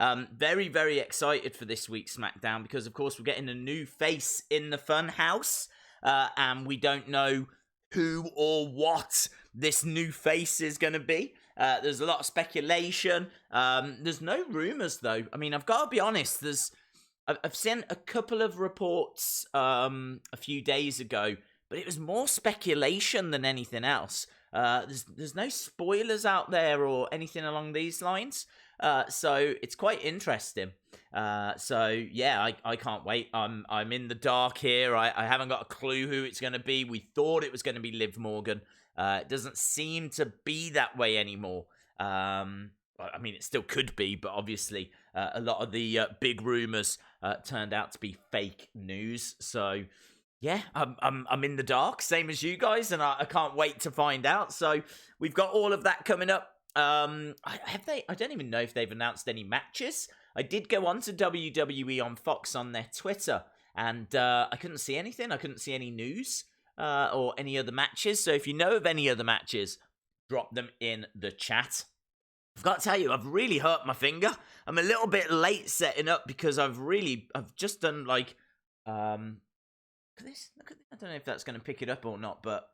Very, very excited for this week's SmackDown because, of course, we're getting a new face in the Funhouse, and we don't know who or what this new face is going to be. There's a lot of speculation. There's no rumors, though. I mean, I've got to be honest. I've seen a couple of reports a few days ago, but it was more speculation than anything else. There's no spoilers out there or anything along these lines. So it's quite interesting. So yeah, I can't wait. I'm in the dark here. I haven't got a clue who it's going to be. We thought it was going to be Liv Morgan. It doesn't seem to be that way anymore. I mean, it still could be, but obviously a lot of the big rumors turned out to be fake news. So yeah, I'm in the dark, same as you guys, and I can't wait to find out. So we've got all of that coming up. I don't even know if they've announced any matches. I did go on to WWE on Fox on their Twitter, and I couldn't see anything. I couldn't see any news or any other matches. So if you know of any other matches, drop them in the chat. I've got to tell you, I've really hurt my finger. I'm a little bit late setting up because I've just done like look at this. I don't know if that's going to pick it up or not, but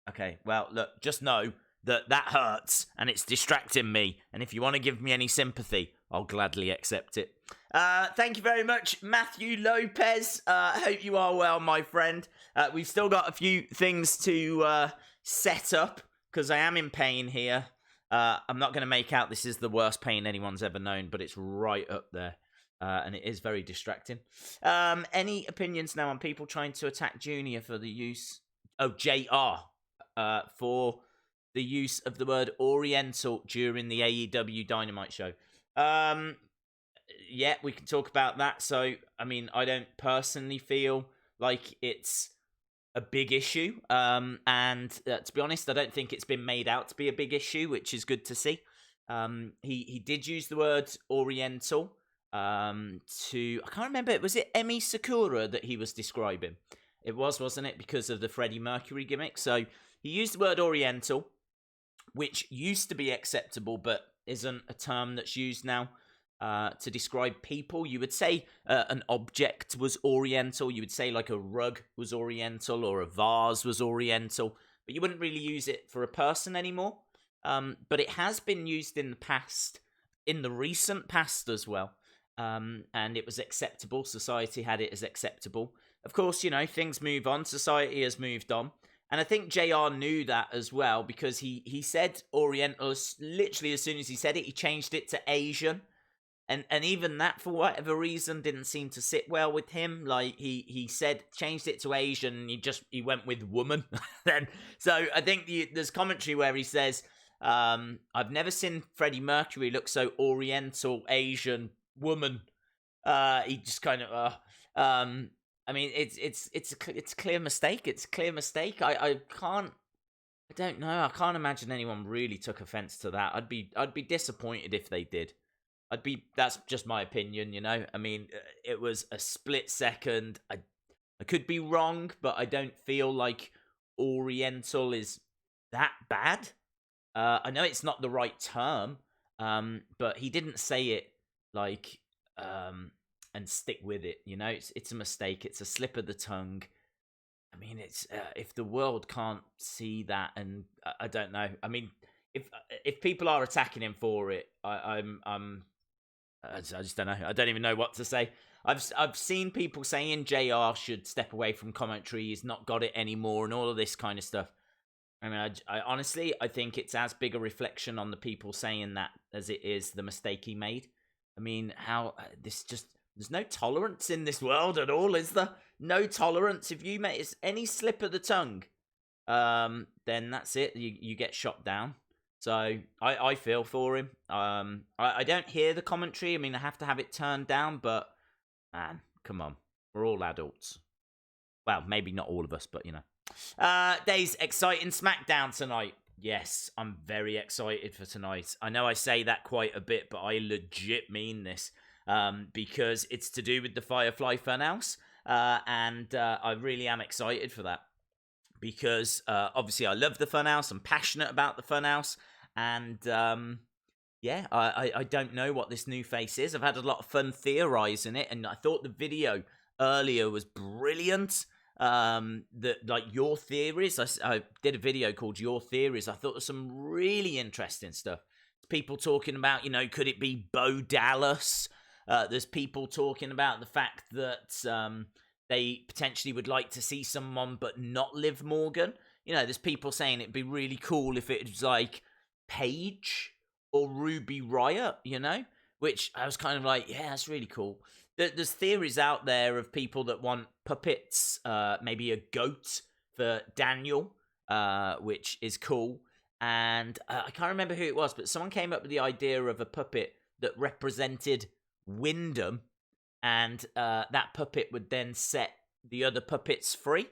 okay. Well, look, just know that hurts and it's distracting me. And if you want to give me any sympathy, I'll gladly accept it. Thank you very much, Matthew Lopez. Hope you are well, my friend. We've still got a few things to set up because I am in pain here. I'm not going to make out this is the worst pain anyone's ever known, but it's right up there. And it is very distracting. Any opinions now on people trying to attack Junior for the use of JR for the use of the word Oriental during the AEW Dynamite show? Yeah, we can talk about that. So, I mean, I don't personally feel like it's a big issue. And to be honest, I don't think it's been made out to be a big issue, which is good to see. He did use the word Oriental I can't remember, was it Emi Sakura that he was describing? It was, wasn't it? Because of the Freddie Mercury gimmick. So he used the word Oriental, which used to be acceptable, but isn't a term that's used now to describe people. You would say an object was Oriental. You would say like a rug was Oriental or a vase was Oriental, but you wouldn't really use it for a person anymore. But it has been used in the past, in the recent past as well. And it was acceptable. Society had it as acceptable. Of course, you know, things move on. Society has moved on. And I think JR knew that as well, because he said Oriental literally as soon as he said it. He changed it to Asian. And even that, for whatever reason, didn't seem to sit well with him. Like, he said, changed it to Asian, and he went with woman. Then, so I think there's commentary where he says, I've never seen Freddie Mercury look so Oriental, Asian, woman. He just kind of, I mean, it's a clear mistake. It's a clear mistake. I don't know. I can't imagine anyone really took offense to that. I'd be disappointed if they did. That's just my opinion, you know. I mean, it was a split second. I could be wrong, but I don't feel like Oriental is that bad. I know it's not the right term, but he didn't say it like and stick with it, you know. It's a mistake. It's a slip of the tongue. I mean, it's if the world can't see that, and I don't know. I mean, if people are attacking him for it, I just don't know. I don't even know what to say. I've seen people saying JR should step away from commentary. He's not got it anymore, and all of this kind of stuff. I mean, I honestly, I think it's as big a reflection on the people saying that as it is the mistake he made. I mean, there's no tolerance in this world at all, is there? No tolerance. If you make any slip of the tongue, then that's it. You get shot down. So I feel for him. I don't hear the commentary. I mean, I have to have it turned down, but man, come on. We're all adults. Well, maybe not all of us, but you know. Days, exciting SmackDown tonight. Yes, I'm very excited for tonight. I know I say that quite a bit, but I legit mean this. Because it's to do with the Firefly Funhouse. And I really am excited for that. Because obviously I love the Funhouse. I'm passionate about the Funhouse. And yeah, I don't know what this new face is. I've had a lot of fun theorizing it, and I thought the video earlier was brilliant. That like your theories. I did a video called Your Theories. I thought there was some really interesting stuff. People talking about, could it be Bo Dallas? There's people talking about the fact that they potentially would like to see someone but not Liv Morgan. There's people saying it'd be really cool if it was like Paige or Ruby Riot, which I was kind of like, yeah, that's really cool. There's theories out there of people that want puppets, maybe a goat for Daniel, which is cool. And I can't remember who it was, but someone came up with the idea of a puppet that represented Wyndham, and that puppet would then set the other puppets free,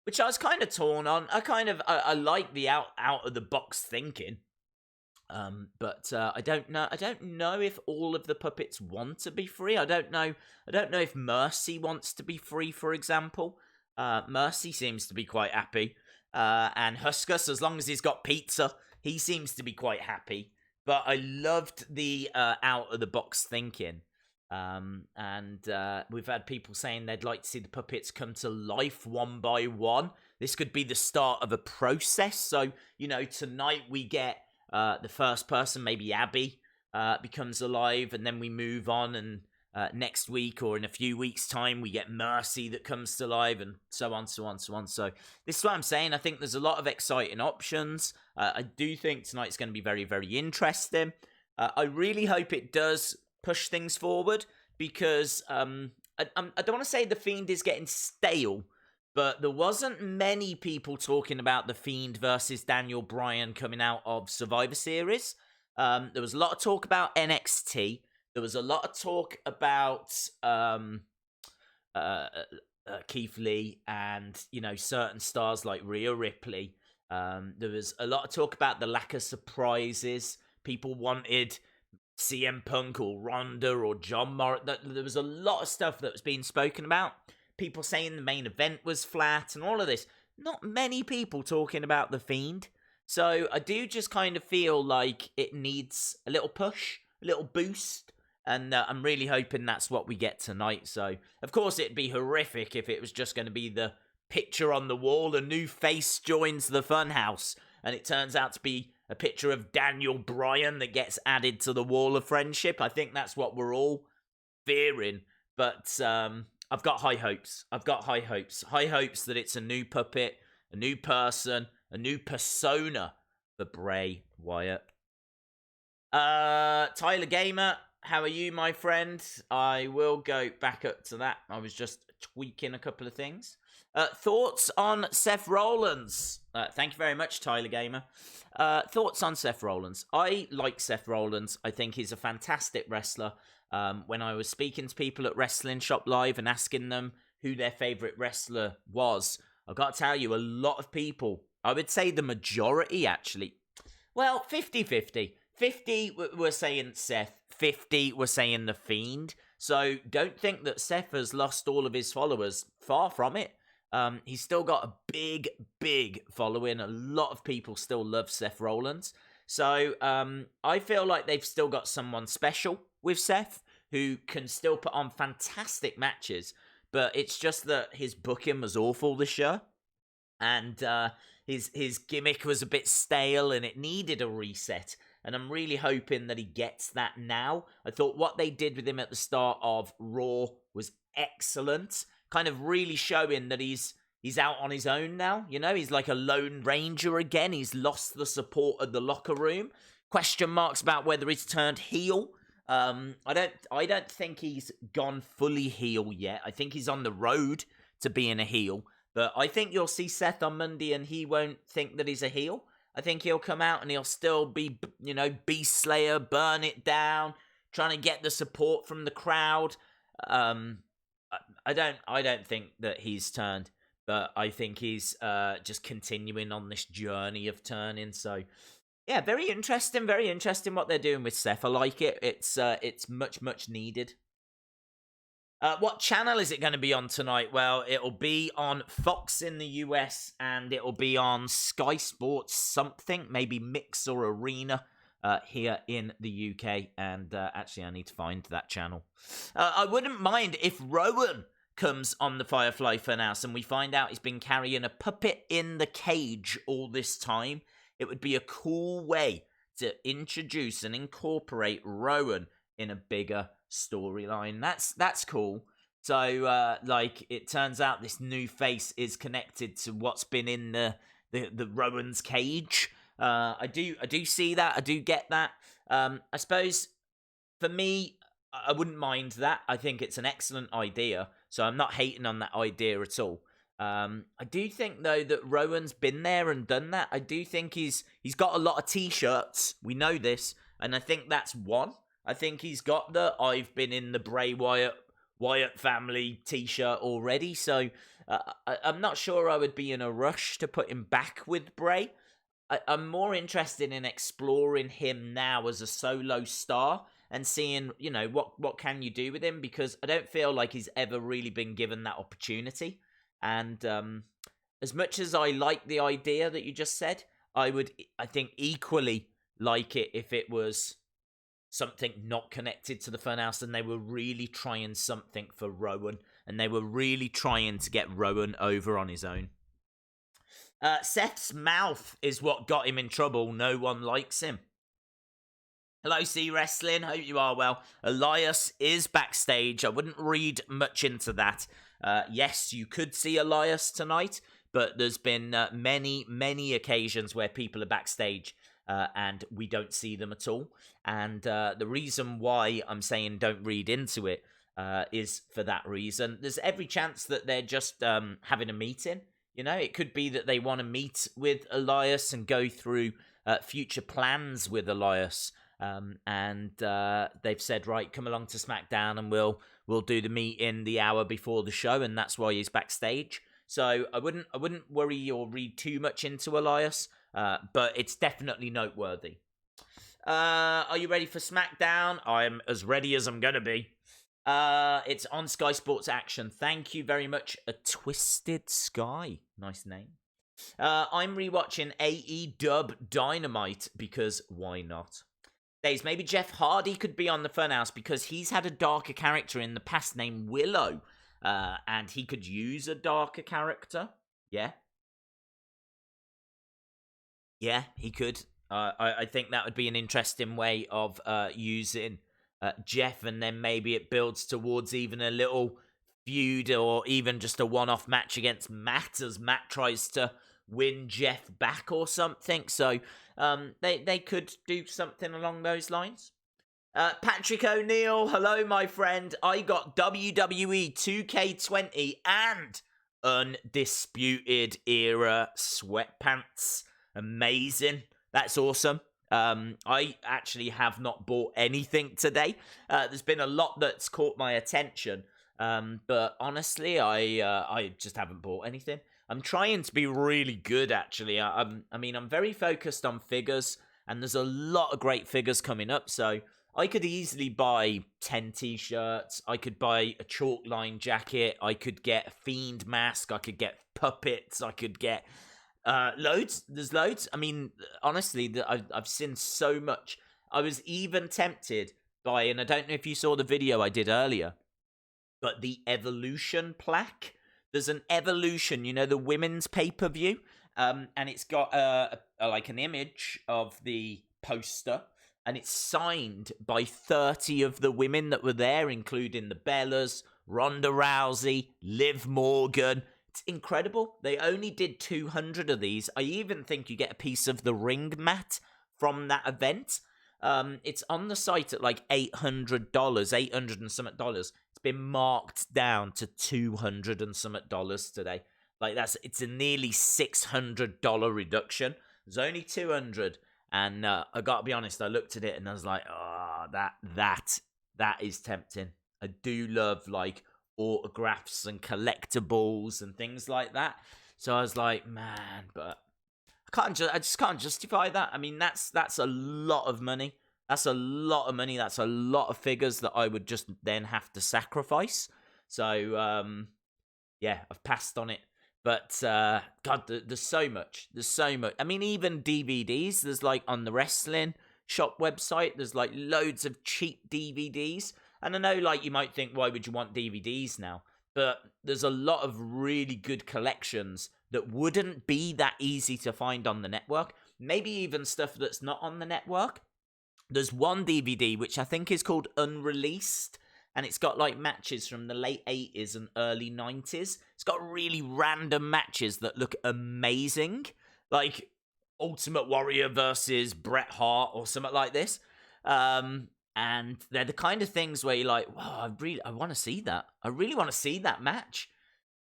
which I was kind of torn on. I like the out of the box thinking. But I don't know if all of the puppets want to be free. I don't know if Mercy wants to be free, for example. Mercy seems to be quite happy. And Huskus, as long as he's got pizza, he seems to be quite happy. But I loved the out of the box thinking. And we've had people saying they'd like to see the puppets come to life one by one. This could be the start of a process. So, tonight we get the first person, maybe Abby, becomes alive, and then we move on, and next week or in a few weeks' time, we get Mercy that comes to life, and so on, so on, so on. So this is what I'm saying. I think there's a lot of exciting options. I do think tonight's going to be very, very interesting. I really hope it does push things forward, because I don't want to say the Fiend is getting stale, but there wasn't many people talking about the Fiend versus Daniel Bryan coming out of Survivor Series. There was a lot of talk about NXT. There was a lot of talk about Keith Lee and, certain stars like Rhea Ripley. There was a lot of talk about the lack of surprises. People wanted CM Punk or Ronda or John Morrison. There was a lot of stuff that was being spoken about. People saying the main event was flat and all of this. Not many people talking about the Fiend. So I do just kind of feel like it needs a little push, a little boost. And I'm really hoping that's what we get tonight. So, of course, it'd be horrific if it was just going to be the picture on the wall, a new face joins the Funhouse, and it turns out to be a picture of Daniel Bryan that gets added to the wall of friendship. I think that's what we're all fearing. But I've got high hopes. High hopes that it's a new puppet, a new person, a new persona for Bray Wyatt. Tyler Gamer, how are you, my friend? I will go back up to that. I was just tweaking a couple of things. Thoughts on Seth Rollins? Thank you very much, Tyler Gamer. Thoughts on Seth Rollins? I like Seth Rollins. I think he's a fantastic wrestler. When I was speaking to people at Wrestling Shop Live and asking them who their favourite wrestler was, I've got to tell you, a lot of people, I would say the majority actually, well, 50-50. 50 were saying Seth, 50 were saying The Fiend. So don't think that Seth has lost all of his followers. Far from it. He's still got a big, big following. A lot of people still love Seth Rollins. So I feel like they've still got someone special with Seth who can still put on fantastic matches. But it's just that his booking was awful this year. And his gimmick was a bit stale and it needed a reset. And I'm really hoping that he gets that now. I thought what they did with him at the start of Raw was excellent. Kind of really showing that he's out on his own now. He's like a lone ranger again. He's lost the support of the locker room. Question marks about whether he's turned heel. I don't think he's gone fully heel yet. I think he's on the road to being a heel. But I think you'll see Seth on Monday and he won't think that he's a heel. I think he'll come out and he'll still be, Beast Slayer, burn it down, trying to get the support from the crowd. I don't think that he's turned, but I think he's just continuing on this journey of turning. So, yeah, very interesting what they're doing with Seth. I like it. It's much, much needed. What channel is it going to be on tonight? Well, it'll be on Fox in the US and it'll be on Sky Sports something, maybe Mix or Arena. here in the UK. And actually, I need to find that channel. I wouldn't mind if Rowan comes on the Firefly Funhouse and we find out he's been carrying a puppet in the cage all this time. It would be a cool way to introduce and incorporate Rowan in a bigger storyline. That's cool. So, it turns out this new face is connected to what's been in the Rowan's cage. I do see that. I do get that. I suppose for me, I wouldn't mind that. I think it's an excellent idea. So I'm not hating on that idea at all. I do think though that Rowan's been there and done that. I do think he's got a lot of t-shirts. We know this, and I think that's one. I think he's got the I've been in the Bray Wyatt family t-shirt already. So I'm not sure I would be in a rush to put him back with Bray. I'm more interested in exploring him now as a solo star and seeing, what can you do with him, because I don't feel like he's ever really been given that opportunity. And as much as I like the idea that you just said, I think, equally like it if it was something not connected to the Funhouse and they were really trying something for Rowan and they were really trying to get Rowan over on his own. Seth's mouth is what got him in trouble. No one likes him. Hello, C Wrestling. Hope you are well. Elias is backstage. I wouldn't read much into that. Yes, you could see Elias tonight, but there's been many occasions where people are backstage and we don't see them at all. And the reason why I'm saying don't read into it is for that reason. There's every chance that they're just having a meeting. It could be that they want to meet with Elias and go through future plans with Elias. And they've said, right, come along to SmackDown and we'll do the meeting the hour before the show, and that's why he's backstage. So I wouldn't worry or read too much into Elias, but it's definitely noteworthy. Are you ready for SmackDown? I'm as ready as I'm gonna be. It's on Sky Sports Action. Thank you very much, A Twisted Sky. Nice name. I'm rewatching AEW Dynamite because why not? Days, maybe Jeff Hardy could be on the Funhouse because he's had a darker character in the past named Willow, and he could use a darker character. Yeah, he could. I think that would be an interesting way of using Jeff, and then maybe it builds towards even a little feud or even just a one-off match against Matt as Matt tries to win Jeff back or something. So they could do something along those lines. Patrick O'Neill, hello my friend. I got WWE 2K20 and Undisputed Era sweatpants. Amazing. That's awesome. I actually have not bought anything today. There's been a lot that's caught my attention, but honestly, I just haven't bought anything. I'm trying to be really good, actually. I'm very focused on figures, and there's a lot of great figures coming up, so I could easily buy 10 t-shirts, I could buy a chalk line jacket, I could get a Fiend mask, I could get puppets, I could get loads. There's loads. I mean, honestly, I've seen so much. I was even tempted by, and I don't know if you saw the video I did earlier, but the Evolution plaque. There's an Evolution, the women's pay-per-view, and it's got an image of the poster, and it's signed by 30 of the women that were there, including the Bellas, Ronda Rousey, Liv Morgan. It's incredible. They only did 200 of these. I even think you get a piece of the ring mat from that event. It's on the site at like $800, $800 and something dollars. It's been marked down to $200 and something dollars today. Like it's a nearly $600 reduction. There's only 200, and I gotta be honest. I looked at it and I was like, oh, that is tempting. I do love like autographs and collectibles and things like that. So I was like, man, but I just can't justify that. I mean, that's a lot of money. That's a lot of money. That's a lot of figures that I would just then have to sacrifice. So yeah, I've passed on it. But God, there's so much. There's so much. I mean, even DVDs. There's like on the wrestling. shop website. There's like loads of cheap DVDs. And I know like you might think, why would you want DVDs now? But there's a lot of really good collections that wouldn't be that easy to find on the network. Maybe even stuff that's not on the network. There's one DVD which I think is called Unreleased, and it's got like matches from the late 80s and early 90s. It's got really random matches that look amazing, like Ultimate Warrior versus Bret Hart or something like this. And they're the kind of things where you're like, wow, I want to see that. I really want to see that match.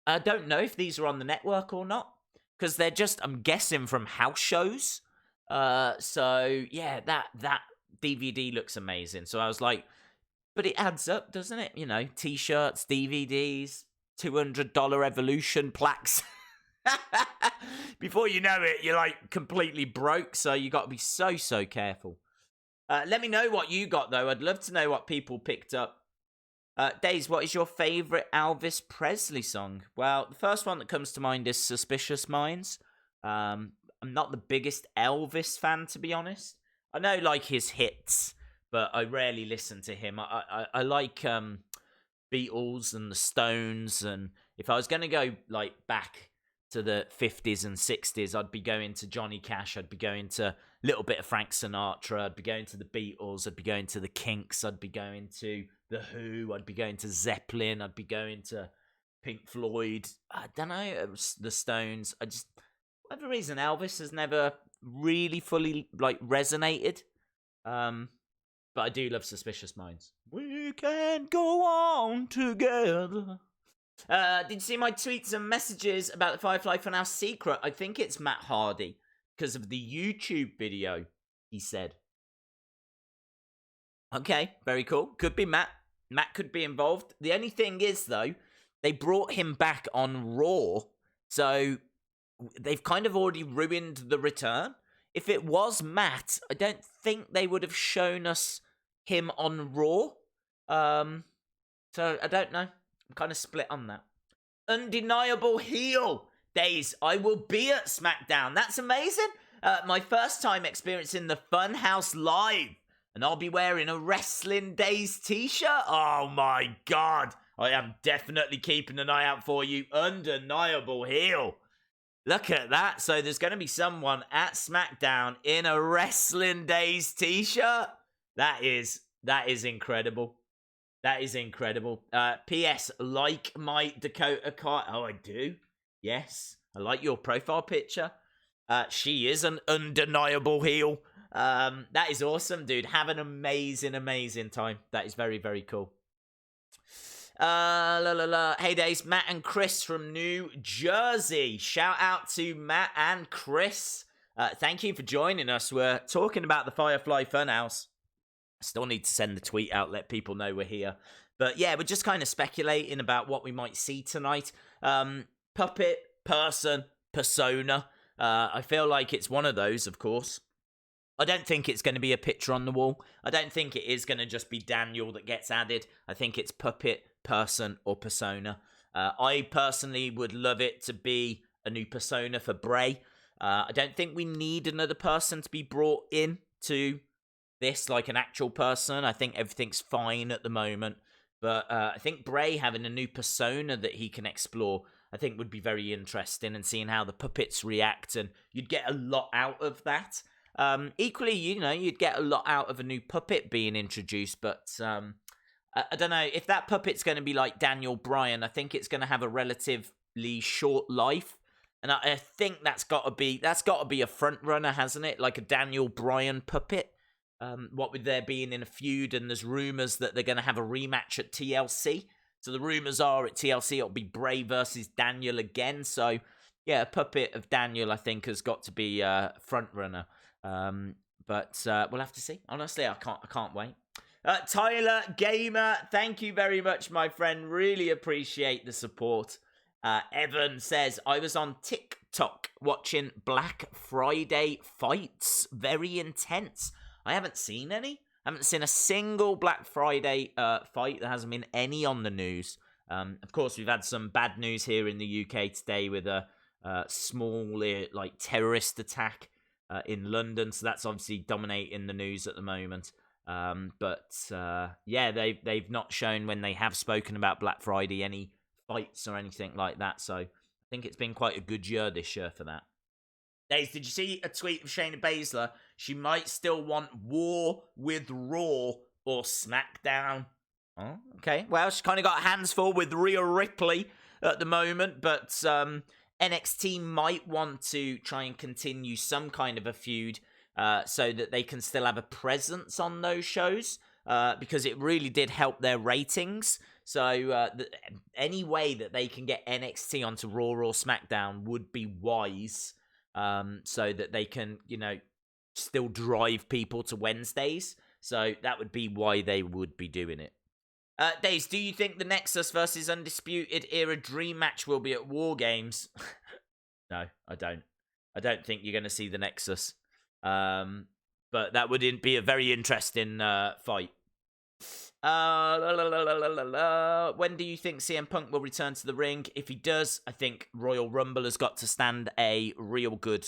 I don't know if these are on the network or not, because they're just, I'm guessing, from house shows. So yeah, that DVD looks amazing. So I was like, but it adds up, doesn't it? You know, T-shirts, DVDs, $200 Evolution plaques. Before you know it, you're like completely broke. So you got to be so careful. Let me know what you got, though. I'd love to know what people picked up. Days, what is your favourite Elvis Presley song? Well, the first one that comes to mind is Suspicious Minds. I'm not the biggest Elvis fan, to be honest. I know, like, his hits, but I rarely listen to him. I like Beatles and the Stones, and if I was going to go, like, back to the 50s and 60s, I'd be going to Johnny Cash, I'd be going to a little bit of Frank Sinatra, I'd be going to the Beatles, I'd be going to the Kinks, I'd be going to the Who, I'd be going to Zeppelin, I'd be going to Pink Floyd, I don't know, the Stones. I just, whatever reason, Elvis has never really fully, like, resonated. But I do love Suspicious Minds. We can go on together. Did you see my tweets and messages about the Firefly Funhouse secret? I think it's Matt Hardy, because of the YouTube video, he said. Okay, very cool. Could be Matt. Matt could be involved. The only thing is, though, they brought him back on Raw, so they've kind of already ruined the return. If it was Matt, I don't think they would have shown us him on Raw. So I don't know. I'm kind of split on that. Undeniable heel. Days, I will be at SmackDown. That's amazing. My first time experiencing the Funhouse live. And I'll be wearing a Wrestling Days t-shirt. Oh my God. I am definitely keeping an eye out for you. Undeniable heel. Look at that. So there's going to be someone at SmackDown in a Wrestling Days t-shirt. That is incredible. That is incredible. P.S. Like my Dakota Kai. Oh, I do. Yes. I like your profile picture. She is an undeniable heel. That is awesome, dude. Have an amazing time. That is very, very cool. Hey, Days. Matt and Chris from New Jersey. Shout out to Matt and Chris. Thank you for joining us. We're talking about the Firefly Funhouse. Still need to send the tweet out, let people know we're here. But yeah, we're just kind of speculating about what we might see tonight. Puppet, person, persona. I feel like it's one of those, of course. I don't think it's going to be a picture on the wall. I don't think it is going to just be Daniel that gets added. I think it's puppet, person, or persona. I personally would love it to be a new persona for Bray. I don't think we need another person to be brought in to this, like an actual person. I think everything's fine at the moment, but I think Bray having a new persona that he can explore, I think would be very interesting, and seeing how the puppets react, and you'd get a lot out of that. Equally, you know, you'd get a lot out of a new puppet being introduced, but I don't know if that puppet's going to be like Daniel Bryan. I think it's going to have a relatively short life, and I think that's got to be a front runner, hasn't it? Like a Daniel Bryan puppet. What with there being in a feud, and there's rumors that they're going to have a rematch at TLC. So the rumors are at TLC it'll be Bray versus Daniel again. So yeah, a puppet of Daniel I think has got to be front runner. But we'll have to see. Honestly, I can't wait. Tyler Gamer, thank you very much, my friend. Really appreciate the support. Evan says, I was on TikTok watching Black Friday fights. Very intense. I haven't seen any. I haven't seen a single Black Friday fight. There hasn't been any on the news. Of course, we've had some bad news here in the UK today with a small like terrorist attack in London, so that's obviously dominating the news at the moment. Yeah, they've not shown when they have spoken about Black Friday any fights or anything like that. So I think it's been quite a good year this year for that. Days, did you see a tweet of Shayna Baszler? She might still want War with Raw or SmackDown. Oh, okay. Well, she's kind of got hands full with Rhea Ripley at the moment, but NXT might want to try and continue some kind of a feud so that they can still have a presence on those shows because it really did help their ratings. So any way that they can get NXT onto Raw or SmackDown would be wise so that they can, still drive people to Wednesdays. So that would be why they would be doing it. Days, do you think the Nexus versus Undisputed Era Dream match will be at War Games? No, I don't. I don't think you're going to see the Nexus. But that would be a very interesting fight. When do you think CM Punk will return to the ring? If he does, I think Royal Rumble has got to stand a real good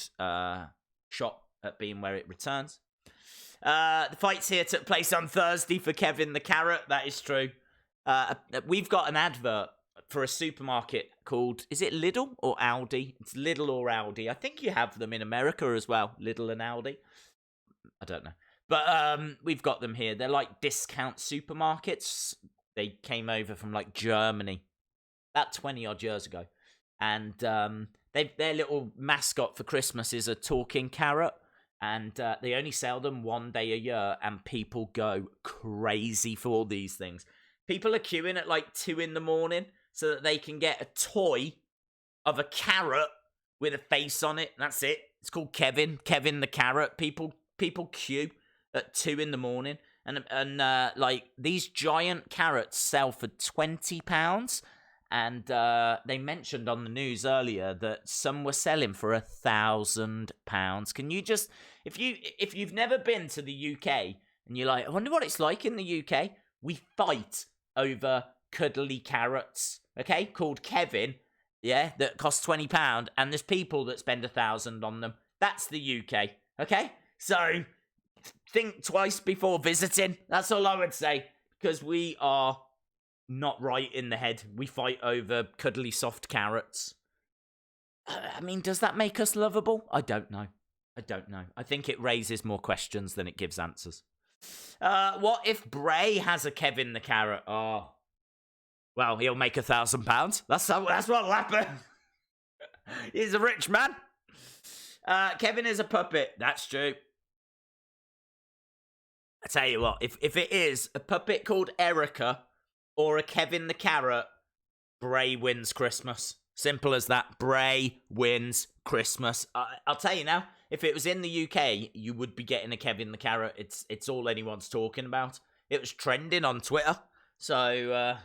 shot at being where it returns. The fights here took place on Thursday for Kevin the Carrot. That is true. We've got an advert for a supermarket called, is it Lidl or Aldi? It's Lidl or Aldi. I think you have them in America as well, Lidl and Aldi. I don't know. But we've got them here. They're like discount supermarkets. They came over from like Germany about 20 odd years ago. And their little mascot for Christmas is a talking carrot. And they only sell them one day a year, and people go crazy for all these things. People are queuing at like 2 a.m. so that they can get a toy of a carrot with a face on it. That's it. It's called Kevin the Carrot. People queue at 2 a.m. and like these giant carrots sell for £20. And they mentioned on the news earlier that some were selling for £1,000. Can you just, if you've never been to the UK and you're like, I wonder what it's like in the UK, we fight over cuddly carrots, okay, called Kevin, yeah, that cost £20, and there's people that spend £1,000 on them. That's the UK, okay? So think twice before visiting. That's all I would say, because we are not right in the head. We fight over cuddly soft carrots. I mean, does that make us lovable? I don't know. I think it raises more questions than it gives answers. What if Bray has a Kevin the Carrot? Oh, well, he'll make £1,000. That's what'll happen. He's a rich man. Kevin is a puppet. That's true. I tell you what, if it is a puppet called Erica or a Kevin the Carrot, Bray wins Christmas. Simple as that. Bray wins Christmas. I'll tell you now, if it was in the UK, you would be getting a Kevin the Carrot. It's all anyone's talking about. It was trending on Twitter. So,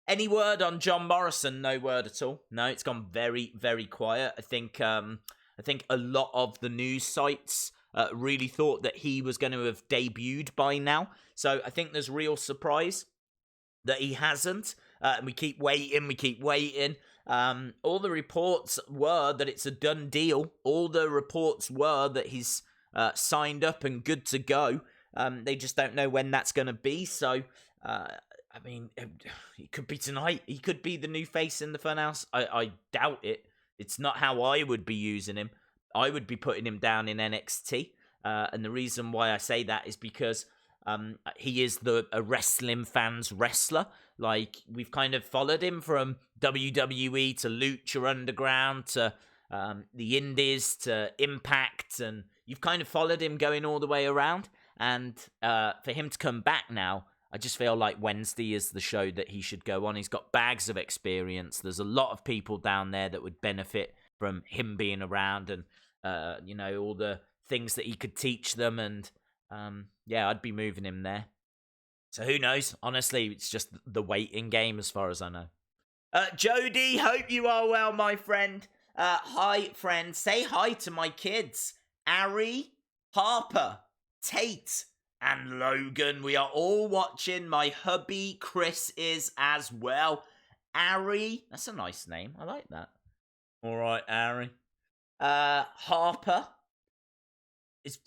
any word on John Morrison? No word at all. No, it's gone very, very quiet. I think a lot of the news sites really thought that he was going to have debuted by now. So I think there's real surprise that he hasn't. And we keep waiting. All the reports were that it's a done deal. All the reports were that he's signed up and good to go. They just don't know when that's going to be. So, I mean, it could be tonight. He could be the new face in the Funhouse. I doubt it. It's not how I would be using him. I would be putting him down in NXT. And the reason why I say that is because he is a wrestling fan's wrestler. Like, we've kind of followed him from WWE to Lucha Underground to the Indies to Impact. And you've kind of followed him going all the way around. And for him to come back now, I just feel like Wednesday is the show that he should go on. He's got bags of experience. There's a lot of people down there that would benefit from him being around and, all the things that he could teach them. And, I'd be moving him there. So who knows? Honestly, it's just the waiting game as far as I know. Jody, hope you are well, my friend. Hi, friend. Say hi to my kids. Ari, Harper, Tate, and Logan. We are all watching. My hubby, Chris, is as well. Ari, that's a nice name. I like that. All right, Ari. Harper, Is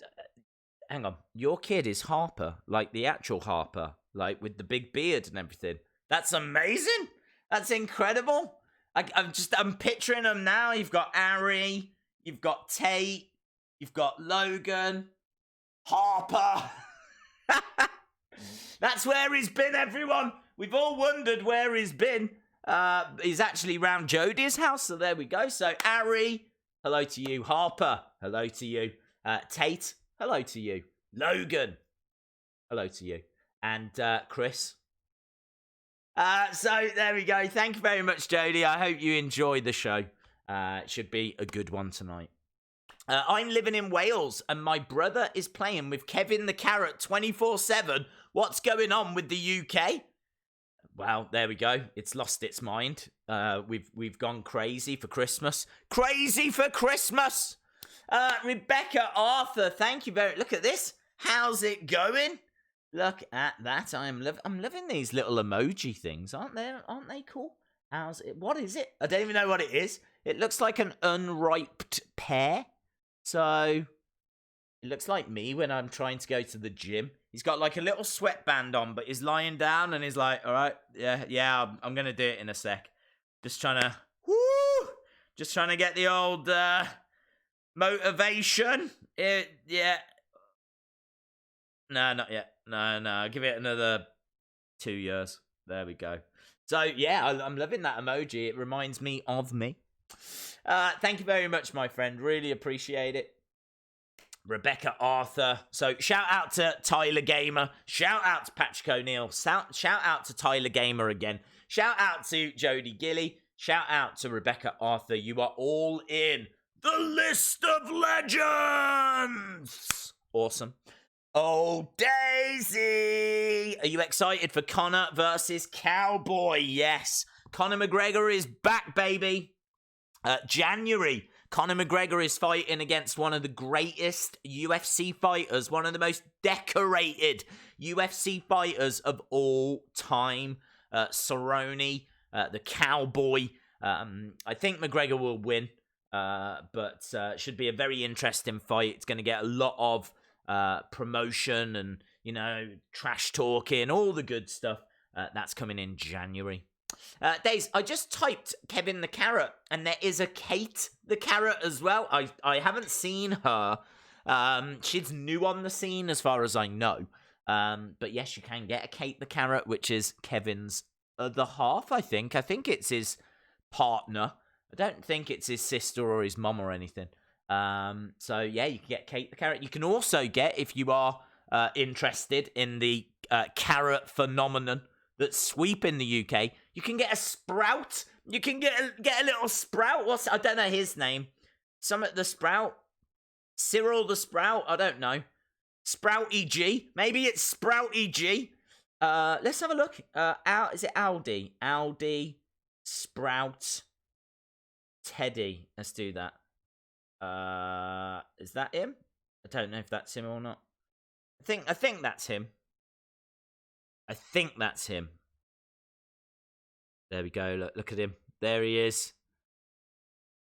hang on, your kid is Harper, like the actual Harper, like with the big beard and everything. That's amazing. That's incredible. I'm picturing them now. You've got Ari, you've got Tate, you've got Logan, Harper. That's where he's been, everyone. We've all wondered where he's been. He's actually round Jodie's house, so there we go. So Ari, hello to you. Harper, hello to you. Tate, hello to you. Logan, hello to you. And Chris. So there we go. Thank you very much, Jodie. I hope you enjoyed the show. It should be a good one tonight. I'm living in Wales, and my brother is playing with Kevin the Carrot 24/7. What's going on with the UK? Well, there we go. It's lost its mind. We've gone crazy for Christmas. Crazy for Christmas! Rebecca Arthur, thank you very... Look at this. How's it going? Look at that. I'm loving these little emoji things, aren't they cool? How's it? What is it? I don't even know what it is. It looks like an unripe pear. So, it looks like me when I'm trying to go to the gym. He's got like a little sweatband on, but he's lying down and he's like, all right, yeah, I'm going to do it in a sec. Just trying to get the old motivation. Yeah. No, not yet. No, give it another 2 years. There we go. So, yeah, I'm loving that emoji. It reminds me of me. Thank you very much, my friend. Really appreciate it. Rebecca Arthur. So shout out to Tyler Gamer. Shout out to Patrick O'Neill. Shout out to Tyler Gamer again. Shout out to Jodie Gilly. Shout out to Rebecca Arthur. You are all in the list of legends. Awesome. Oh, Daisy. Are you excited for Conor versus Cowboy? Yes. Conor McGregor is back, baby. January. Conor McGregor is fighting against one of the greatest UFC fighters, one of the most decorated UFC fighters of all time, Cerrone, the Cowboy. I think McGregor will win, but should be a very interesting fight. It's going to get a lot of promotion and, trash talking, all the good stuff. That's coming in January. Days, I just typed Kevin the Carrot, and there is a Kate the Carrot as well. I haven't seen her. She's new on the scene as far as I know. But yes, you can get a Kate the Carrot, which is Kevin's other half, I think. I think it's his partner. I don't think it's his sister or his mum or anything. So yeah, you can get Kate the Carrot. You can also get, if you are interested in the carrot phenomenon that's sweeping the UK, you can get a Sprout. You can get a little Sprout. I don't know his name. The Sprout. Cyril the Sprout. I don't know. Sprouty G. Maybe it's Sprouty G. Let's have a look. Is it Aldi? Aldi, Sprout, Teddy. Let's do that. Is that him? I don't know if that's him or not. I think that's him. I think that's him. There we go. Look at him. There he is.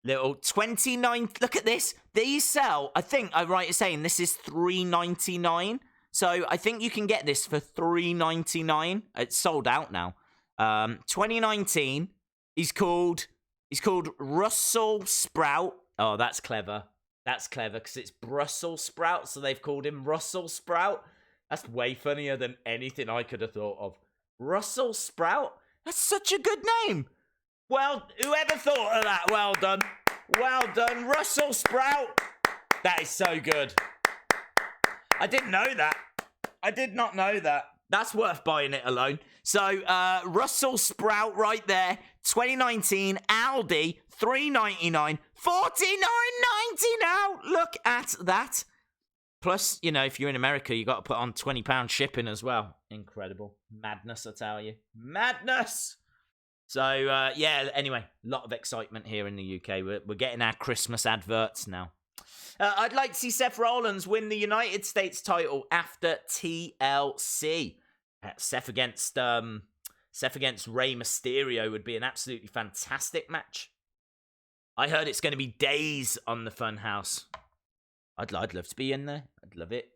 Little 29. Look at this. These sell. I think I'm right in saying this is $3.99. So I think you can get this for $3.99. It's sold out now. 2019. He's called Russell Sprout. Oh, that's clever. That's clever because it's Brussels Sprout, so they've called him Russell Sprout. That's way funnier than anything I could have thought of. Russell Sprout? That's such a good name. Well, whoever thought of that? Well done. Well done, Russell Sprout. That is so good. I didn't know that. I did not know that. That's worth buying it alone. So, Russell Sprout right there. 2019, Aldi, $3.99, $49.90 now. Look at that. Plus, if you're in America, you got to put on £20 shipping as well. Incredible. Madness, I tell you. Madness. So, yeah, anyway, a lot of excitement here in the UK. We're getting our Christmas adverts now. I'd like to see Seth Rollins win the United States title after TLC. Seth against Rey Mysterio would be an absolutely fantastic match. I heard it's going to be days on the Funhouse. I'd love to be in there. I'd love it.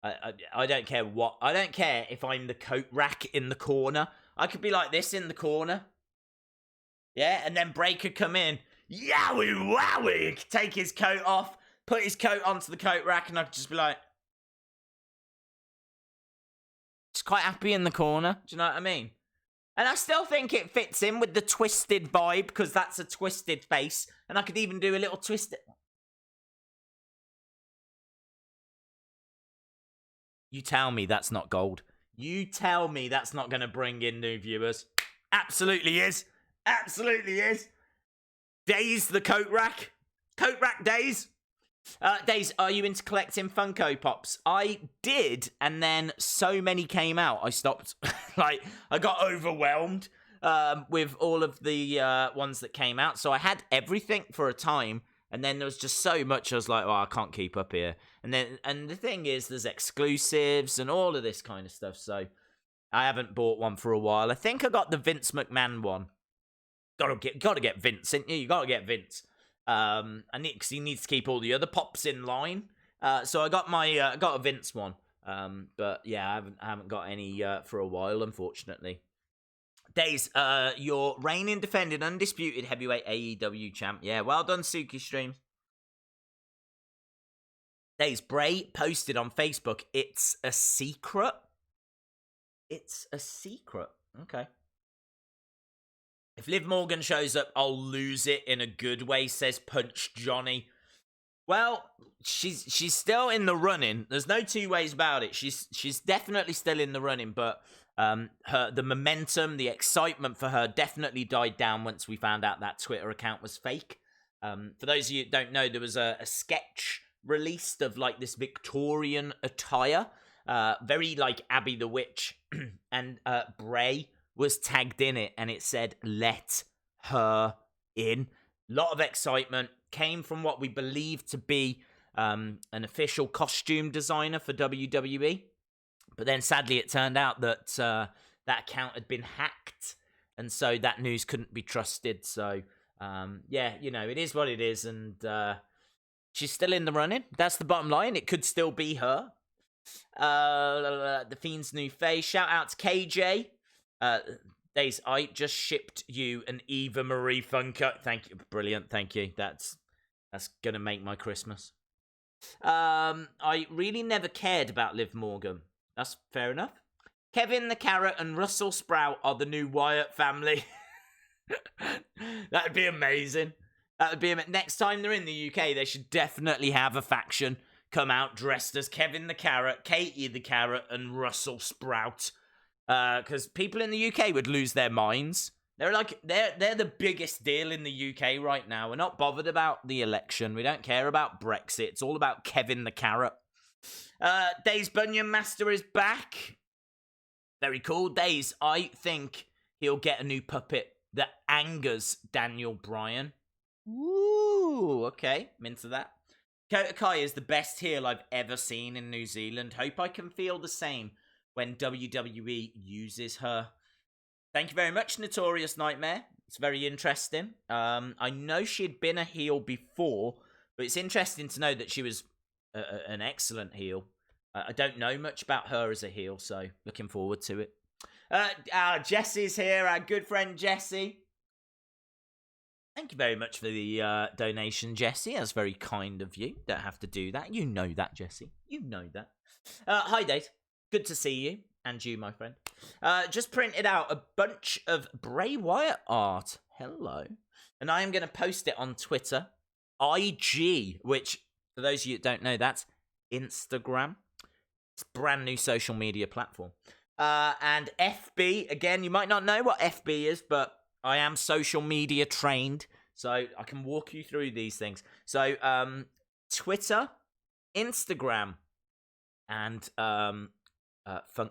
I don't care what. I don't care if I'm the coat rack in the corner. I could be like this in the corner. Yeah, and then Bray could come in. Yowie wowie! Take his coat off, put his coat onto the coat rack, and I could just be like, just quite happy in the corner. Do you know what I mean? And I still think it fits in with the twisted vibe, because that's a twisted face. And I could even do a little twisted... You tell me that's not gold. You tell me that's not going to bring in new viewers. Absolutely is. Absolutely is. Days the coat rack. Coat rack days. Days, are you into collecting Funko Pops? I did, and then so many came out, I stopped. Like, I got overwhelmed with all of the ones that came out. So I had everything for a time, and then there was just so much, I was like, oh, I can't keep up here. And the thing is, there's exclusives and all of this kind of stuff, so I haven't bought one for a while. I think I got the Vince McMahon one. Gotta get Vince, ain't you? You gotta get Vince. Because he needs to keep all the other pops in line. So I got my got a Vince one. But yeah, I haven't got any for a while, unfortunately. Days, your reigning defending undisputed heavyweight AEW champ. Yeah, well done, Suki Streams. Days, Bray posted on Facebook, it's a secret. It's a secret. Okay. If Liv Morgan shows up, I'll lose it in a good way, says Punch Johnny. Well, she's still in the running. There's no two ways about it. She's definitely still in the running, but the momentum, the excitement for her definitely died down once we found out that Twitter account was fake. For those of you who don't know, there was a sketch released of like this Victorian attire, very like Abby the Witch, and Bray was tagged in it, and it said, let her in. Lot of excitement. Came from what we believe to be an official costume designer for WWE. But then sadly it turned out that that account had been hacked, and so that news couldn't be trusted. So, yeah, you know, it is what it is, and she's still in the running. That's the bottom line. It could still be her. The Fiend's new face. Shout out to KJ. Days, I just shipped you an Eva Marie Funko. Thank you. Brilliant. Thank you. That's gonna make my Christmas. I really never cared about Liv Morgan. That's fair enough. Kevin the Carrot and Russell Sprout are the new Wyatt family. That'd be amazing. Next time they're in the UK, they should definitely have a faction come out dressed as Kevin the Carrot, Katie the Carrot, and Russell Sprout. Because people in the UK would lose their minds. They're the biggest deal in the UK right now. We're not bothered about the election. We don't care about Brexit. It's all about Kevin the Carrot. Days Bunyan Master is back. Very cool. Days, I think he'll get a new puppet that angers Daniel Bryan. Ooh, okay. I'm into that. Kota Kai is the best heel I've ever seen in New Zealand. Hope I can feel the same when WWE uses her. Thank you very much, Notorious Nightmare. It's very interesting. I know she'd been a heel before, but it's interesting to know that she was an excellent heel. I don't know much about her as a heel, so looking forward to it. Jesse's here, our good friend Jesse. Thank you very much for the donation, Jesse. That's very kind of you. Don't have to do that. You know that, Jesse. You know that. Hi, Dave. Good to see you. And you, my friend. Just printed out a bunch of Bray Wyatt art. Hello. And I am going to post it on Twitter. IG, which, for those of you that don't know, that's Instagram. It's a brand new social media platform. And FB, again, you might not know what FB is, but I am social media trained, so I can walk you through these things. So, Twitter, Instagram, and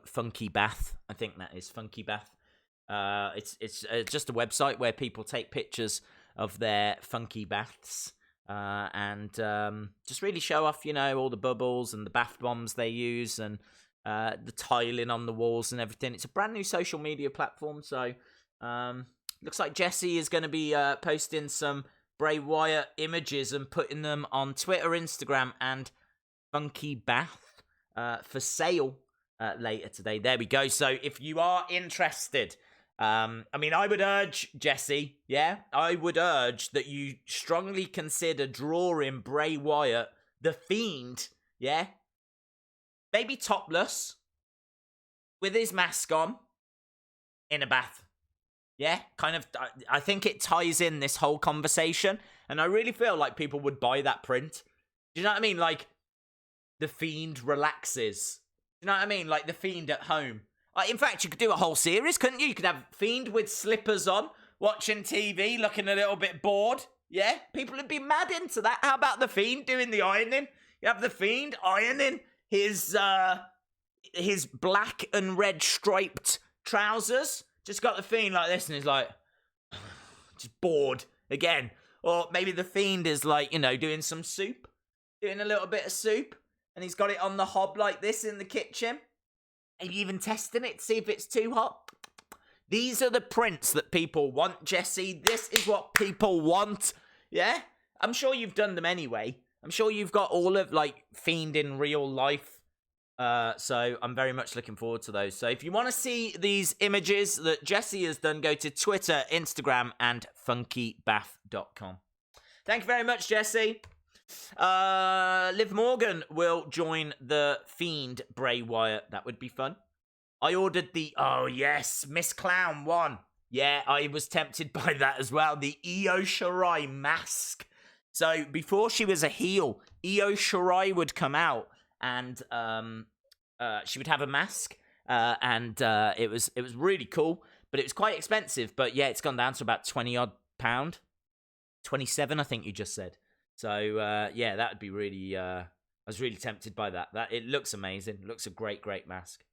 Funky Bath. I think that is Funky Bath. It's just a website where people take pictures of their funky baths and just really show off, you know, all the bubbles and the bath bombs they use and the tiling on the walls and everything. It's a brand new social media platform, so looks like Jesse is going to be posting some Bray Wyatt images and putting them on Twitter, Instagram, and Funky Bath for sale later today. There we go. So if you are interested, I would urge, Jesse, I would urge that you strongly consider drawing Bray Wyatt, the Fiend, maybe topless, with his mask on, in a bath. Yeah, kind of, I think it ties in this whole conversation, and I really feel like people would buy that print. Do you know what I mean? Like, the Fiend relaxes. Do you know what I mean? Like, the Fiend at home. In fact, you could do a whole series, couldn't you? You could have Fiend with slippers on, watching TV, looking a little bit bored. Yeah, people would be mad into that. How about the Fiend doing the ironing? You have the Fiend ironing his black and red striped trousers. Just got the Fiend like this, and he's like, just bored again. Or maybe the Fiend is like, doing some soup, doing a little bit of soup, and he's got it on the hob like this in the kitchen. Maybe even testing it to see if it's too hot. These are the prints that people want, Jesse. This is what people want. Yeah? I'm sure you've done them anyway. I'm sure you've got all of, Fiend in real life. So I'm very much looking forward to those. So if you want to see these images that Jesse has done, go to Twitter, Instagram, and funkybath.com. Thank you very much, Jesse. Liv Morgan will join the Fiend Bray Wyatt. That would be fun. I ordered Miss Clown one. Yeah, I was tempted by that as well. The Io Shirai mask. So before she was a heel, Io Shirai would come out and she would have a mask, and it was really cool, but it was quite expensive. But yeah, it's gone down to about £20 odd, 27, I think you just said. So that would be really. I was really tempted by that. It looks amazing. It looks a great mask.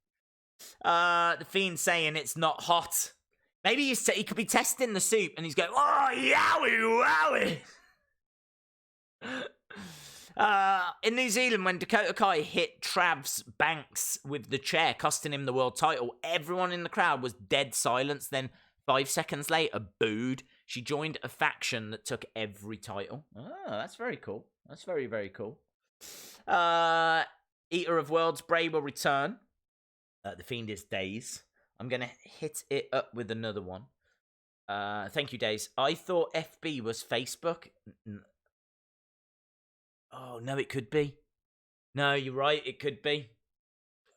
The Fiend saying it's not hot. Maybe he could be testing the soup, and he's going, "Oh, yowie wowie." In New Zealand, when Dakota Kai hit Trav's Banks with the chair, costing him the world title, everyone in the crowd was dead silence. Then 5 seconds later, booed. She joined a faction that took every title. Oh, that's very cool. That's very, very cool. Eater of Worlds, Bray will return. The Fiend is Days. I'm going to hit it up with another one. Thank you, Days. I thought FB was Facebook. Oh, no, it could be. No, you're right, it could be.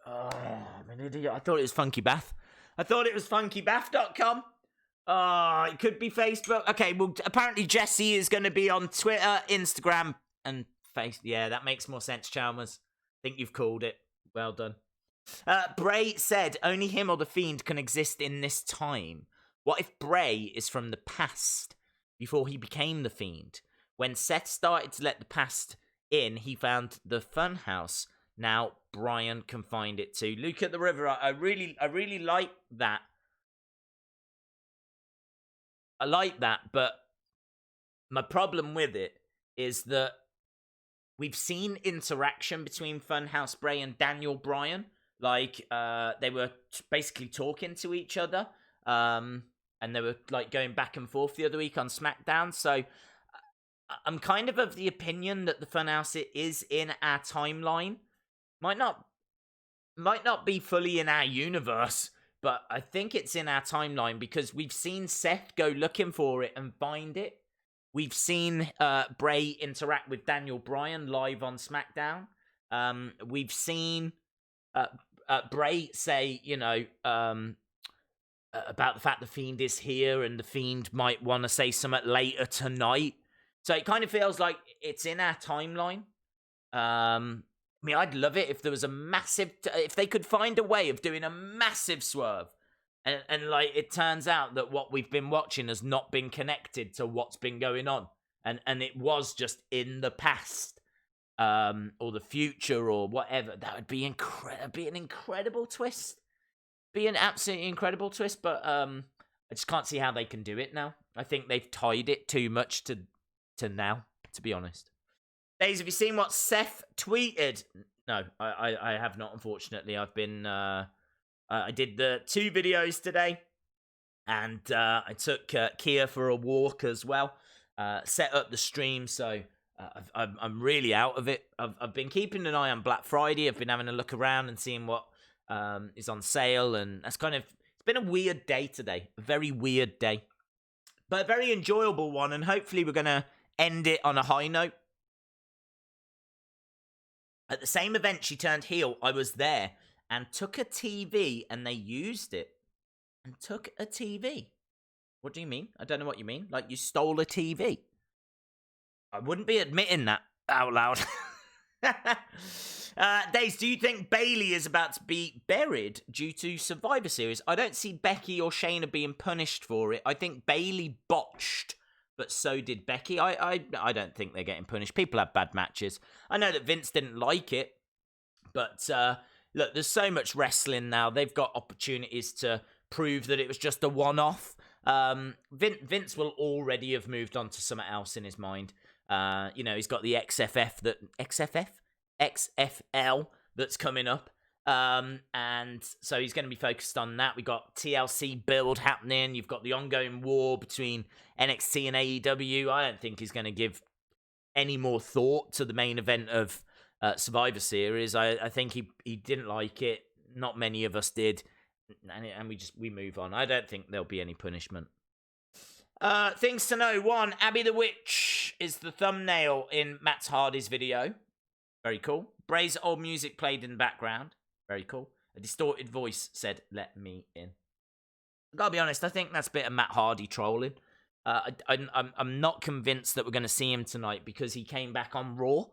Oh, I'm an idiot. I thought it was Funky Bath. I thought it was funkybath.com. Oh, it could be Facebook. Okay, well, apparently Jesse is going to be on Twitter, Instagram, and Facebook. Yeah, that makes more sense, Chalmers. I think you've called it. Well done. Bray said only him or the Fiend can exist in this time. What if Bray is from the past, before he became the Fiend? When Seth started to let the past in, he found the Funhouse. Now Brian can find it too. Luke at the River, I really like that. I like that, but my problem with it is that we've seen interaction between Funhouse Bray and Daniel Bryan. Like, they were basically talking to each other, and they were, going back and forth the other week on SmackDown. So I'm kind of the opinion that the Funhouse is in our timeline. Might not be fully in our universe, but I think it's in our timeline because we've seen Seth go looking for it and find it. We've seen Bray interact with Daniel Bryan live on SmackDown. We've seen Bray say, about the fact the Fiend is here and the Fiend might want to say something later tonight. So it kind of feels like it's in our timeline. I'd love it if there was a massive... if they could find a way of doing a massive swerve. And it turns out that what we've been watching has not been connected to what's been going on. And it was just in the past. Or the future or whatever. That would be be an incredible twist. Be an absolutely incredible twist. But I just can't see how they can do it now. I think they've tied it too much to now, to be honest. Days, have you seen what Seth tweeted? No, I have not, unfortunately. I've been... I did the 2 videos today, and I took Kia for a walk as well. Set up the stream, so I'm really out of it. I've been keeping an eye on Black Friday. I've been having a look around and seeing what is on sale, and that's it's been a weird day today. A very weird day, but a very enjoyable one, and hopefully we're going to end it on a high note. At the same event she turned heel, I was there and took a TV, and they used it. And took a TV. What do you mean? I don't know what you mean. Like you stole a TV. I wouldn't be admitting that out loud. Daze, do you think Bayley is about to be buried due to Survivor Series? I don't see Becky or Shayna being punished for it. I think Bayley botched, but so did Becky. I don't think they're getting punished. People have bad matches. I know that Vince didn't like it, but look, there's so much wrestling now. They've got opportunities to prove that it was just a one-off. Vince will already have moved on to something else in his mind. He's got the XFL that's coming up. And so he's going to be focused on that. We got TLC build happening. You've got the ongoing war between NXT and AEW. I don't think he's going to give any more thought to the main event of Survivor Series. I think he didn't like it. Not many of us did. And we move on. I don't think there'll be any punishment. Things to know. 1, Abby the Witch is the thumbnail in Matt Hardy's video. Very cool. Bray's old music played in the background. Very cool. A distorted voice said, "Let me in." I gotta be honest, I think that's a bit of Matt Hardy trolling. I'm not convinced that we're going to see him tonight because he came back on Raw.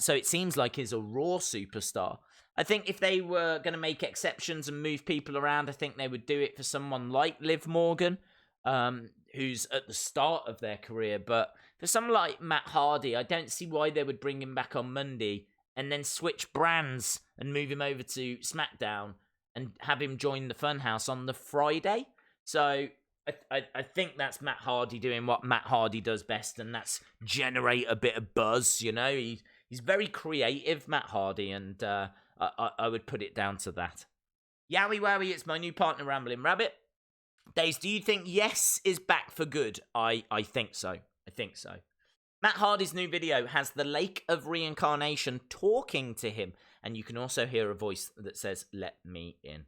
So it seems like he's a Raw superstar. I think if they were going to make exceptions and move people around, I think they would do it for someone like Liv Morgan, who's at the start of their career. But for someone like Matt Hardy, I don't see why they would bring him back on Monday and then switch brands and move him over to SmackDown and have him join the Funhouse on the Friday. So I think that's Matt Hardy doing what Matt Hardy does best, and that's generate a bit of buzz, you know? He's very creative, Matt Hardy, and I would put it down to that. Yowie Wowie, it's my new partner, Rambling Rabbit. Daze, do you think Yes is back for good? I think so. I think so. Matt Hardy's new video has the Lake of Reincarnation talking to him, and you can also hear a voice that says, "Let me in."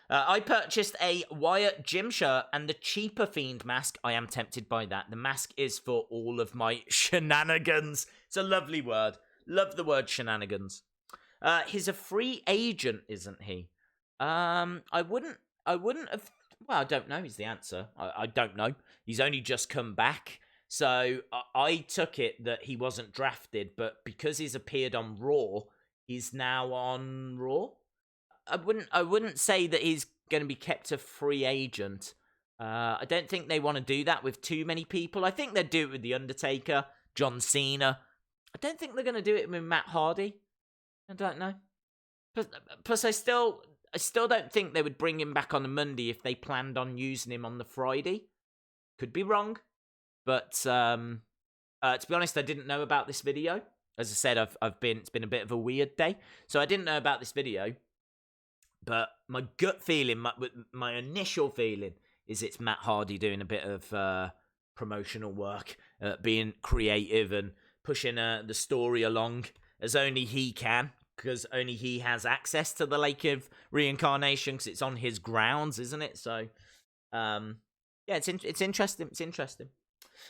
I purchased a Wyatt gym shirt and the cheaper Fiend mask. I am tempted by that. The mask is for all of my shenanigans. It's a lovely word. Love the word shenanigans. He's a free agent, isn't he? I wouldn't have... Well, I don't know is the answer. I don't know. He's only just come back. So I took it that he wasn't drafted, but because he's appeared on Raw, he's now on Raw. I wouldn't say that he's going to be kept a free agent. I don't think they want to do that with too many people. I think they'd do it with The Undertaker, John Cena. I don't think they're going to do it with Matt Hardy. I don't know. Plus, I still don't think they would bring him back on a Monday if they planned on using him on the Friday. Could be wrong. But to be honest, I didn't know about this video. As I said, it's been a bit of a weird day. So I didn't know about this video. But my gut feeling, my initial feeling, is it's Matt Hardy doing a bit of promotional work, being creative and pushing the story along as only he can, because only he has access to the Lake of Reincarnation, because it's on his grounds, isn't it? So, yeah, it's interesting. It's interesting.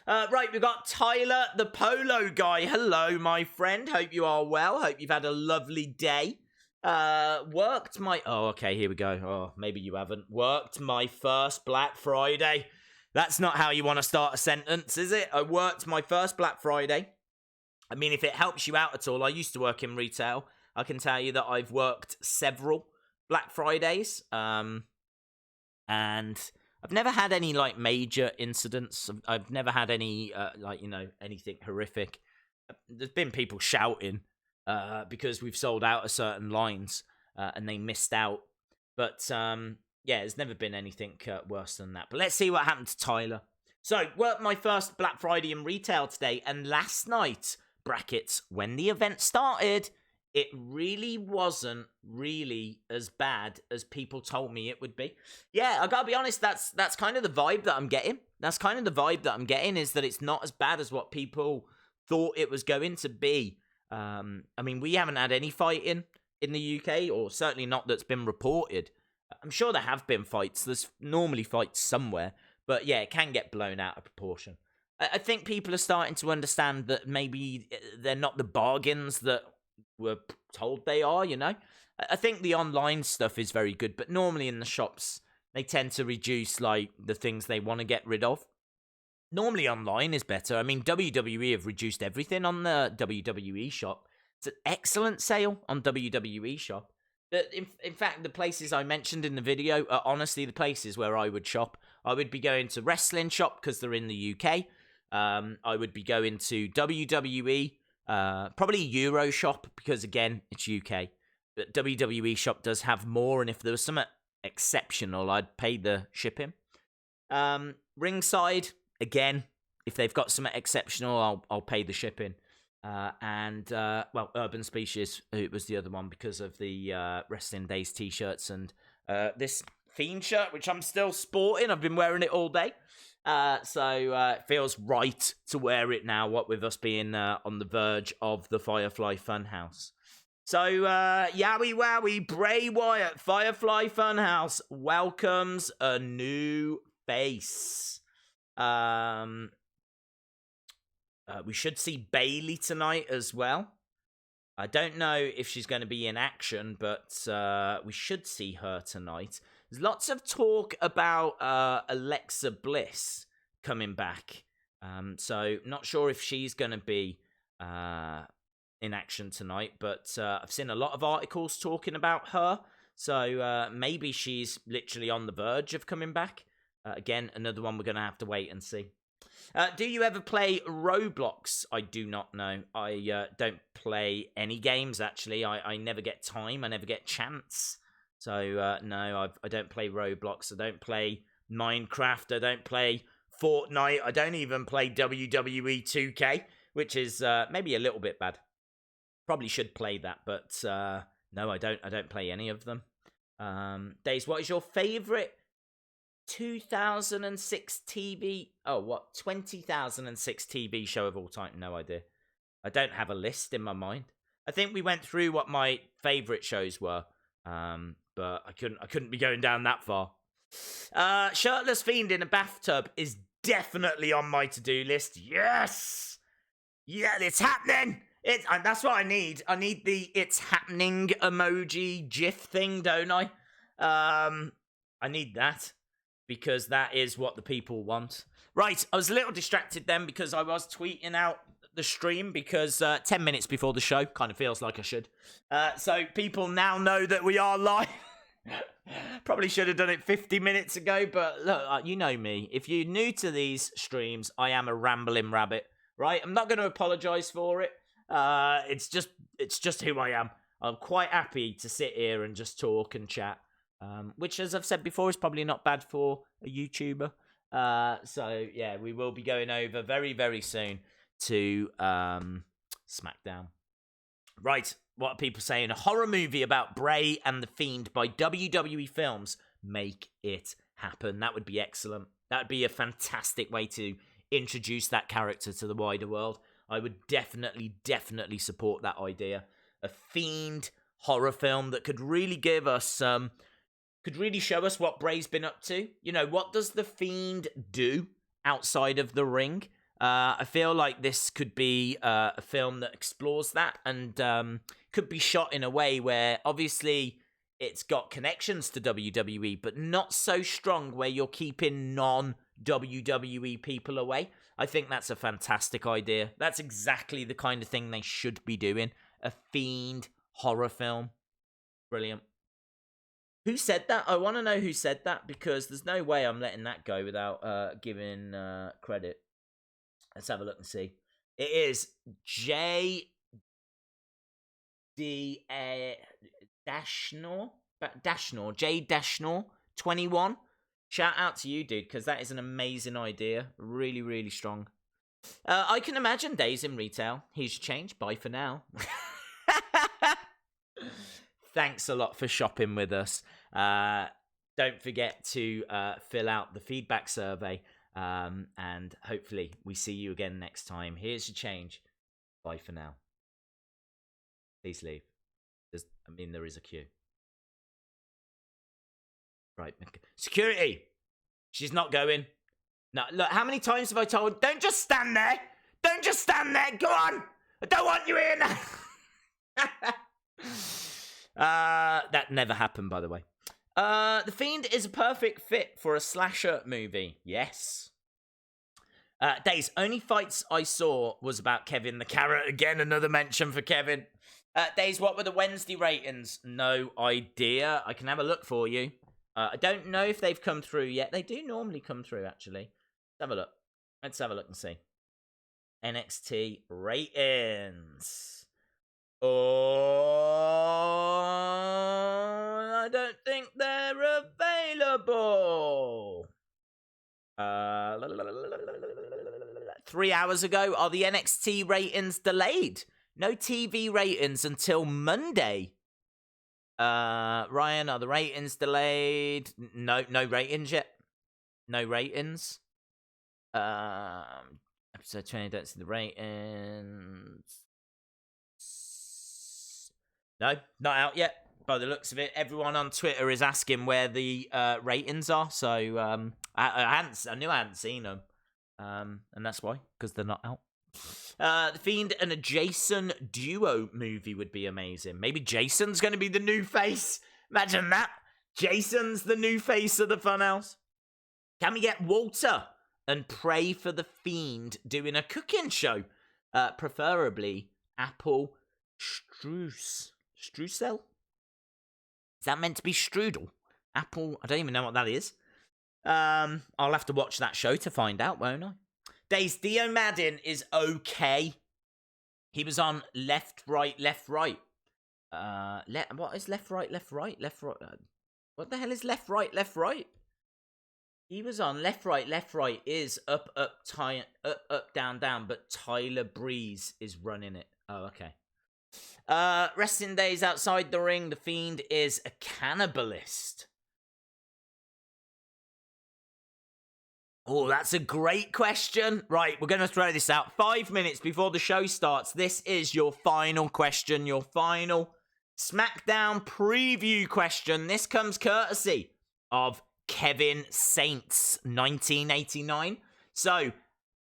Right, we've got Tyler, the polo guy. Hello, my friend. Hope you are well. Hope you've had a lovely day. Worked my... Oh, okay, here we go. Oh, maybe you haven't. Worked my first Black Friday. That's not how you want to start a sentence, is it? I worked my first Black Friday. I mean, if it helps you out at all, I used to work in retail. I can tell you that I've worked several Black Fridays. And I've never had any, like, major incidents. I've never had any, anything horrific. There's been people shouting because we've sold out of certain lines and they missed out. But, yeah, there's never been anything worse than that. But let's see what happened to Tyler. So, worked my first Black Friday in retail today. And last night, brackets, when the event started, it really wasn't really as bad as people told me it would be. Yeah, I gotta be honest, that's kind of the vibe that I'm getting. That's kind of the vibe that I'm getting, is that it's not as bad as what people thought it was going to be. I mean, we haven't had any fighting in the UK, or certainly not that's been reported. I'm sure there have been fights. There's normally fights somewhere, but yeah, it can get blown out of proportion. I think people are starting to understand that maybe they're not the bargains that were told they are, you know? I think the online stuff is very good, but normally in the shops, they tend to reduce, like, the things they want to get rid of. Normally online is better. I mean, WWE have reduced everything on the WWE shop. It's an excellent sale on WWE shop. In fact, the places I mentioned in the video are honestly the places where I would shop. I would be going to wrestling shop because they're in the UK. I would be going to WWE, probably Euro shop because, again, it's UK. But WWE shop does have more, and if there was something exceptional, I'd pay the shipping. Ringside, again, if they've got something exceptional, I'll pay the shipping. Urban Species, it was the other one because of the Wrestling Days t-shirts and this Fiend shirt, which I'm still sporting. I've been wearing it all day. So it feels right to wear it now, what with us being on the verge of the Firefly Funhouse. So, yowie wowie, Bray Wyatt, Firefly Funhouse welcomes a new face. We should see Bayley tonight as well. I don't know if she's going to be in action, but we should see her tonight. There's lots of talk about Alexa Bliss coming back. So not sure if she's going to be in action tonight, but I've seen a lot of articles talking about her. So maybe she's literally on the verge of coming back. Again, another one we're going to have to wait and see. Do you ever play Roblox? I do not know. I don't play any games, actually. I never get time. I never get chance. So, no, I don't play Roblox. I don't play Minecraft. I don't play Fortnite. I don't even play WWE 2K, which is maybe a little bit bad. Probably should play that, but no, I don't play any of them. Days, what is your favourite 2006 TV... Oh, what? 2006 TV show of all time? No idea. I don't have a list in my mind. I think we went through what my favourite shows were, but I couldn't be going down that far. Shirtless Fiend in a bathtub is definitely on my to-do list. Yes! Yeah, it's happening! That's what I need. I need the "it's happening" emoji GIF thing, don't I? I need that, because that is what the people want. Right, I was a little distracted then because I was tweeting out the stream because 10 minutes before the show, kind of feels like I should. So people now know that we are live. Probably should have done it 50 minutes ago, but look, you know me. If you're new to these streams, I am a rambling rabbit, right? I'm not going to apologise for it. It's just who I am. I'm quite happy to sit here and just talk and chat. Which, as I've said before, is probably not bad for a YouTuber. So, yeah, we will be going over very, very soon to Smackdown. Right, what are people saying? A horror movie about Bray and the Fiend by WWE Films. Make it happen. That would be excellent. That would be a fantastic way to introduce that character to the wider world. I would definitely support that idea. A Fiend horror film that could really give us... could really show us what Bray's been up to. You know, what does the Fiend do outside of the ring? I feel like this could be a film that explores that and could be shot in a way where obviously it's got connections to WWE, but not so strong where you're keeping non-WWE people away. I think that's a fantastic idea. That's exactly the kind of thing they should be doing. A Fiend horror film. Brilliant. Who said that? I want to know who said that, because there's no way I'm letting that go without giving credit. Let's have a look and see. It is J. D. Dashnor, J. Dashnor 21. Shout out to you, dude, because that is an amazing idea. Really, really strong. I can imagine days in retail. Here's your change. Bye for now. Thanks a lot for shopping with us. Don't forget to fill out the feedback survey, and hopefully we see you again next time. Here's your change. Bye for now. Please leave. There is a queue. Right. Security! She's not going. No, look, how many times have I told, don't just stand there! Don't just stand there! Go on! I don't want you in! That never happened, by the way. The Fiend is a perfect fit for a slasher movie. Yes. Days, only fights I saw was about Kevin the Carrot. Again, another mention for Kevin. Days, what were the Wednesday ratings? No idea. I can have a look for you. I don't know if they've come through yet. They do normally come through, actually. Let's have a look. Let's have a look and see. NXT ratings. Oh, I don't think they're available. 3 hours ago, are the NXT ratings delayed? No TV ratings until Monday. Ryan, are the ratings delayed? No ratings yet. No ratings. Episode 20, don't see the ratings. No, not out yet. By the looks of it, everyone on Twitter is asking where the ratings are. So I knew I hadn't seen them, and that's why, because they're not out. The Fiend and a Jason duo movie would be amazing. Maybe Jason's going to be the new face. Imagine that. Jason's the new face of the Funhouse. Can we get Walter and pray for the Fiend doing a cooking show? Preferably apple streusel? Is that meant to be strudel? Apple, I don't even know what that is. I'll have to watch that show to find out, won't I? Days, Dio Madden is okay. He was on left, right. What is left, right? What the hell is left, right? He was on left, right is up, down, but Tyler Breeze is running it. Oh, okay. Resting days outside the ring, the Fiend is a cannibalist. Oh, that's a great question. Right, we're going to throw this out 5 minutes before the show starts. This is your final question, your final SmackDown preview question. This comes courtesy of Kevin Saints, 1989. So,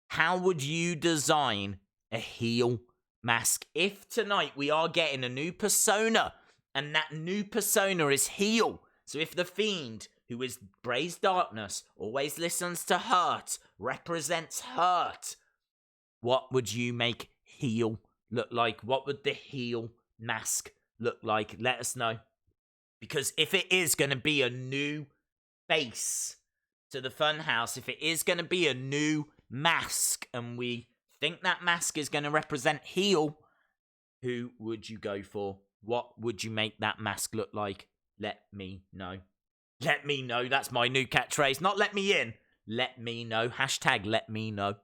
how would you design a heel mask if tonight we are getting a new persona, and that new persona is heel? So if the Fiend, who is Bray's darkness, always listens to hurt, represents hurt, what would you make heel look like? What would the heel mask look like? Let us know. Because if it is going to be a new face to the Funhouse, if it is going to be a new mask, and we think that mask is going to represent heel, who would you go for? What would you make that mask look like? Let me know. Let me know. That's my new catchphrase. Not let me in. Let me know. Hashtag let me know.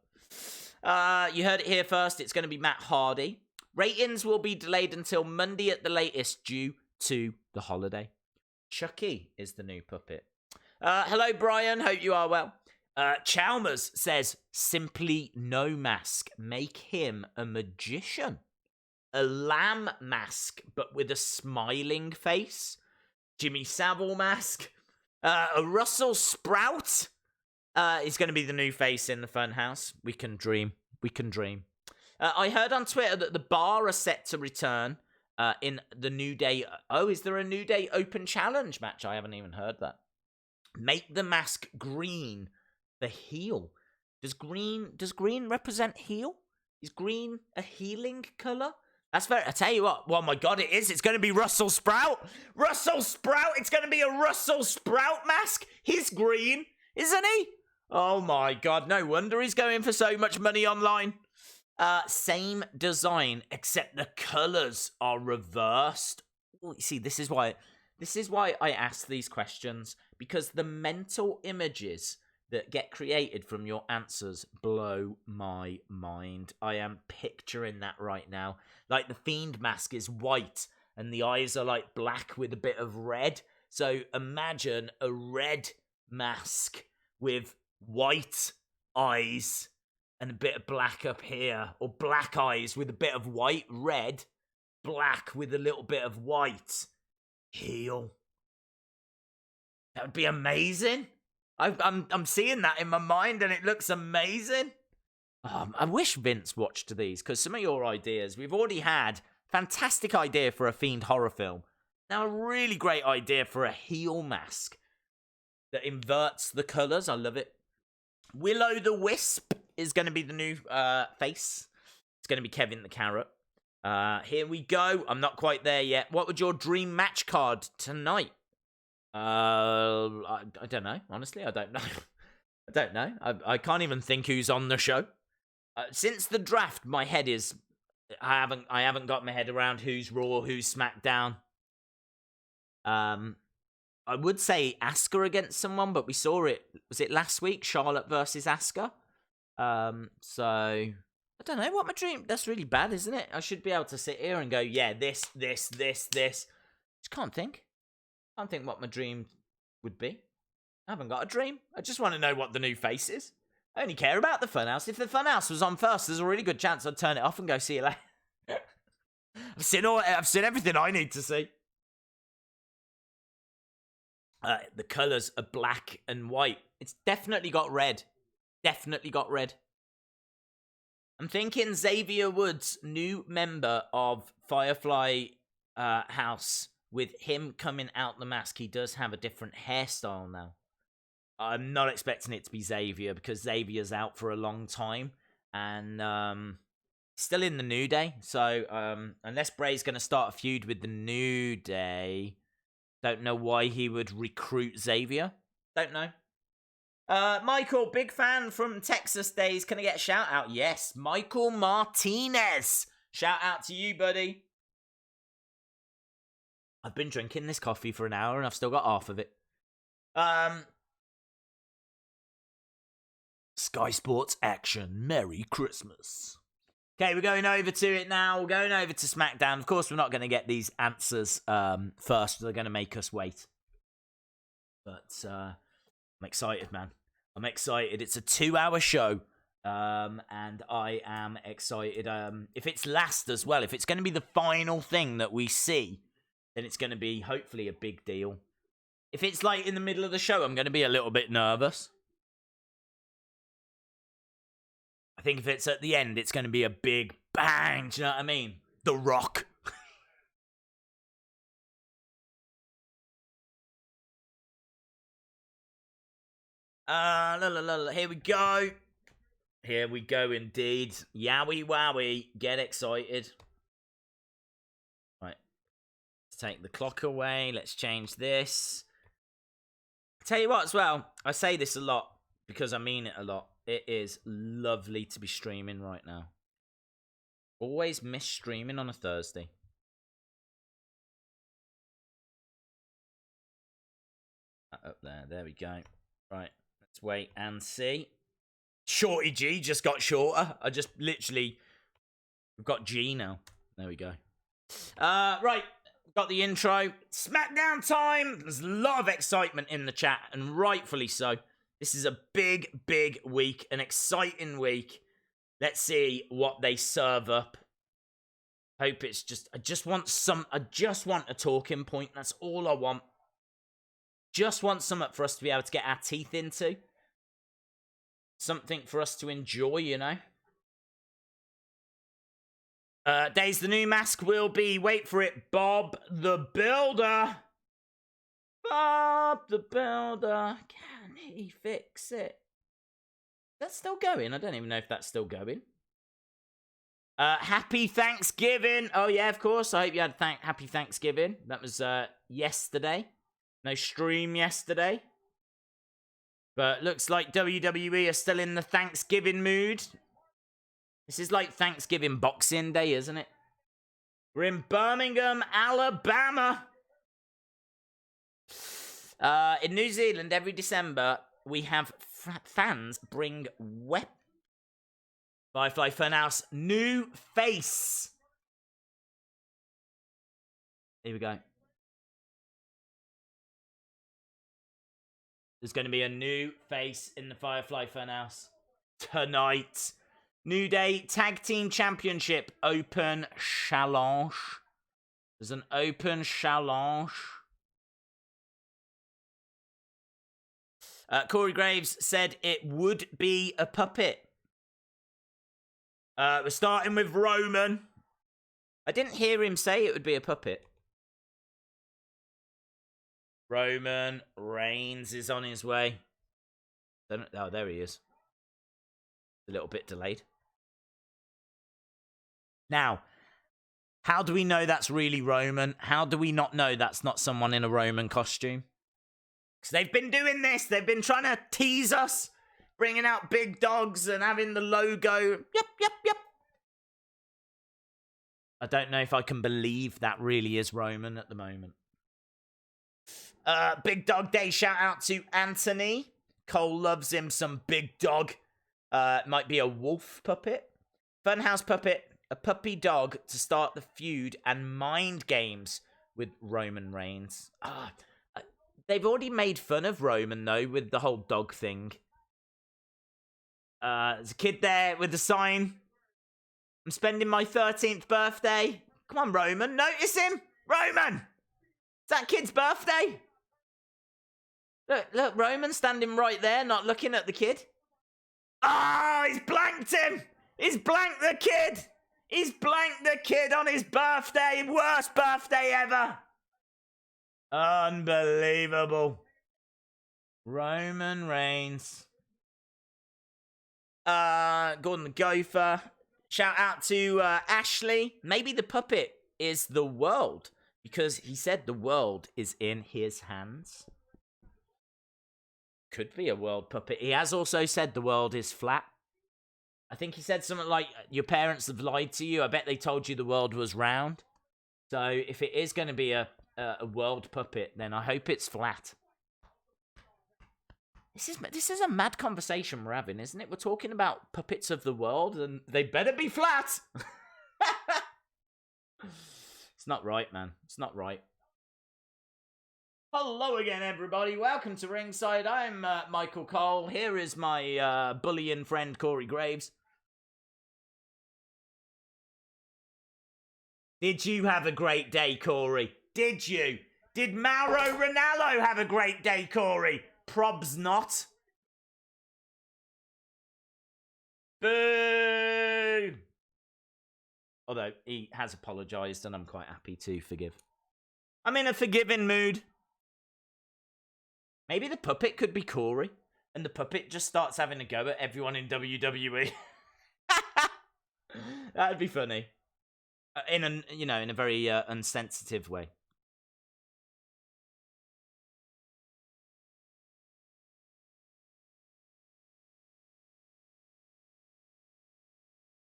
You heard it here first. It's going to be Matt Hardy. Ratings will be delayed until Monday at the latest due to the holiday. Chucky is the new puppet. Hello, Brian. Hope you are well. Chalmers says, simply no mask. Make him a magician. A lamb mask, but with a smiling face. Jimmy Savile mask. A Russell Sprout is going to be the new face in the Funhouse. We can dream. I heard on Twitter that the Bar are set to return in the New Day. Oh, is there a New Day Open Challenge match? I haven't even heard that. Make the mask green. The heel. Does green represent heel? Is green a healing colour? That's fair. I tell you what. Oh my God, it is. It's going to be Russell Sprout. Russell Sprout. It's going to be a Russell Sprout mask. He's green, isn't he? Oh my God. No wonder he's going for so much money online. Same design, except the colours are reversed. Ooh, you see, this is why I ask these questions, because the mental images that get created from your answers blow my mind. I am picturing that right now. Like the Fiend mask is white and the eyes are like black with a bit of red. So imagine a red mask with white eyes and a bit of black up here, or black eyes with a bit of white, red, black with a little bit of white. Heel. That would be amazing. I'm seeing that in my mind, and it looks amazing. I wish Vince watched these, because some of your ideas, we've already had fantastic idea for a Fiend horror film. Now a really great idea for a heel mask that inverts the colours. I love it. Will-O-the-Wisp is going to be the new face. It's going to be Kevin the Carrot. Here we go. I'm not quite there yet. What would your dream match card tonight? I don't know. Honestly, I don't know. I don't know. I can't even think who's on the show. Since the draft, my head is... I haven't got my head around who's Raw, who's SmackDown. I would say Asuka against someone, but we saw it. Was it last week? Charlotte versus Asuka. So I don't know what my dream. That's really bad, isn't it? I should be able to sit here and go, yeah, this. Just can't think. Can't think what my dream would be. I haven't got a dream. I just want to know what the new face is. I only care about the Funhouse. If the Funhouse was on first, there's a really good chance I'd turn it off and go see you later. I've seen everything I need to see. The colours are black and white. It's definitely got red. Definitely got red. I'm thinking Xavier Woods, new member of Firefly House, with him coming out the mask. He does have a different hairstyle now. I'm not expecting it to be Xavier, because Xavier's out for a long time. And still in the New Day. So unless Bray's going to start a feud with the New Day... Don't know why he would recruit Xavier. Don't know. Michael, big fan from Texas days. Can I get a shout out? Yes, Michael Martinez. Shout out to you, buddy. I've been drinking this coffee for an hour and I've still got half of it. Sky Sports Action. Merry Christmas. Okay, we're going over to it now. We're going over to SmackDown. Of course, we're not going to get these answers first. They're going to make us wait. But I'm excited, man. I'm excited. It's a 2-hour show. And I am excited. If it's last as well, if it's going to be the final thing that we see, then it's going to be hopefully a big deal. If it's like in the middle of the show, I'm going to be a little bit nervous. I think if it's at the end, it's going to be a big bang. Do you know what I mean? The Rock. Here we go. Here we go indeed. Yowie wowie. Get excited. Right. Let's take the clock away. Let's change this. Tell you what as well. I say this a lot because I mean it a lot. It is lovely to be streaming right now. Always miss streaming on a Thursday. Up there. There we go. Right. Let's wait and see. Shorty G just got shorter. I just literally... We've got G now. There we go. Right. Got the intro. SmackDown time. There's a lot of excitement in the chat, and rightfully so. This is a big, big week, an exciting week. Let's see what they serve up. Hope it's just, I just want a talking point. That's all I want. Just want something for us to be able to get our teeth into. Something for us to enjoy, you know. Days the new mask will be, wait for it, Bob the Builder. Bob the Builder. Can he fix it? That's still going. I don't even know if that's still going. Happy Thanksgiving. Oh, yeah, of course. I hope you had happy Thanksgiving. That was yesterday. No stream yesterday. But looks like WWE are still in the Thanksgiving mood. This is like Thanksgiving Boxing Day, isn't it? We're in Birmingham, Alabama. In New Zealand, every December, we have fans bring Firefly Funhouse new face. Here we go. There's going to be a new face in the Firefly Funhouse tonight. New Day Tag Team Championship Open Challenge. There's an Open Challenge. Corey Graves said it would be a puppet. We're starting with Roman. I didn't hear him say it would be a puppet. Roman Reigns is on his way. Oh, there he is. A little bit delayed. Now, how do we know that's really Roman? How do we not know that's not someone in a Roman costume? Because they've been doing this. They've been trying to tease us, bringing out big dogs and having the logo. Yep. I don't know if I can believe that really is Roman at the moment. Big Dog Day shout out to Anthony. Cole loves him some big dog. Might be a wolf puppet. Funhouse puppet. A puppy dog to start the feud and mind games with Roman Reigns. They've already made fun of Roman, though, with the whole dog thing. There's a kid there with a sign. I'm spending my 13th birthday. Come on, Roman. Notice him. Roman! It's that kid's birthday. Look, Roman standing right there, not looking at the kid. He's blanked him. He's blanked the kid. He's blanked the kid on his birthday. Worst birthday ever. Unbelievable. Roman Reigns. Gordon the Gopher. Shout out to Ashley. Maybe the puppet is the world, because he said the world is in his hands. Could be a world puppet. He has also said the world is flat. I think he said something like, your parents have lied to you. I bet they told you the world was round. So if it is going to be a world puppet, then I hope it's flat. This is a mad conversation we're having, isn't it? We're talking about puppets of the world, and they better be flat. It's not right, man. It's not right. Hello again, everybody. Welcome to Ringside. I'm Michael Cole. Here is my bullying friend, Corey Graves. Did you have a great day, Corey? Did you? Did Mauro Ranallo have a great day, Corey? Probs not. Boo! Although, he has apologised, and I'm quite happy to forgive. I'm in a forgiving mood. Maybe the puppet could be Corey, and the puppet just starts having a go at everyone in WWE. That'd be funny. In a very unsensitive way.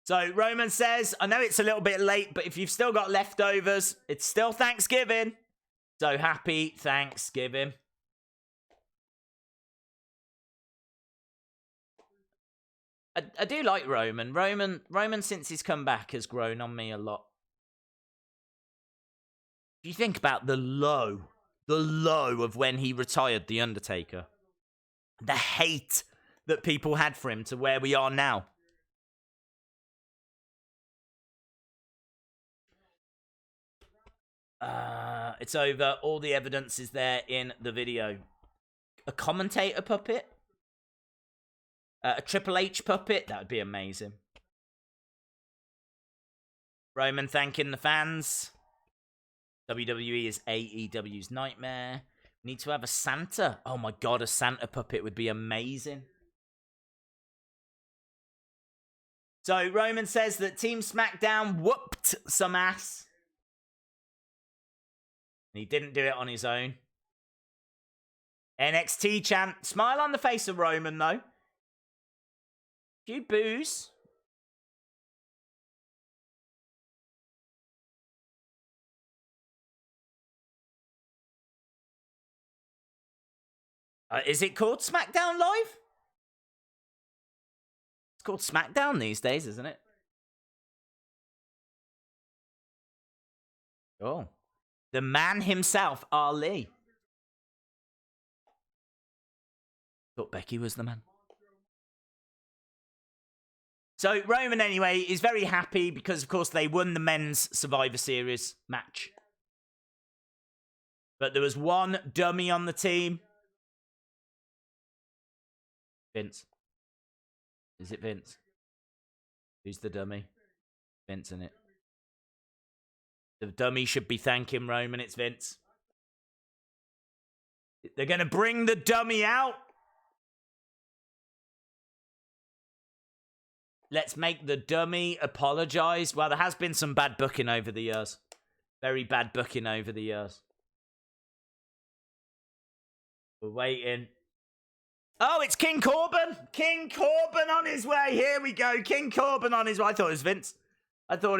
So Roman says, I know it's a little bit late, but if you've still got leftovers, it's still Thanksgiving. So happy Thanksgiving. I do like Roman. Roman, since he's come back, has grown on me a lot. If you think about the low of when he retired The Undertaker, the hate that people had for him to where we are now. It's over. All the evidence is there in the video. A commentator puppet? A Triple H puppet? That would be amazing. Roman thanking the fans. WWE is AEW's nightmare. We need to have a Santa. Oh my god, a Santa puppet would be amazing. So Roman says that Team SmackDown whooped some ass. He didn't do it on his own. NXT chant. Smile on the face of Roman, though. Few boos. Is it called SmackDown Live? It's called SmackDown these days, isn't it? Oh. The man himself, Ali. Thought Becky was the man. So Roman, anyway, is very happy because, of course, they won the men's Survivor Series match. But there was one dummy on the team. Vince. Is it Vince? Who's the dummy? Vince, isn't it? The dummy should be thanking Roman. It's Vince. They're going to bring the dummy out. Let's make the dummy apologize. Well, there has been some bad booking over the years. Very bad booking over the years. We're waiting. Oh, it's King Corbin. King Corbin on his way. Here we go. King Corbin on his way. I thought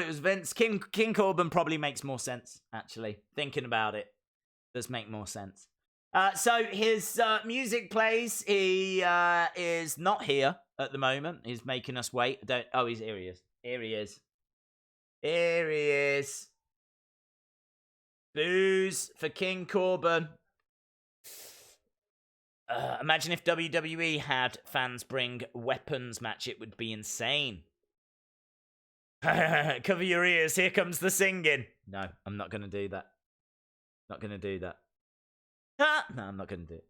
it was Vince. King Corbin probably makes more sense, actually. Thinking about it does make more sense. So his music plays. He is not here at the moment. He's making us wait. Here he is. Here he is. Here he is. Boos for King Corbin. Imagine if WWE had fans bring weapons match. It would be insane. Cover your ears. Here comes the singing. No, I'm not going to do that. Not going to do that. No, I'm not going to do it.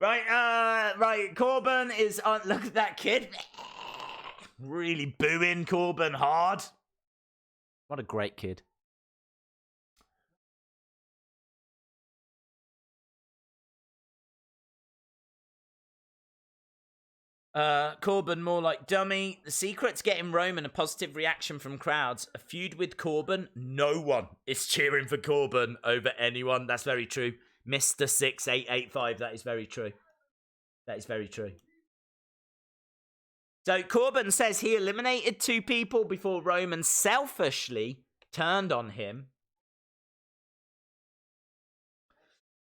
Right, Corbin is on. Look at that kid. Really booing Corbin hard. What a great kid. Corbin more like dummy. The secret's getting Roman a positive reaction from crowds. A feud with Corbin, no one is cheering for Corbin over anyone. That's very true. Mr. 6885, that is very true. That is very true. So Corbin says he eliminated 2 people before Roman selfishly turned on him.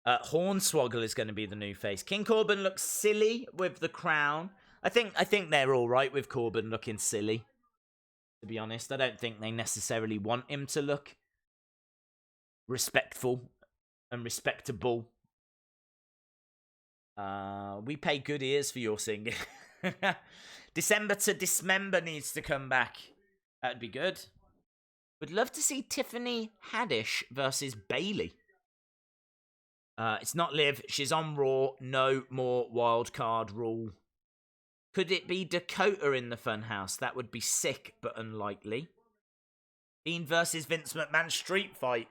Hornswoggle is going to be the new face. King Corbin looks silly with the crown. I think they're all right with Corbin looking silly. To be honest, I don't think they necessarily want him to look respectful and respectable. We pay good ears for your singing. December to Dismember needs to come back. That'd be good. Would love to see Tiffany Haddish versus Bayley. It's not Liv. She's on Raw. No more wildcard rule. Could it be Dakota in the Funhouse? That would be sick, but unlikely. Fiend versus Vince McMahon street fight.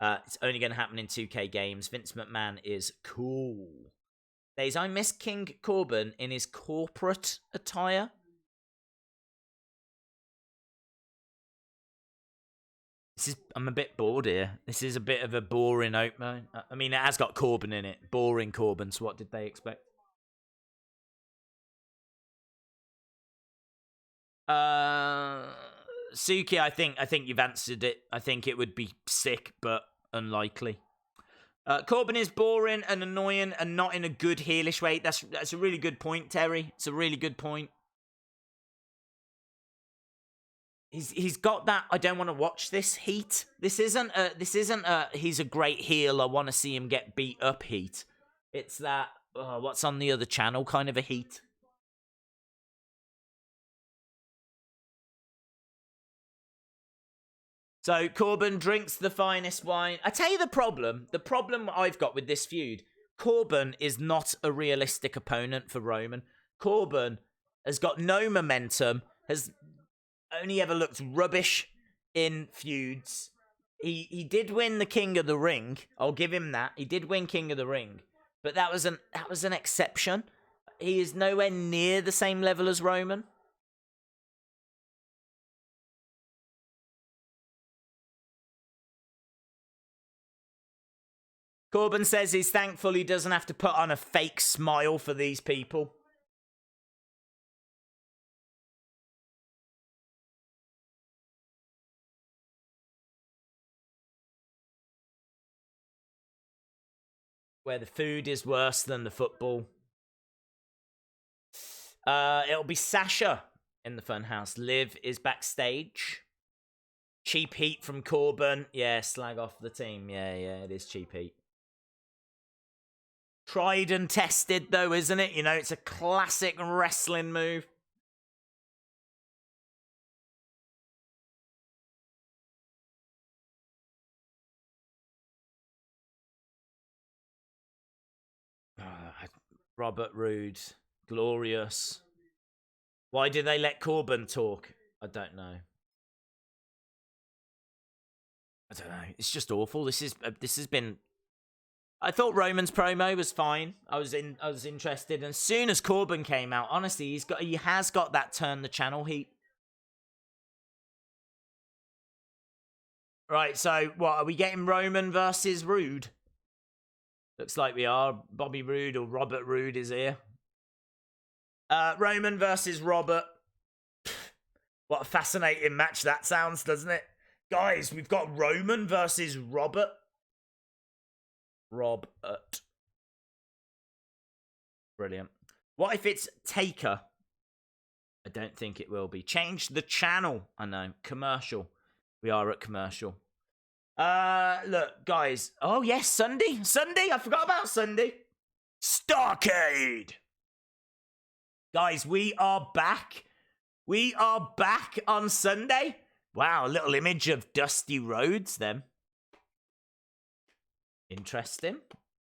It's only going to happen in 2K games. Vince McMahon is cool. Days, I miss King Corbin in his corporate attire. I'm a bit bored here. This is a bit of a boring opening. I mean, it has got Corbin in it. Boring Corbin, so what did they expect? Suki, I think you've answered it. I think it would be sick, but unlikely. Corbin is boring and annoying and not in a good heelish way. That's a really good point, Terry. It's a really good point. He's got that I don't want to watch this heat. This isn't he's a great heel, I want to see him get beat up heat. It's that what's on the other channel kind of a heat. So Corbin drinks the finest wine. I tell you the problem I've got with this feud, Corbin is not a realistic opponent for Roman. Corbin has got no momentum, has only ever looked rubbish in feuds. He did win the King of the Ring. I'll give him that. He did win King of the Ring, but that was an exception. He is nowhere near the same level as Roman. Corbin says he's thankful he doesn't have to put on a fake smile for these people. Where the food is worse than the football. It'll be Sasha in the Funhouse. Liv is backstage. Cheap heat from Corbin. Yeah, slag off the team. Yeah, it is cheap heat. Tried and tested, though, isn't it? You know, it's a classic wrestling move. Robert Roode. Glorious. Why did they let Corbin talk? I don't know. It's just awful. This has been. I thought Roman's promo was fine. I was interested, and as soon as Corbin came out, honestly, he has got that turn the channel heat. Right, so what are we getting? Roman versus Roode. Looks like we are. Bobby Roode or Robert Roode is here. Roman versus Robert. What a fascinating match that sounds, doesn't it? Guys, we've got Roman versus Robert. Robert. Brilliant. What if it's Taker? I don't think it will be. Change the channel. I know. Commercial. We are at commercial. Look, guys. Oh, yes, Sunday. Sunday. I forgot about Sunday. Starcade. Guys, we are back. We are back on Sunday. Wow, a little image of Dusty Rhodes, then. Interesting.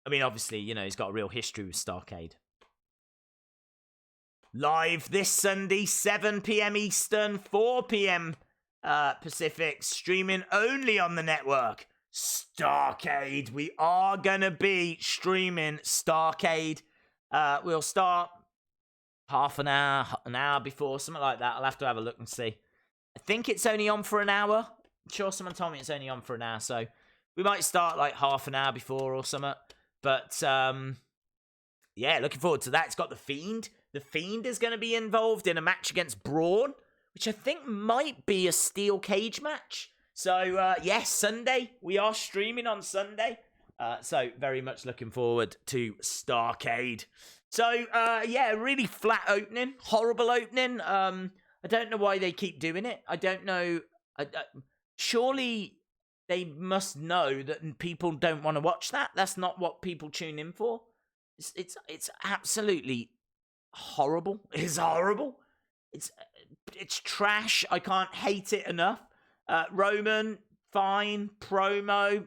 I mean, obviously, you know, he's got a real history with Starcade. Live this Sunday, 7 p.m. Eastern, 4 p.m. Pacific, streaming only on the network. Starcade. We are going to be streaming Starcade. We'll start half an hour before, something like that. I'll have to have a look and see. I think it's only on for an hour. I'm sure someone told me it's only on for an hour, so we might start like half an hour before or something. But, yeah, looking forward to that. It's got The Fiend. The Fiend is going to be involved in a match against Braun, which I think might be a steel cage match. So, yes, Sunday. We are streaming on Sunday. So, very much looking forward to Starcade. So, yeah, really flat opening. Horrible opening. I don't know why they keep doing it. I don't know. Surely they must know that people don't want to watch that. That's not what people tune in for. It's absolutely horrible. It's horrible. It's trash. I can't hate it enough. Roman, fine. Promo,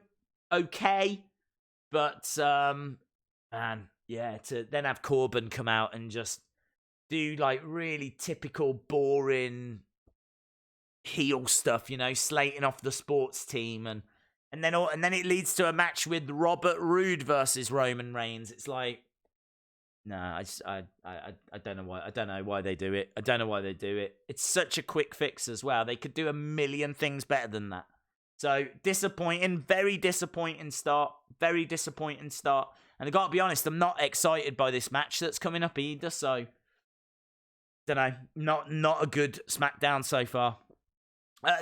okay. But, man, yeah, to then have Corbin come out and just do, like, really typical, boring heel stuff, you know, slating off the sports team. And then it leads to a match with Robert Roode versus Roman Reigns. It's like, no, I don't know why. I don't know why they do it. I don't know why they do it. It's such a quick fix as well. They could do a million things better than that. So disappointing, very disappointing start. Very disappointing start. And I got to be honest, I'm not excited by this match that's coming up either. So, don't know, not a good SmackDown so far.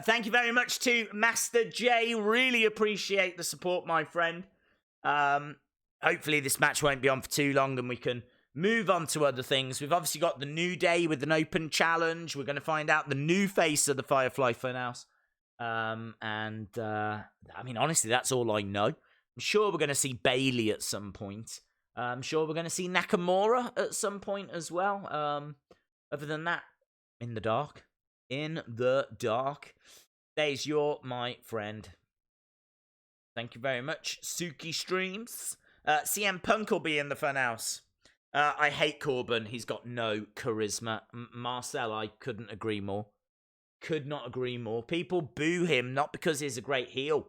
Thank you very much to Master J. Really appreciate the support, my friend. Hopefully this match won't be on for too long and we can move on to other things. We've obviously got the New Day with an open challenge. We're going to find out the new face of the Firefly Funhouse. I mean, honestly, that's all I know. I'm sure we're going to see Bayley at some point. I'm sure we're going to see Nakamura at some point as well. Other than that, in the dark. In the dark. Days, you're my friend. Thank you very much. Suki Streams. CM Punk will be in the Funhouse. I hate Corbin. He's got no charisma. Marcel, I couldn't agree more. Could not agree more. People boo him, not because he's a great heel.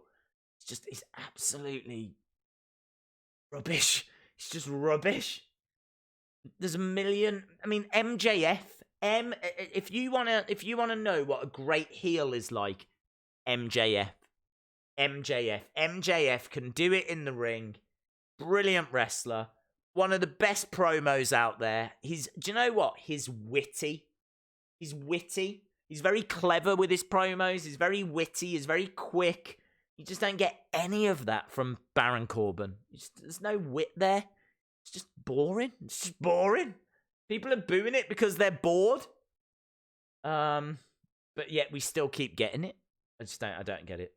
He's absolutely rubbish. It's just rubbish. There's a million. I mean, MJF. If you wanna know what a great heel is like, MJF can do it in the ring. Brilliant wrestler. One of the best promos out there. Do you know what? He's witty. He's very clever with his promos. He's very witty. He's very quick. You just don't get any of that from Baron Corbin. There's no wit there. It's just boring. People are booing it because they're bored. But yet we still keep getting it. I don't get it.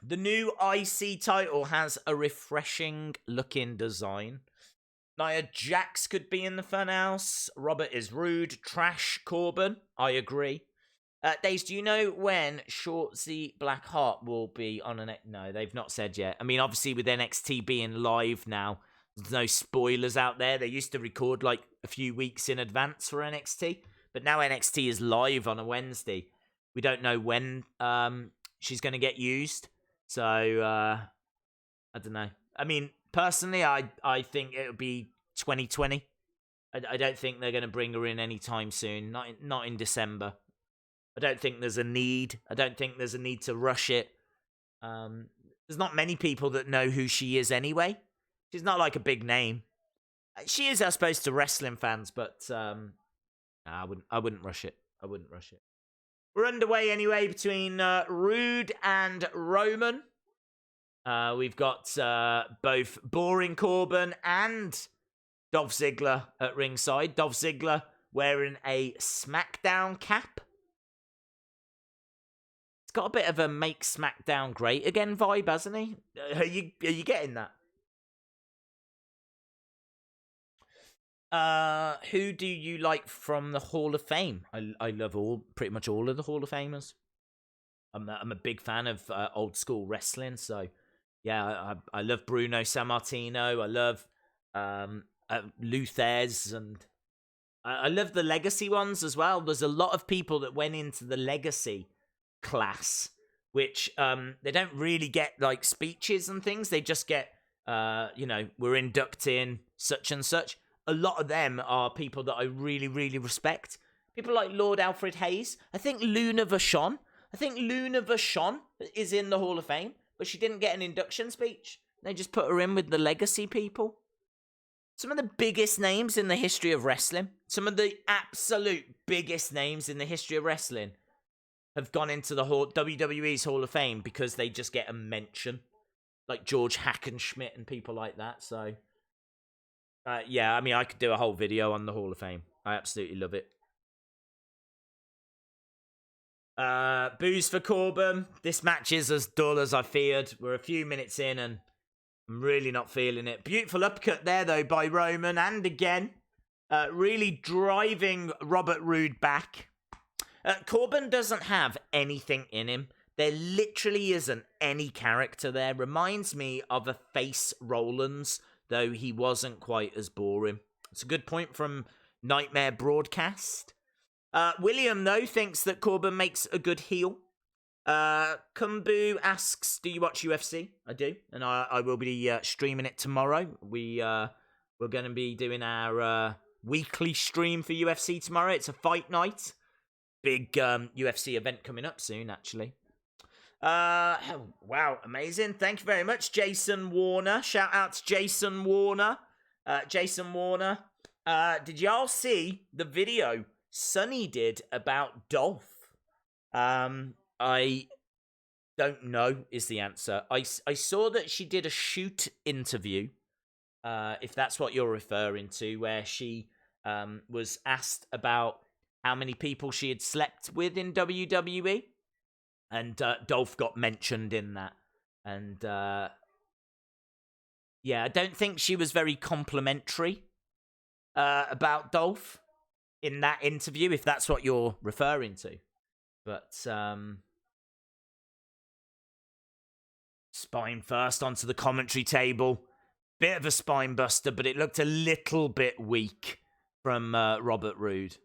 The new IC title has a refreshing looking design. Nia Jax could be in the Funhouse. Robert is rude. Trash Corbin. I agree. Days, do you know when Shotzi Blackheart will be on No, they've not said yet. I mean, obviously with NXT being live now, There's no spoilers out there. They used to record like a few weeks in advance for NXT, but now NXT is live on a Wednesday. We don't know when she's going to get used, so I don't know. I mean, personally, I think it'll be 2020. I don't think they're going to bring her in anytime soon. Not in December. I don't think there's a need. I don't think there's a need to rush it. There's not many people that know who she is anyway. She's not like a big name. She is, I suppose, to wrestling fans, but I wouldn't rush it. I wouldn't rush it. We're underway anyway between Roode and Roman. We've got both Boring Corbin and Dolph Ziggler at ringside. Dolph Ziggler wearing a Smackdown cap. It's got a bit of a Make Smackdown Great Again vibe, hasn't he? Are you getting that? Who do you like from the Hall of Fame? I love pretty much all of the Hall of Famers. I'm a big fan of old school wrestling, so yeah, I love Bruno Sammartino. I love Lou Thesz, and I love the Legacy ones as well. There's a lot of people that went into the Legacy class, which they don't really get like speeches and things. They just get we're inducting such and such. A lot of them are people that I really, really respect. People like Lord Alfred Hayes. I think Luna Vachon is in the Hall of Fame, but she didn't get an induction speech. They just put her in with the Legacy people. Some of the biggest names in the history of wrestling, some of the absolute biggest names in the history of wrestling have gone into the WWE's Hall of Fame because they just get a mention. Like George Hackenschmidt and people like that, so... yeah, I mean, I could do a whole video on the Hall of Fame. I absolutely love it. Boos for Corbin. This match is as dull as I feared. We're a few minutes in and I'm really not feeling it. Beautiful uppercut there, though, by Roman. And again, really driving Robert Roode back. Corbin doesn't have anything in him. There literally isn't any character there. Reminds me of a face Rollins, though he wasn't quite as boring. It's a good point from Nightmare Broadcast. William, though, thinks that Corbin makes a good heel. Kumbu asks, do you watch UFC? I do, and I will be streaming it tomorrow. We're going to be doing our weekly stream for UFC tomorrow. It's a fight night. Big UFC event coming up soon, actually. Wow, amazing. Thank you very much, Jason Warner. Shout out to Jason Warner. Jason Warner. Did y'all see the video Sonny did about Dolph? I don't know is the answer. I saw that she did a shoot interview, if that's what you're referring to, where she was asked about how many people she had slept with in WWE. And Dolph got mentioned in that. And, yeah, I don't think she was very complimentary about Dolph in that interview, if that's what you're referring to. But, spine first onto the commentary table. Bit of a spine buster, but it looked a little bit weak from Robert Roode.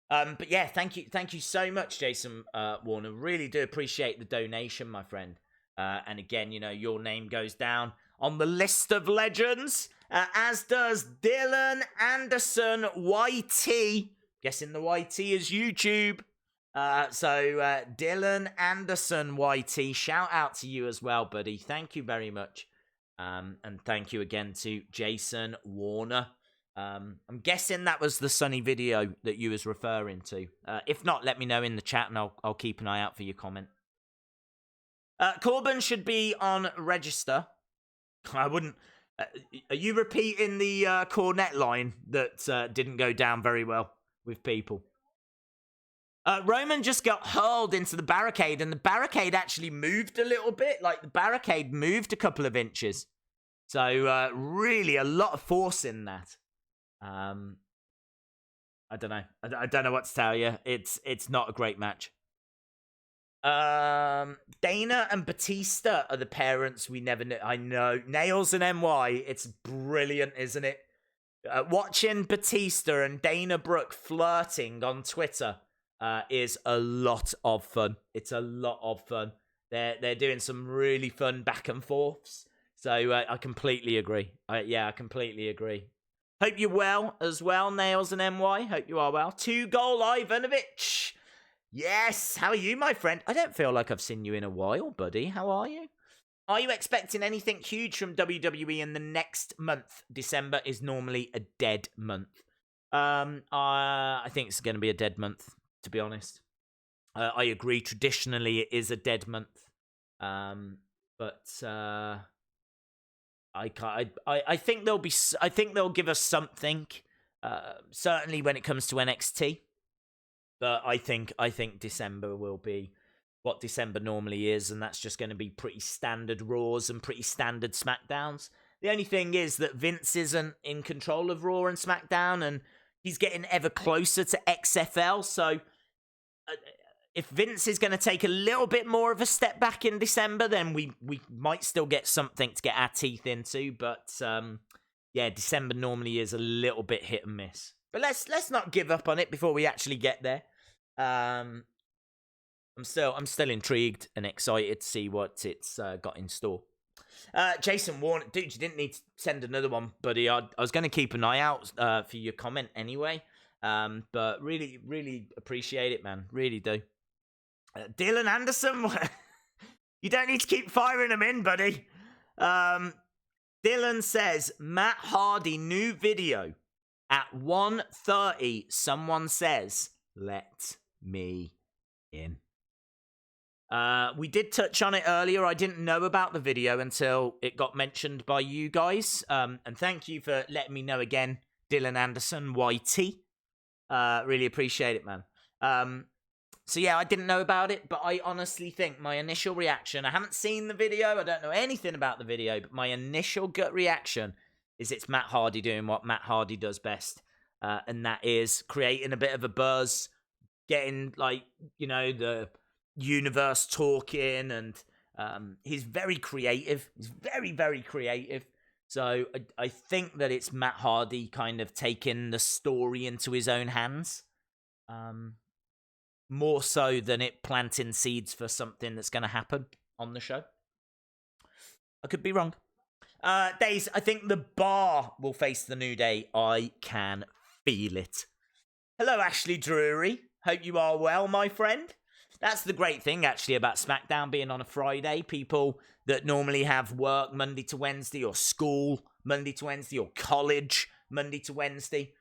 But yeah, thank you so much, Jason Warner. Really do appreciate the donation, my friend. And again, your name goes down on the list of legends, as does Dylan Anderson YT. Guessing the YT is YouTube. So Dylan Anderson YT, shout out to you as well, buddy. Thank you very much. And thank you again to Jason Warner. I'm guessing that was the Sonny video that you was referring to. If not, let me know in the chat and I'll keep an eye out for your comment. Corbin should be on register. I wouldn't... are you repeating the cornet line that didn't go down very well with people? Roman just got hurled into the barricade, and the barricade actually moved a little bit. Like, the barricade moved a couple of inches. So, really a lot of force in that. I don't know. I don't know what to tell you. It's not a great match. Dana and Batista are the parents we never knew. I know. Nails and NY. It's brilliant, isn't it? Watching Batista and Dana Brooke flirting on Twitter is a lot of fun. It's a lot of fun. They're doing some really fun back and forths. So I completely agree. I completely agree. Hope you're well as well, Nails and NY. Hope you are well. 2-goal Ivanovic. Yes. How are you, my friend? I don't feel like I've seen you in a while, buddy. How are you? Are you expecting anything huge from WWE in the next month? December is normally a dead month. I think it's going to be a dead month, to be honest. I agree. Traditionally, it is a dead month. But I think there'll be. I think they'll give us something. Certainly when it comes to NXT. But I think December will be what December normally is, and that's just going to be pretty standard Raws and pretty standard Smackdowns. The only thing is that Vince isn't in control of Raw and Smackdown, and he's getting ever closer to XFL. So if Vince is going to take a little bit more of a step back in December, then we might still get something to get our teeth into. But December normally is a little bit hit and miss. But let's not give up on it before we actually get there. I'm still intrigued and excited to see what it's got in store. Jason Warner, dude, you didn't need to send another one, buddy. I was going to keep an eye out for your comment anyway. But really, really appreciate it, man. Really do. Dylan Anderson, you don't need to keep firing them in, buddy. Dylan says, Matt Hardy new video at 1:30. Someone says, let me in. We did touch on it earlier. I didn't know about the video until it got mentioned by you guys. And thank you for letting me know again, Dylan Anderson, YT. Really appreciate it, man. So yeah, I didn't know about it, but I honestly think my initial reaction, I haven't seen the video, I don't know anything about the video, but my initial gut reaction is it's Matt Hardy doing what Matt Hardy does best. And that is creating a bit of a buzz, getting the universe talking, and he's very creative. He's very, very creative. So I think that it's Matt Hardy kind of taking the story into his own hands. More so than it planting seeds for something that's going to happen on the show. I could be wrong. Days, I think the Bar will face the New Day. I can feel it. Hello, Ashley Drury. Hope you are well, my friend. That's the great thing, actually, about SmackDown being on a Friday. People that normally have work Monday to Wednesday, or school Monday to Wednesday, or college Monday to Wednesday,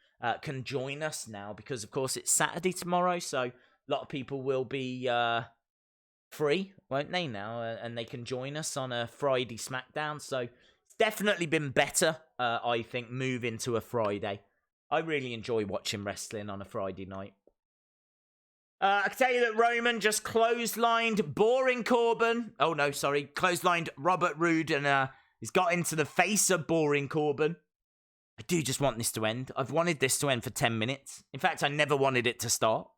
can join us now, because, of course, it's Saturday tomorrow, so a lot of people will be free, won't they, now? And they can join us on a Friday SmackDown. So it's definitely been better, I think, moving to a Friday. I really enjoy watching wrestling on a Friday night. I can tell you that Roman just clotheslined Boring Corbin. Oh, no, sorry. Clotheslined Robert Roode, and he's got into the face of Boring Corbin. I do just want this to end. I've wanted this to end for 10 minutes. In fact, I never wanted it to start.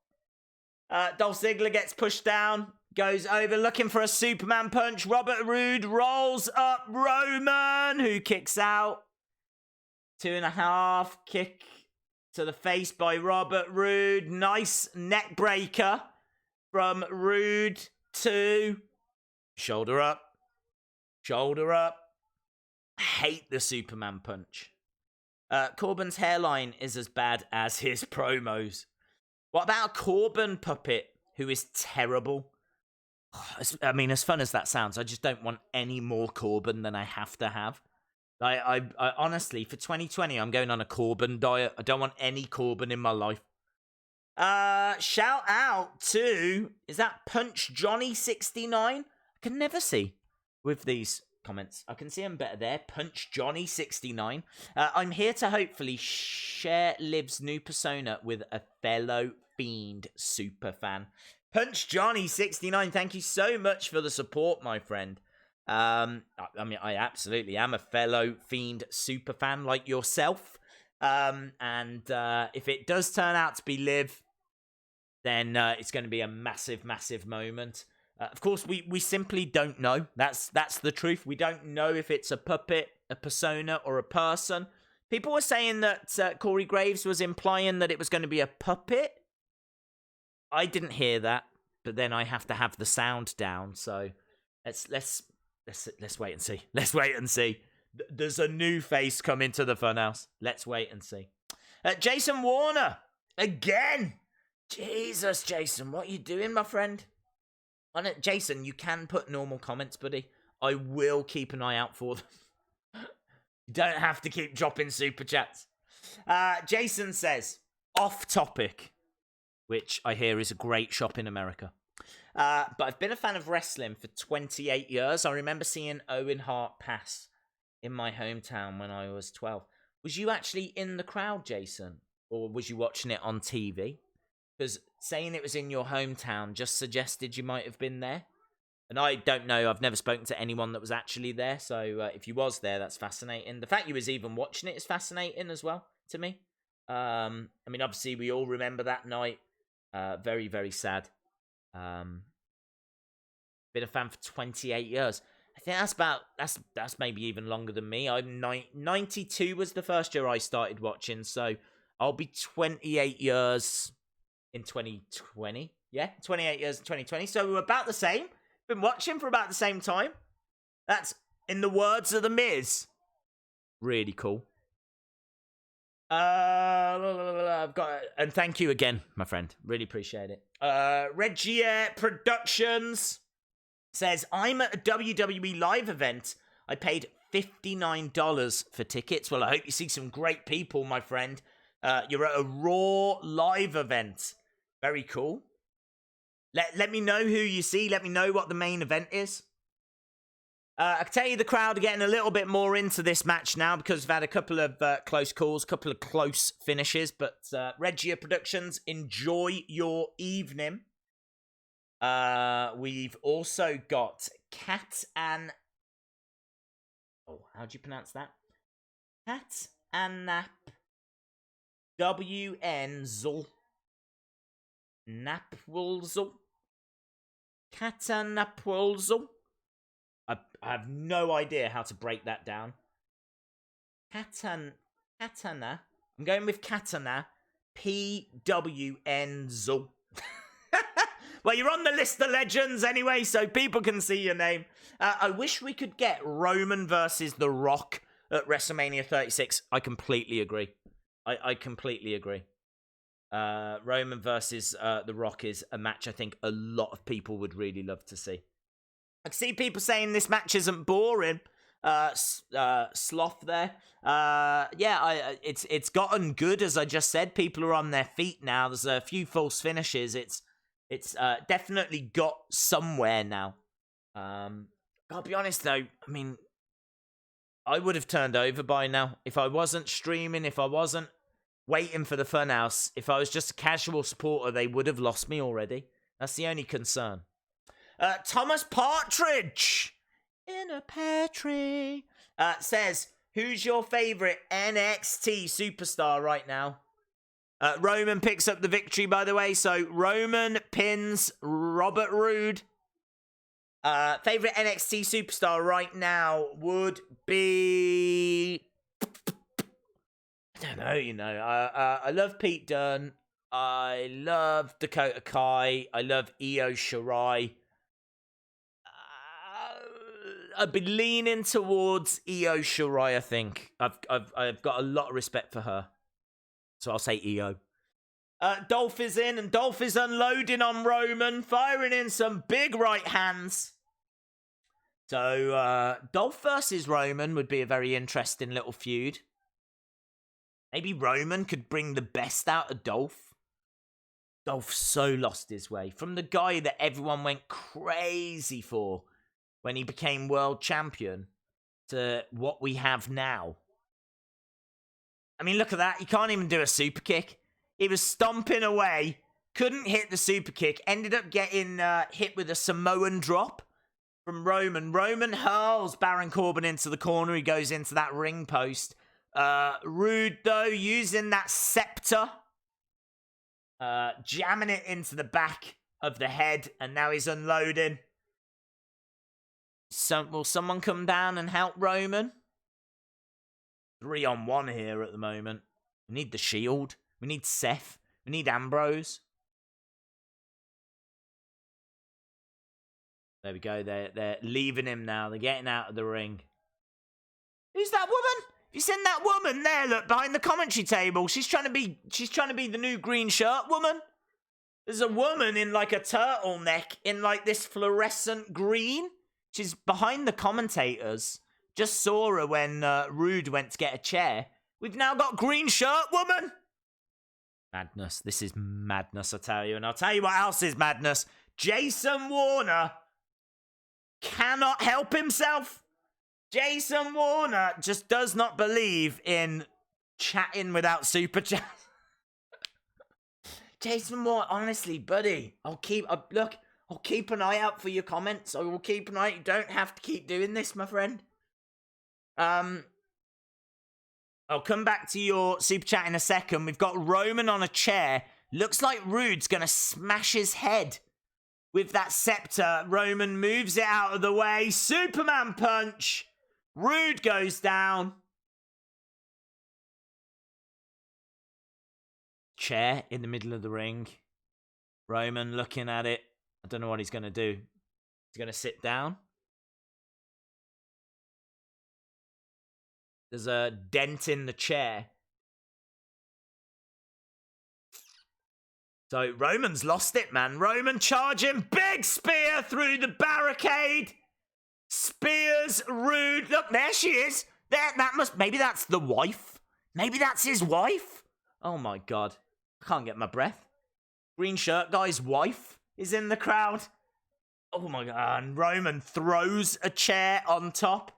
Dolph Ziggler gets pushed down, goes over looking for a Superman punch. Robert Roode rolls up Roman, who kicks out. 2.5 kick to the face by Robert Roode. Nice neck breaker from Roode to shoulder up. Shoulder up. I hate the Superman punch. Corbin's hairline is as bad as his promos. What about a Corbin puppet who is terrible? I mean, as fun as that sounds, I just don't want any more Corbin than I have to have. I honestly, for 2020, I'm going on a Corbin diet. I don't want any Corbin in my life. Shout out to, is that Punch Johnny 69? I can never see with these comments. I can see them better there. Punch Johnny 69. I'm here to hopefully share Liv's new persona with a fellow Fiend superfan. Punch Johnny 69, thank you so much for the support, my friend. I mean, I absolutely am a fellow Fiend superfan like yourself. And if it does turn out to be Liv, then it's going to be a massive, massive moment. Of course, we simply don't know. That's the truth. We don't know if it's a puppet, a persona, or a person. People were saying that Corey Graves was implying that it was going to be a puppet. I didn't hear that, but then I have to have the sound down. So let's wait and see. Let's wait and see. There's a new face coming to the Funhouse. Let's wait and see. Jason Warner again. Jesus, Jason, what are you doing, my friend? On it, Jason, you can put normal comments, buddy. I will keep an eye out for them. You don't have to keep dropping super chats. Jason says, off topic, which I hear is a great shop in America. But I've been a fan of wrestling for 28 years. I remember seeing Owen Hart pass in my hometown when I was 12. Was you actually in the crowd, Jason? Or was you watching it on TV? Because saying it was in your hometown just suggested you might have been there. And I don't know. I've never spoken to anyone that was actually there. So if you was there, that's fascinating. The fact you was even watching it is fascinating as well to me. I mean, obviously, we all remember that night. Very, very sad. Been a fan for 28 years. I think that's maybe even longer than me. I'm 92 was the first year I started watching. So I'll be 28 years in 2020. Yeah, 28 years in 2020. So we're about the same. Been watching for about the same time. That's, in the words of The Miz, really cool. I've got, and thank you again, my friend. Really appreciate it. Regia Productions says, I'm at a WWE live event. I paid $59 for tickets. Well, I hope you see some great people, my friend. You're at a Raw live event. Very cool. Let me know who you see. Let me know what the main event is. I can tell you the crowd are getting a little bit more into this match now because we've had a couple of close calls, a couple of close finishes. But Regia Productions, enjoy your evening. We've also got Cat and... Oh, how do you pronounce that? Cat and Nap. WN-Zul. Napwulzel. Katanapwulzel. I have no idea how to break that down. Katana. I'm going with Katana. PWN-Zul. Well, you're on the list of legends anyway, so people can see your name. I wish we could get Roman versus The Rock at WrestleMania 36. I completely agree. I completely agree. Roman versus The Rock is a match I think a lot of people would really love to see. I can see people saying this match isn't boring. Sloth there. It's gotten good, as I just said. People are on their feet now. There's a few false finishes. It's definitely got somewhere now. I'll be honest though, I mean, I would have turned over by now. If I wasn't streaming, if I wasn't waiting for the Funhouse, if I was just a casual supporter, they would have lost me already. That's the only concern. Thomas Partridge in a pear tree says, who's your favorite NXT superstar right now? Roman picks up the victory, by the way. So Roman pins Robert Roode. Favorite NXT superstar right now would be... I don't know, you know. I love Pete Dunne. I love Dakota Kai. I love Io Shirai. I'd be leaning towards Io Shirai, I think. I've got a lot of respect for her. So I'll say Io. Dolph is in, and Dolph is unloading on Roman, firing in some big right hands. So Dolph versus Roman would be a very interesting little feud. Maybe Roman could bring the best out of Dolph. Dolph so lost his way. From the guy that everyone went crazy for when he became world champion to what we have now. I mean, look at that. He can't even do a super kick. He was stomping away, couldn't hit the super kick, ended up getting hit with a Samoan drop from Roman. Roman hurls Baron Corbin into the corner. He goes into that ring post. Roode, though, using that scepter, jamming it into the back of the head, and now he's unloading. Will someone come down and help Roman? 3-on-1 here at the moment. We need the Shield. We need Seth. We need Ambrose. There we go. They're leaving him now. They're getting out of the ring. Who's that woman? Have you seen that woman there? Look, behind the commentary table. She's trying to be the new green shirt woman. There's a woman in like a turtleneck in like this fluorescent green. She's behind the commentators. Just saw her when Roode went to get a chair. We've now got green shirt woman. Madness. This is madness, I tell you. And I'll tell you what else is madness. Jason Warner cannot help himself. Jason Warner just does not believe in chatting without super chat. Jason Warner, honestly, buddy, I'll keep an eye out for your comments. I will keep an eye. You don't have to keep doing this, my friend. I'll come back to your super chat in a second. We've got Roman on a chair. Looks like Roode's gonna smash his head with that scepter. Roman moves it out of the way. Superman punch. Roode goes down. Chair in the middle of the ring. Roman looking at it. I don't know what he's going to do. He's going to sit down. There's a dent in the chair. So Roman's lost it, man. Roman charging. Big spear through the barricade. Spears Roode. Look, there she is. Maybe that's the wife. Maybe that's his wife. Oh my God. I can't get my breath. Green shirt guy's wife is in the crowd. Oh my God. And Roman throws a chair on top.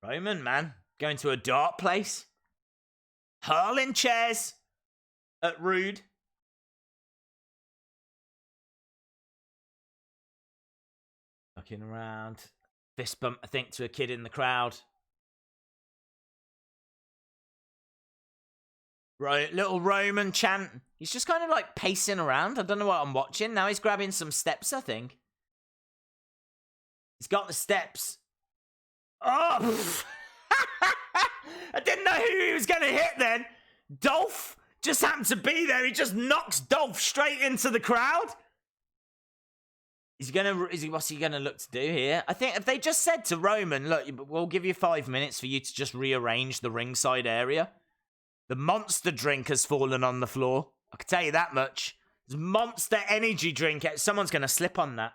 Roman, man. Going to a dark place. Hurling chairs at Roode. Looking around. Fist bump, I think, to a kid in the crowd. Right, little Roman chant. He's just kind of like pacing around. I don't know what I'm watching. Now he's grabbing some steps, I think. He's got the steps. Oh! I didn't know who he was going to hit then. Dolph just happened to be there. He just knocks Dolph straight into the crowd. What's he gonna look to do here? I think if they just said to Roman, look, we'll give you 5 minutes for you to just rearrange the ringside area. The monster drink has fallen on the floor. I can tell you that much. There's monster energy drink. Someone's gonna slip on that.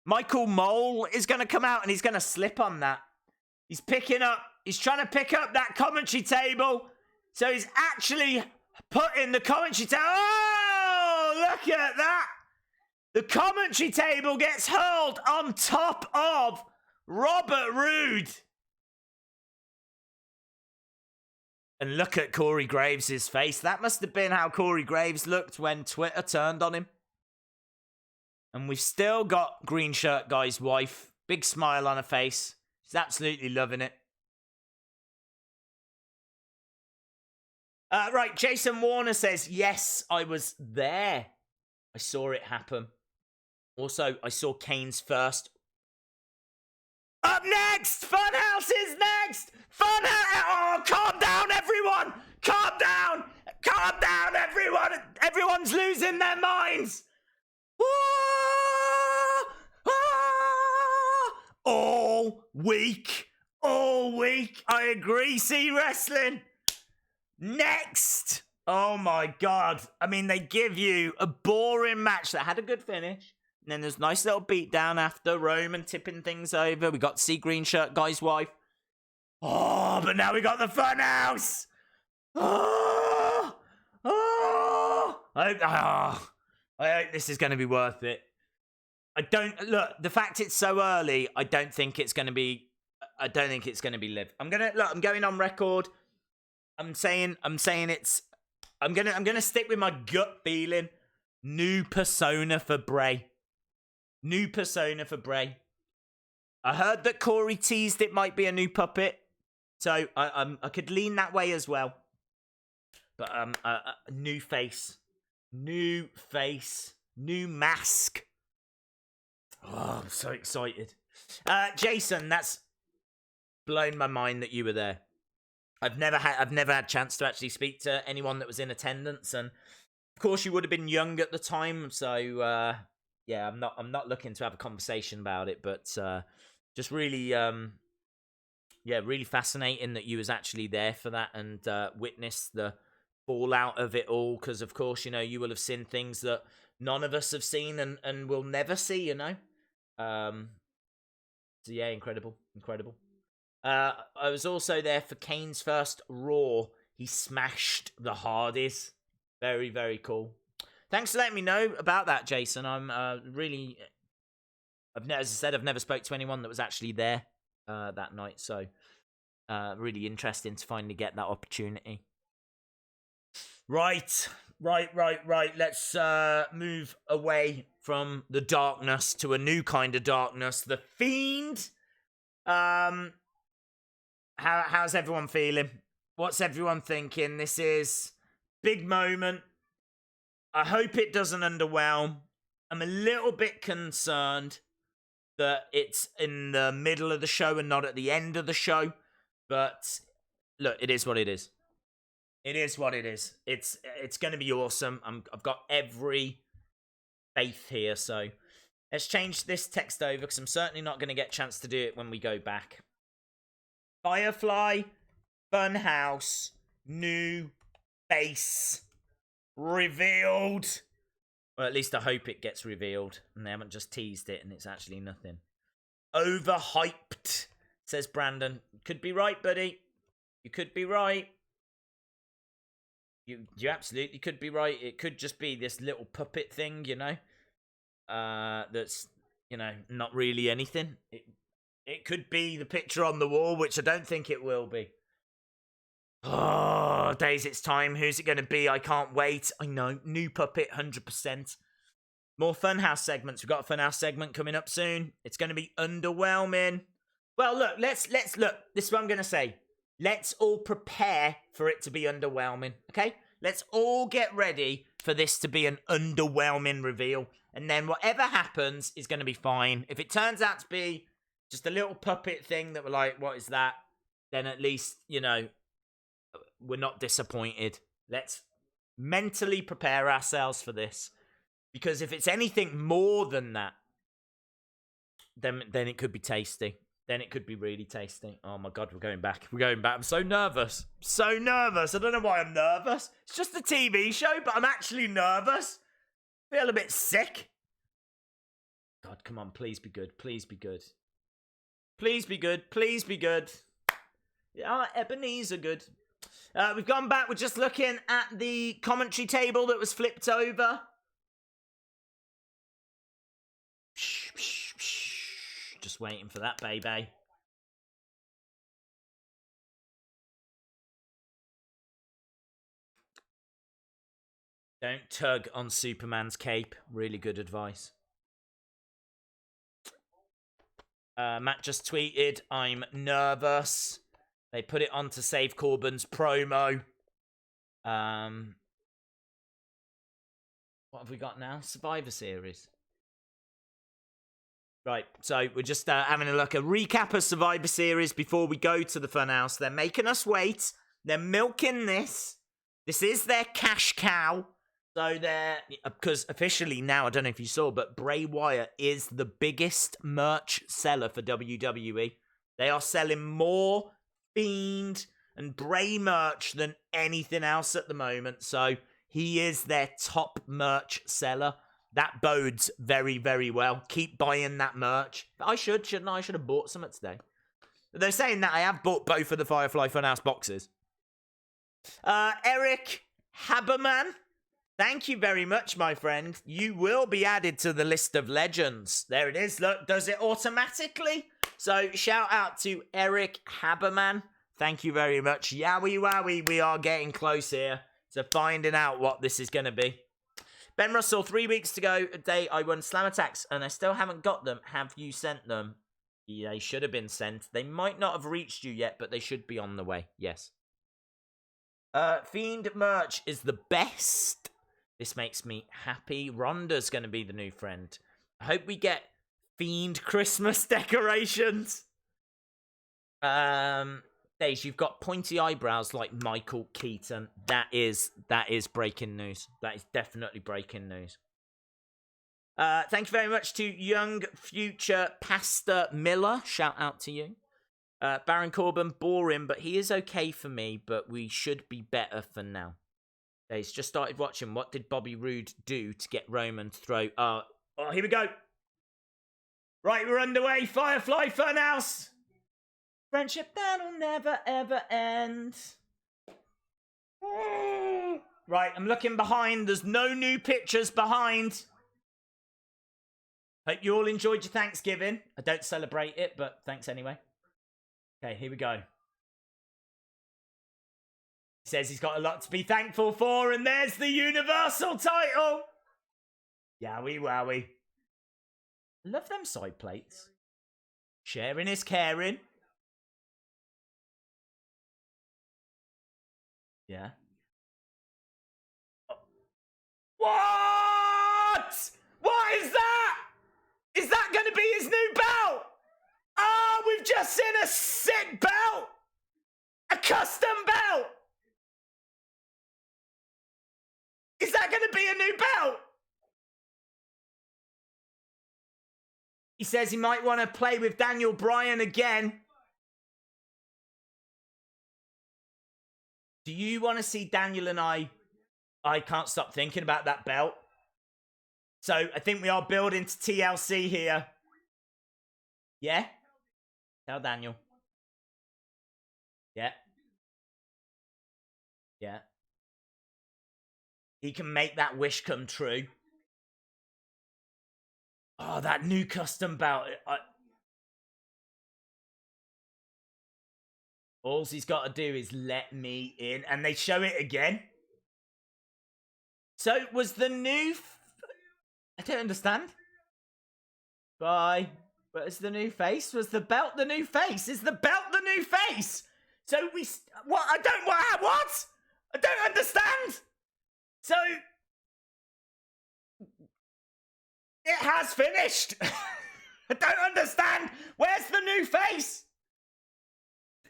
Michael Mole is gonna come out and he's gonna slip on that. He's trying to pick up that commentary table. So he's actually putting the commentary table. Oh, look at that. The commentary table gets hurled on top of Robert Roode. And look at Corey Graves' face. That must have been how Corey Graves looked when Twitter turned on him. And we've still got green shirt guy's wife. Big smile on her face. She's absolutely loving it. Right, Jason Warner says, yes, I was there. I saw it happen. Also, I saw Kane's first. Up next! Funhouse is next! Funhouse! Oh, calm down, everyone! Calm down! Calm down, everyone! Everyone's losing their minds! All week. All week. I agree, see wrestling. Next! Oh my God. I mean, they give you a boring match that had a good finish. And then there's a nice little beatdown after Roman tipping things over. We got to see green shirt guy's wife. Oh, but now we got the Funhouse. Oh, I hope this is going to be worth it. The fact it's so early, I don't think it's going to be live. I'm going on record. I'm gonna stick with my gut feeling. New persona for Bray. New persona for Bray. I heard that Corey teased it might be a new puppet, so I could lean that way as well. But new face, new mask. Oh, I'm so excited. Jason, that's blown my mind that you were there. I've never had a chance to actually speak to anyone that was in attendance, and of course you would have been young at the time, so yeah, I'm not looking to have a conversation about it, but just really really fascinating that you was actually there for that and witnessed the fallout of it all, because of course, you know, you will have seen things that none of us have seen and will never see, you know. So yeah, incredible. I was also there for Kane's first Raw. He smashed the Hardys. Very, very cool. Thanks for letting me know about that, Jason. I'm really... as I said, I've never spoke to anyone that was actually there that night, so really interesting to finally get that opportunity. Right. Let's move away from the darkness to a new kind of darkness. The Fiend. How's everyone feeling? What's everyone thinking? This is big moment. I hope it doesn't underwhelm. I'm a little bit concerned that it's in the middle of the show and not at the end of the show. But look, it is what it is. It is what it is. It's going to be awesome. I've got every faith here. So let's change this text over because I'm certainly not going to get a chance to do it when we go back. Firefly Funhouse new base revealed. Well, at least I hope it gets revealed and they haven't just teased it and it's actually nothing. Overhyped, says Brandon. Could be right, buddy. You could be right. You absolutely could be right. It could just be this little puppet thing, you know. That's, you know, not really anything. It could be the picture on the wall, which I don't think it will be. Oh, days, it's time. Who's it going to be? I can't wait. I know. New puppet, 100%. More Funhouse segments. We've got a Funhouse segment coming up soon. It's going to be underwhelming. Well, look, let's look. This is what I'm going to say. Let's all prepare for it to be underwhelming, okay? Let's all get ready for this to be an underwhelming reveal. And then whatever happens is going to be fine. If it turns out to be just a little puppet thing that we're like, what is that? Then at least, you know, we're not disappointed. Let's mentally prepare ourselves for this. Because if it's anything more than that, then it could be tasty. Then it could be really tasty. Oh my God, we're going back. I'm so nervous. I don't know why I'm nervous. It's just a TV show, but I'm actually nervous. I feel a bit sick. God, come on. Please be good. Please be good. Yeah, Ebenezer good. We've gone back. We're just looking at the commentary table that was flipped over. Just waiting for that, baby. Don't tug on Superman's cape. Really good advice. Matt just tweeted, I'm nervous. They put it on to save Corbin's promo. What have we got now? Survivor Series. Right, so we're just having a look. A recap of Survivor Series before we go to the Funhouse. They're making us wait. They're milking this. This is their cash cow. So they're... Because officially now, I don't know if you saw, but Bray Wyatt is the biggest merch seller for WWE. They are selling more Fiend and Bray merch than anything else at the moment. So he is their top merch seller. That bodes very, very well. Keep buying that merch. I shouldn't I? I should have bought some today. They're saying that I have bought both of the Firefly Funhouse boxes. Eric Haberman, thank you very much, my friend. You will be added to the list of legends. There it is. Look, does it automatically? So shout out to Eric Haberman. Thank you very much. Yowie wowie, we are getting close here to finding out what this is going to be. Ben Russell, 3 weeks to go. A day I won Slam Attacks and I still haven't got them. Have you sent them? Yeah, they should have been sent. They might not have reached you yet, but they should be on the way. Yes. Fiend merch is the best. This makes me happy. Rhonda's going to be the new friend. I hope we get Fiend Christmas decorations. Days, you've got pointy eyebrows like Michael Keaton. That is breaking news. That is definitely breaking news. Thank you very much to Young Future Pastor Miller. Shout out to you. Baron Corbin, boring, but he is okay for me, but we should be better for now. He's just started watching. What did Bobby Roode do to get Roman to throw? Oh, here we go. Right, we're underway. Firefly Funhouse. Friendship that'll never, ever end. Right, I'm looking behind. There's no new pictures behind. Hope you all enjoyed your Thanksgiving. I don't celebrate it, but thanks anyway. Okay, here we go. He says he's got a lot to be thankful for, and there's the Universal title. Yowie wowie. Love them side plates. Sharing is caring. Yeah. What? What is that? Is that going to be his new belt? Oh, we've just seen a sick belt. A custom belt. Is that going to be a new belt? He says he might want to play with Daniel Bryan again. Do you want to see Daniel and I can't stop thinking about that belt. So I think we are building to TLC here. Yeah? Tell Daniel. Yeah. Yeah. He can make that wish come true. Oh, that new custom belt. All he's got to do is let me in. And they show it again. So was the new... I don't understand. Bye. What is the new face? Was the belt the new face? Is the belt the new face? So we... What? I don't... What? I don't understand. So... It has finished. I don't understand. Where's the new face?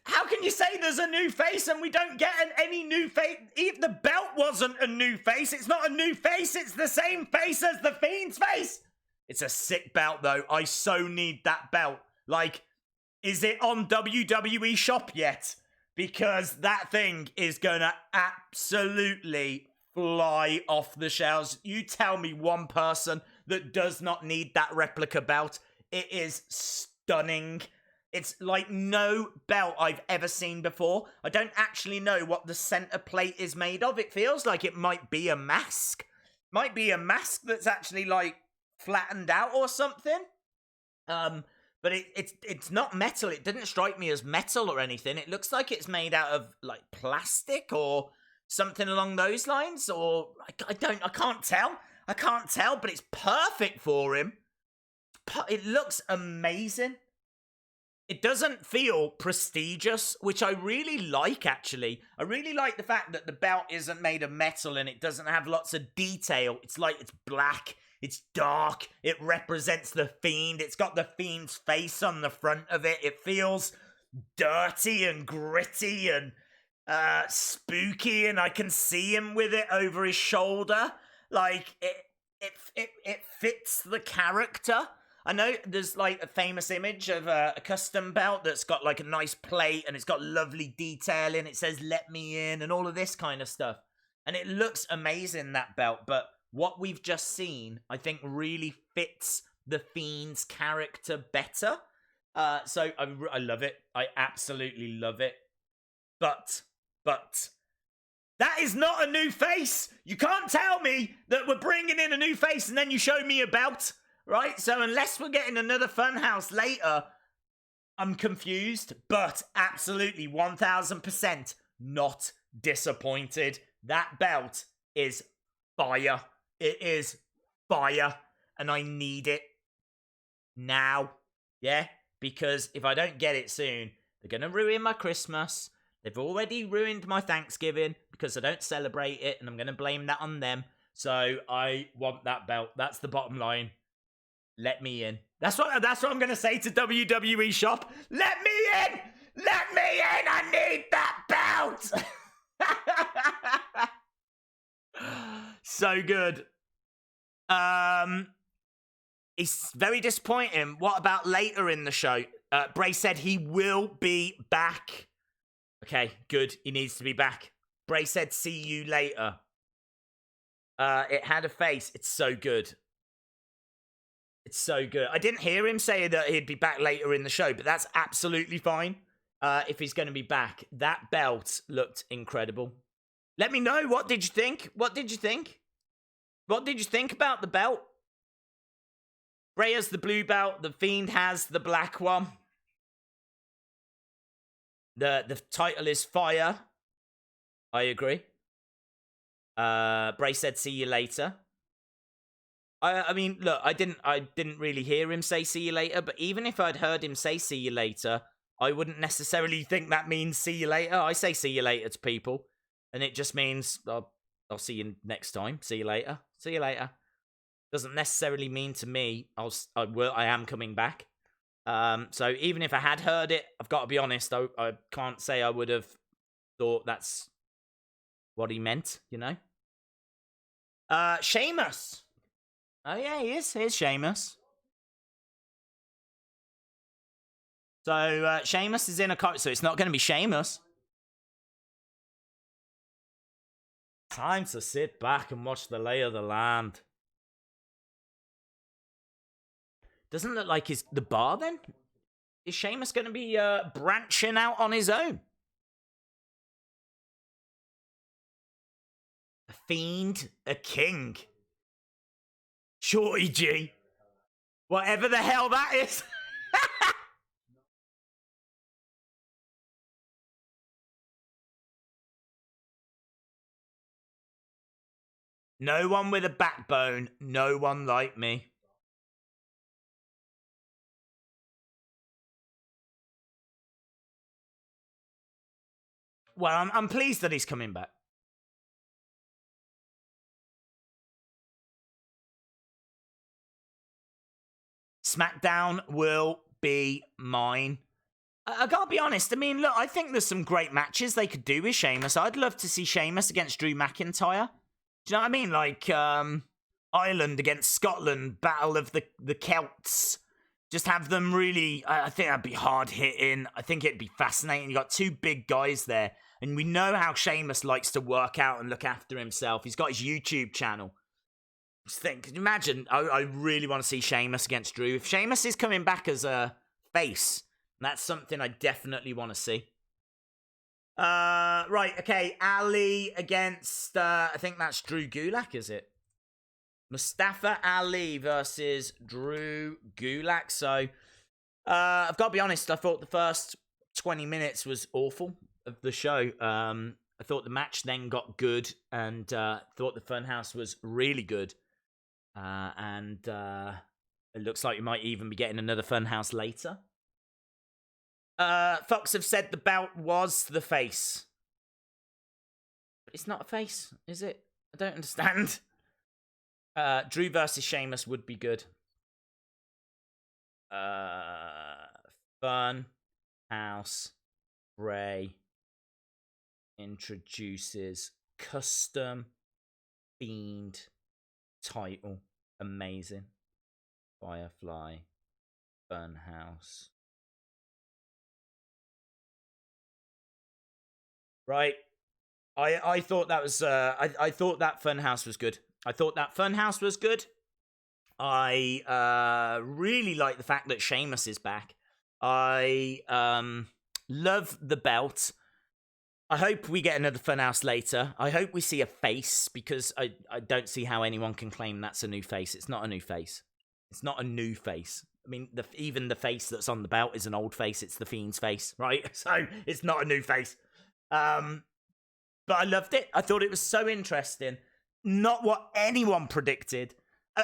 How can you say there's a new face and we don't get any new face? If the belt wasn't a new face, it's not a new face. It's the same face as the Fiend's face. It's a sick belt, though. I so need that belt. Like, is it on WWE Shop yet? Because that thing is going to absolutely fly off the shelves. You tell me one person that does not need that replica belt. It is stunning. It's like no belt I've ever seen before. I don't actually know what the center plate is made of. It feels like it might be a mask. Might be a mask that's actually like flattened out or something. But it's not metal. It didn't strike me as metal or anything. It looks like it's made out of like plastic or something along those lines. Or I can't tell. I can't tell, but it's perfect for him. It looks amazing. It doesn't feel prestigious, which I really like, actually. I really like the fact that the belt isn't made of metal and it doesn't have lots of detail. It's like it's black, it's dark, it represents the Fiend. It's got the Fiend's face on the front of it. It feels dirty and gritty and spooky, and I can see him with it over his shoulder. Like, it fits the character. I know there's like a famous image of a custom belt that's got like a nice plate and it's got lovely detailing. It says "let me in" and all of this kind of stuff. And it looks amazing, that belt. But what we've just seen, I think, really fits the Fiend's character better. So I love it. I absolutely love it. But that is not a new face. You can't tell me that we're bringing in a new face and then you show me a belt. Right, so unless we're getting another Funhouse later, I'm confused, but absolutely 1000% not disappointed. That belt is fire. It is fire, and I need it now. Yeah, because if I don't get it soon, they're going to ruin my Christmas. They've already ruined my Thanksgiving. because I don't celebrate it, and I'm going to blame that on them. So I want that belt. That's the bottom line. Let me in. That's what I'm going to say to WWE Shop. Let me in! Let me in! I need that belt! So good. It's very disappointing. What about later in the show? Bray said he will be back. Okay, good. He needs to be back. Bray said, see you later. It had a face. It's so good. It's so good. I didn't hear him say that he'd be back later in the show, but that's absolutely fine if he's going to be back. That belt looked incredible. Let me know. What did you think? What did you think? What did you think about the belt? Bray has the blue belt. The Fiend has the black one. The title is Fire. I agree. Bray said, see you later. I mean, look, I didn't really hear him say see you later, but even if I'd heard him say see you later, I wouldn't necessarily think that means see you later. I say see you later to people, and it just means I'll see you next time. See you later. See you later. Doesn't necessarily mean to me I am coming back. So even if I had heard it, I've got to be honest, I can't say I would have thought that's what he meant, you know? Sheamus. Oh, yeah, he is. Here's Sheamus. So, Sheamus is in a car, so it's not going to be Sheamus. Time to sit back and watch the lay of the land. Doesn't look like the bar, then? Is Sheamus going to be branching out on his own? A Fiend, a king. Shorty G. Whatever the hell that is. No one with a backbone. No one like me. Well, I'm pleased that he's coming back. Smackdown will be mine. I gotta be honest. I mean, look, I think there's some great matches they could do with Sheamus. I'd love to see Sheamus against Drew McIntyre. Do you know what I mean? Like, Ireland against Scotland, Battle of the Celts. Just have them really, I think that'd be hard hitting. I think it'd be fascinating. You got two big guys there. And we know how Sheamus likes to work out and look after himself. He's got his YouTube channel. Just think, can you imagine? I really want to see Sheamus against Drew. If Sheamus is coming back as a face, that's something I definitely want to see. Right, okay. Ali against, I think that's Drew Gulak, is it? Mustafa Ali versus Drew Gulak. So, I've got to be honest, I thought the first 20 minutes was awful of the show. I thought the match then got good, and thought the Funhouse was really good. And it looks like we might even be getting another Funhouse later. Fox have said the belt was the face. But it's not a face, is it? I don't understand. Drew versus Sheamus would be good. Funhouse Bray introduces custom Fiend title. Amazing. Firefly Funhouse. Right. I thought that was I thought that Funhouse was good. I thought that Funhouse was good. I really like the fact that Sheamus is back. I love the belt. I hope we get another Funhouse later. I hope we see a face, because I don't see how anyone can claim that's a new face. It's not a new face. It's not a new face. I mean, even the face that's on the belt is an old face. It's the Fiend's face, right? So it's not a new face. But I loved it. I thought it was so interesting. Not what anyone predicted.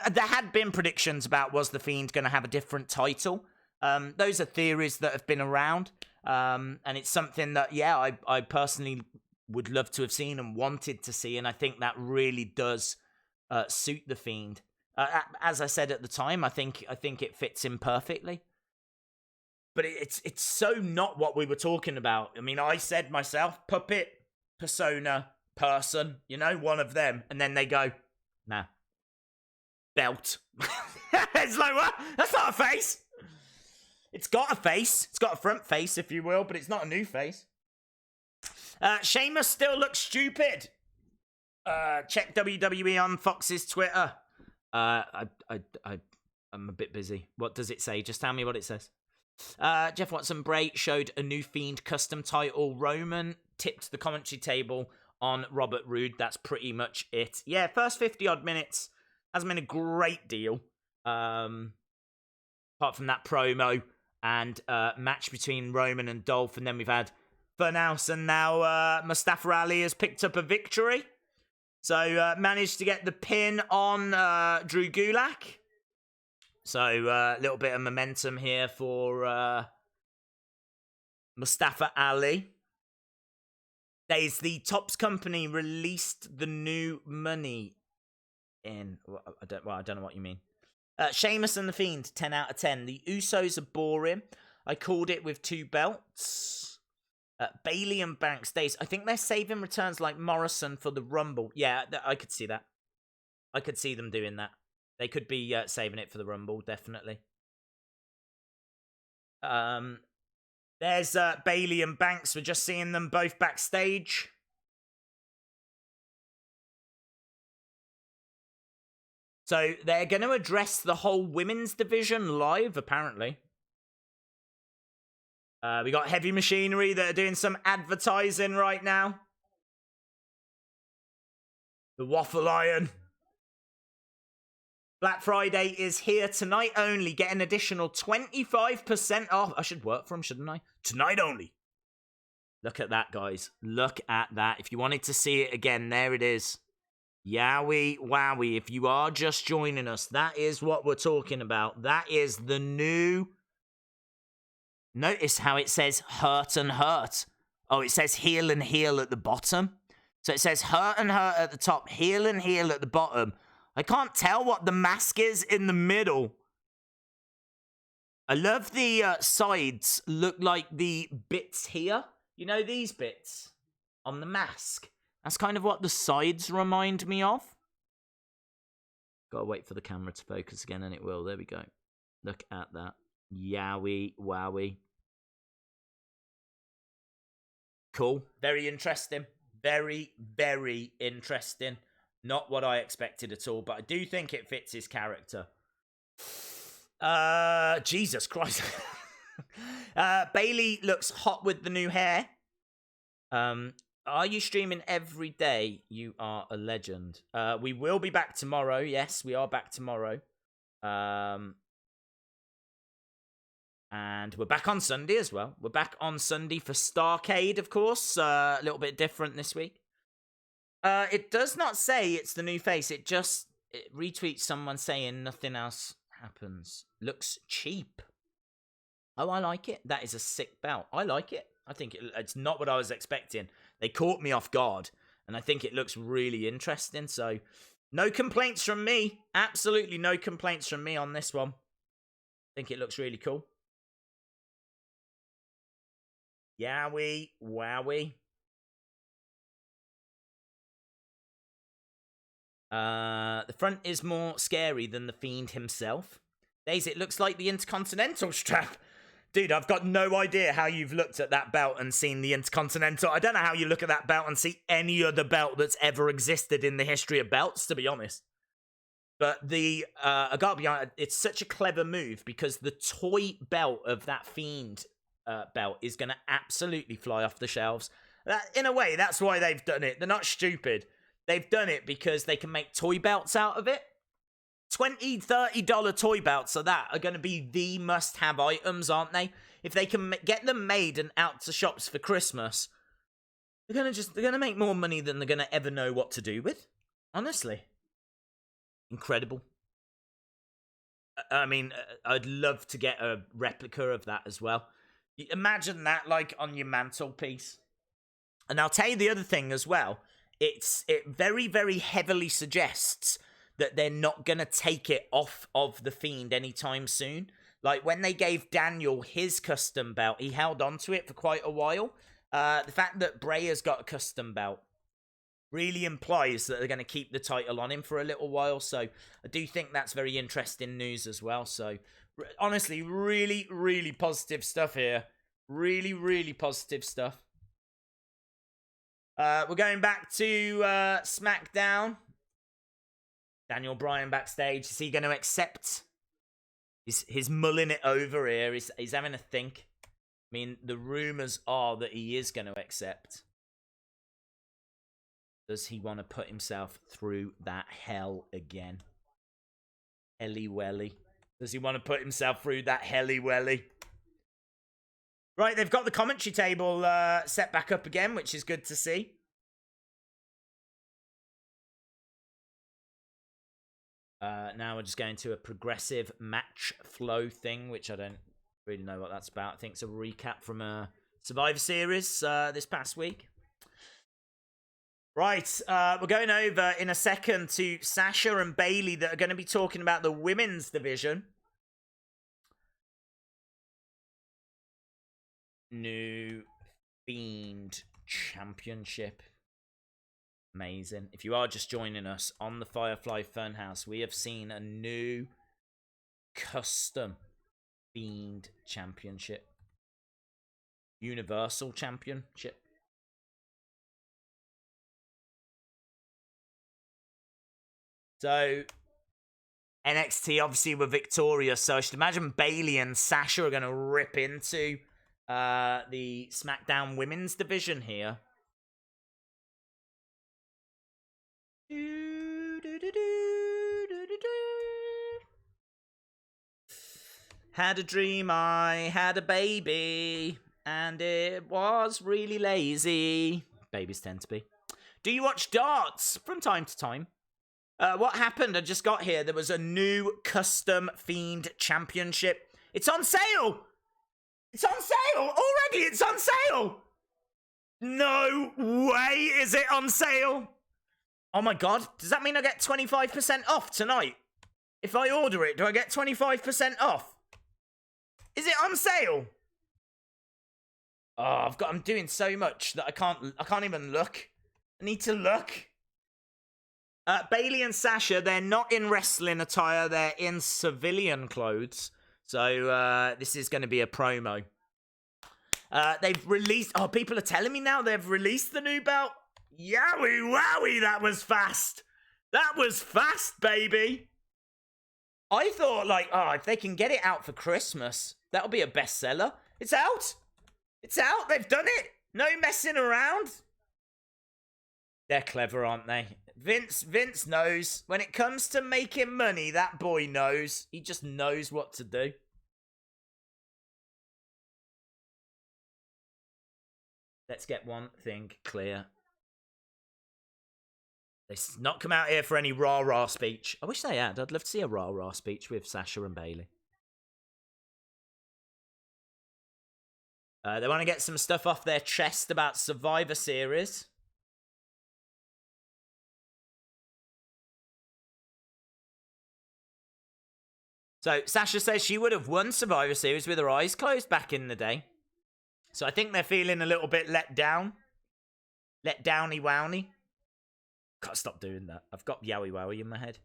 There had been predictions about, was the Fiend going to have a different title? Those are theories that have been around. And it's something that, yeah, I personally would love to have seen and wanted to see, and I think that really does suit the Fiend. As I said at the time, I think it fits him perfectly. But it's so not what we were talking about. I mean, I said myself, puppet, persona, person, one of them, and then they go, nah, belt. It's like, what? That's not a face. It's got a face. It's got a front face, if you will, but it's not a new face. Sheamus still looks stupid. Check WWE on Fox's Twitter. I'm a bit busy. What does it say? Just tell me what it says. Jeff Watson Bray showed a new Fiend custom title. Roman tipped the commentary table on Robert Roode. That's pretty much it. Yeah, first 50-odd minutes hasn't been a great deal. Apart from that promo and match between Roman and Dolph. And then we've had Funhouse, and now Mustafa Ali has picked up a victory. So managed to get the pin on Drew Gulak. So a little bit of momentum here for Mustafa Ali. There's the Tops Company released the new money in. I don't know what you mean. Sheamus and the Fiend, 10 out of 10. The Usos are boring. I called it with 2 belts. Bailey and Banks days. I think they're saving returns like Morrison for the Rumble. Yeah, I could see that. I could see them doing that. They could be saving it for the Rumble, definitely. There's Bailey and Banks. We're just seeing them both backstage. So they're going to address the whole women's division live, apparently. We got Heavy Machinery that are doing some advertising right now. The Waffle Iron. Black Friday is here tonight only. Get an additional 25% off. I should work for them, shouldn't I? Tonight only. Look at that, guys. Look at that. If you wanted to see it again, there it is. Yowie, wowie. If you are just joining us, that is what we're talking about. That is the new... Notice how it says hurt and hurt. Oh, it says heel and heel at the bottom. So it says hurt and hurt at the top, heel and heel at the bottom. I can't tell what the mask is in the middle. I love the sides look like the bits here. You know these bits on the mask? That's kind of what the sides remind me of. Gotta wait for the camera to focus again, and it will. There we go. Look at that. Yowie, wowie. Cool. Very interesting. Very, very interesting. Not what I expected at all, but I do think it fits his character. Jesus Christ. Bailey looks hot with the new hair. Are you streaming every day? You are a legend. We will be back tomorrow. Yes, we are back tomorrow. And we're back on Sunday as well. We're back on Sunday for Starcade, of course. A little bit different this week. It does not say it's the new face. It retweets someone saying nothing else happens. Looks cheap. Oh, I like it. That is a sick belt. I like it. I think it's not what I was expecting. They caught me off guard, and I think it looks really interesting. So, no complaints from me. Absolutely no complaints from me on this one. I think it looks really cool. Yowie, wowie. The front is more scary than the Fiend himself. Days, it looks like the Intercontinental strap. Dude, I've got no idea how you've looked at that belt and seen the Intercontinental. I don't know how you look at that belt and see any other belt that's ever existed in the history of belts, to be honest. But I gotta be honest, it's such a clever move because the toy belt of that Fiend belt is going to absolutely fly off the shelves. In a way, that's why they've done it. They're not stupid. They've done it because they can make toy belts out of it. $20, $30 toy belts of that are going to be the must-have items, aren't they? If they can get them made and out to shops for Christmas, they're going to make more money than they're going to ever know what to do with. Honestly. Incredible. I mean, I'd love to get a replica of that as well. Imagine that, like, on your mantelpiece. And I'll tell you the other thing as well. It very, very heavily suggests that they're not going to take it off of the Fiend anytime soon. Like, when they gave Daniel his custom belt, he held on to it for quite a while. The fact that Bray has got a custom belt really implies that they're going to keep the title on him for a little while. So I do think that's very interesting news as well. So honestly, really, really positive stuff here. Really, really positive stuff. We're going back to SmackDown. Daniel Bryan backstage. Is he going to accept? He's mulling it over here. He's having a think. I mean, the rumors are that he is going to accept. Does he want to put himself through that hell again? Helly welly. Does he want to put himself through that helly welly? Right, they've got the commentary table set back up again, which is good to see. Now we're just going to a progressive match flow thing, which I don't really know what that's about. I think it's a recap from a Survivor Series this past week. Right, we're going over in a second to Sasha and Bayley that are going to be talking about the women's division. New Fiend Championship. Amazing. If you are just joining us on the Firefly Funhouse, we have seen a new custom Fiend Championship. Universal Championship. So, NXT obviously were victorious, so I should imagine Bayley and Sasha are going to rip into the SmackDown women's division here. Had a dream, I had a baby, and it was really lazy. Babies tend to be. Do you watch darts from time to time? What happened? I just got here. There was a new custom Fiend Championship. It's on sale! It's on sale! Already it's on sale! No way is it on sale! Oh my god, does that mean I get 25% off tonight? If I order it, do I get 25% off? Is it on sale? Oh, I'm doing so much that I can't even look. I need to look. Bayley and Sasha, they're not in wrestling attire, they're in civilian clothes. So this is going to be a promo. They've released... Oh, people are telling me now they've released the new belt. Yowie wowie, that was fast. That was fast, baby. I thought, like, oh, if they can get it out for Christmas, that'll be a bestseller. It's out. It's out. They've done it. No messing around. They're clever, aren't they? Vince knows. When it comes to making money, that boy knows. He just knows what to do. Let's get one thing clear. They've not come out here for any rah-rah speech. I wish they had. I'd love to see a rah-rah speech with Sasha and Bayley. They want to get some stuff off their chest about Survivor Series. So, Sasha says she would have won Survivor Series with her eyes closed back in the day. So, I think they're feeling a little bit let down. Let downy wowny. Can't stop doing that. I've got yowie wowie in my head.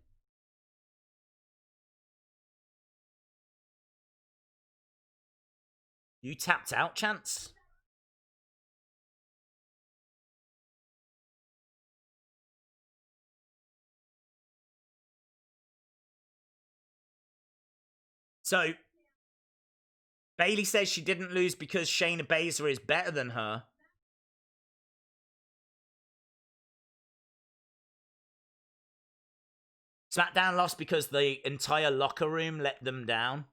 You tapped out, Chance? So, Bayley says she didn't lose because Shayna Baszler is better than her. SmackDown lost because the entire locker room let them down.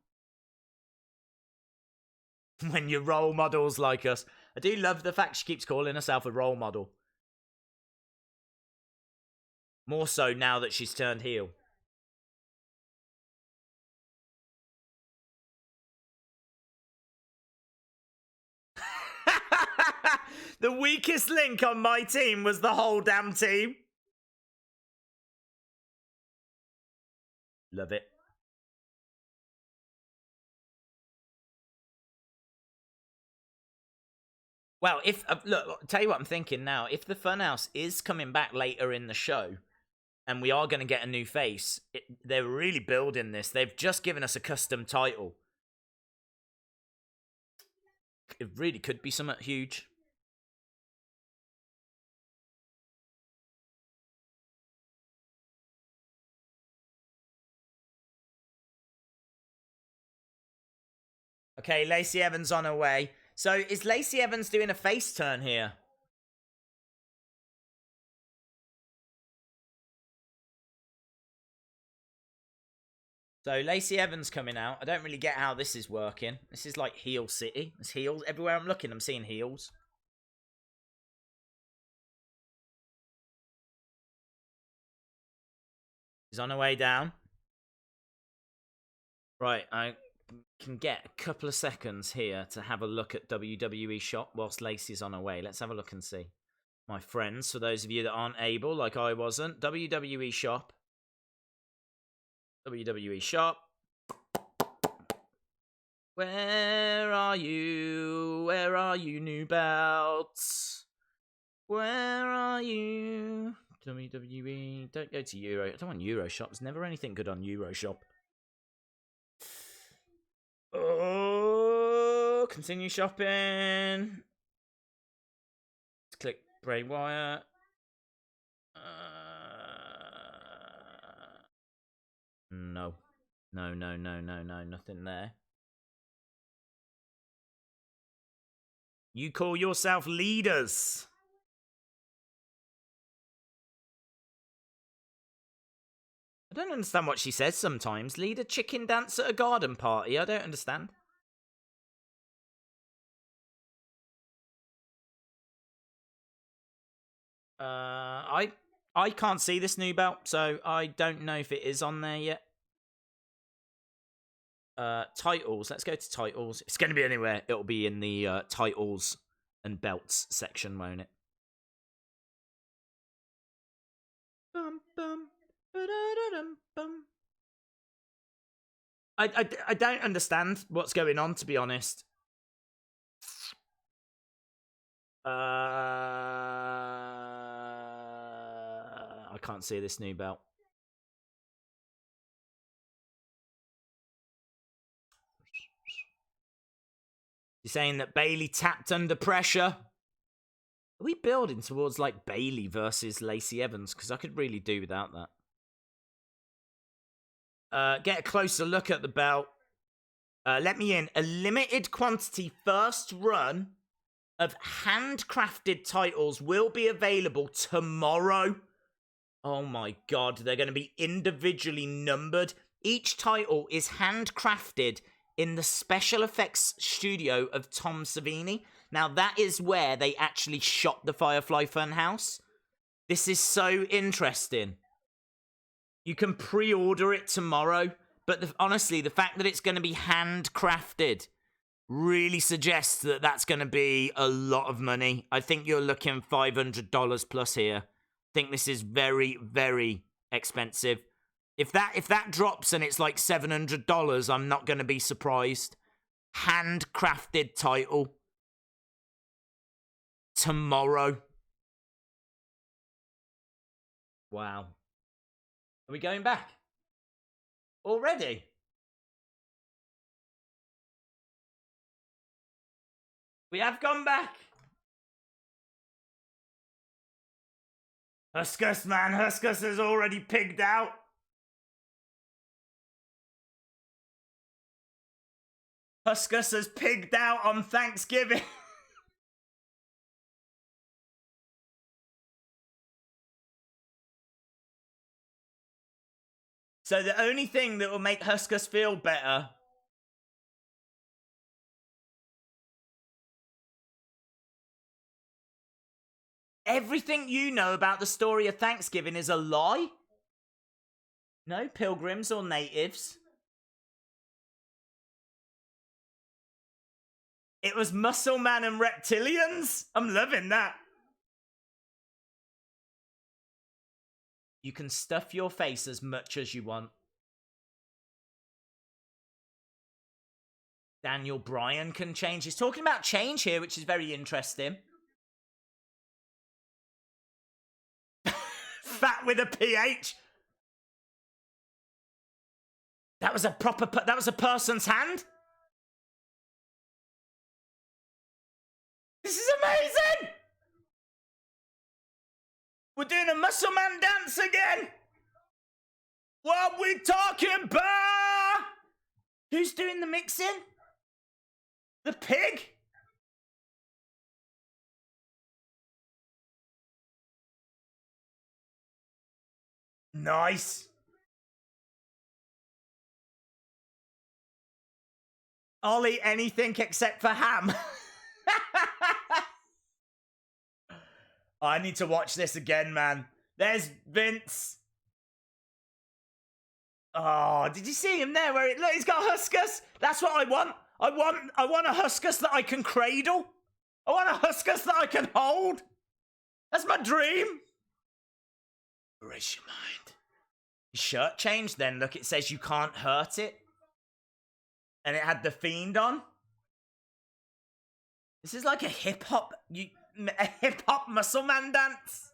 When you're role models like us. I do love the fact she keeps calling herself a role model. More so now that she's turned heel. The weakest link on my team was the whole damn team. Love it. Well, if look, I'll tell you what I'm thinking now. If the Funhouse is coming back later in the show, and we are going to get a new face, they're really building this. They've just given us a custom title. It really could be something huge. Okay, Lacey Evans on her way. So is Lacey Evans doing a face turn here? So Lacey Evans coming out. I don't really get how this is working. This is like heel city. It's heels. Everywhere I'm looking, I'm seeing heels. She's on her way down. Right, I can get a couple of seconds here to have a look at WWE Shop whilst Lacey's on her way. Let's have a look and see. My friends, for those of you that aren't able, like I wasn't, WWE Shop. WWE Shop. Where are you? Where are you, new belts? Where are you? WWE. Don't go to Euro. I don't want Euro Shop. There's never anything good on Euro Shop. Oh, continue shopping. Let's click Bray Wyatt. No. No, nothing there. You call yourself leaders. I don't understand what she says sometimes. Lead a chicken dance at a garden party. I don't understand. I can't see this new belt, so I don't know if it is on there yet. Titles. Let's go to titles. It's going to be anywhere. It'll be in the titles and belts section, won't it? Bum, bum, ba-da-da-dum, bum. I don't understand what's going on, to be honest. I can't see this new belt. You're saying that Bayley tapped under pressure? Are we building towards like Bayley versus Lacey Evans? Because I could really do without that. Get a closer look at the belt. Let me in. A limited quantity first run of handcrafted titles will be available tomorrow. Oh my god, they're going to be individually numbered. Each title is handcrafted in the special effects studio of Tom Savini. Now, that is where they actually shot the Firefly Funhouse. This is so interesting. You can pre-order it tomorrow, but honestly, the fact that it's going to be handcrafted really suggests that that's going to be a lot of money. I think you're looking $500 plus here. I think this is very, very expensive. If that drops and it's like $700, I'm not going to be surprised. Handcrafted title. Tomorrow. Wow. Are we going back? Already? We have gone back. Huskus, man. Huskus has already pigged out. Huskus has pigged out on Thanksgiving. So the only thing that will make Huskus feel better... Everything you know about the story of Thanksgiving is a lie? No pilgrims or natives. It was Muscle Man and Reptilians. I'm loving that. You can stuff your face as much as you want. Daniel Bryan can change. He's talking about change here, which is very interesting. Fat with a PH. That was a proper... That was a person's hand? This is amazing! We're doing a Muscle Man dance again! What we talking about? Who's doing the mixing? The pig? Nice. I'll eat anything except for ham. I need to watch this again, man. There's Vince. Oh, did you see him there? Look, he's got Huskus. That's what I want. I want a Huskus that I can cradle. I want a Huskus that I can hold. That's my dream. Erase your mind. His shirt changed then. Look, it says you can't hurt it. And it had the Fiend on. This is like a hip-hop Muscle Man dance.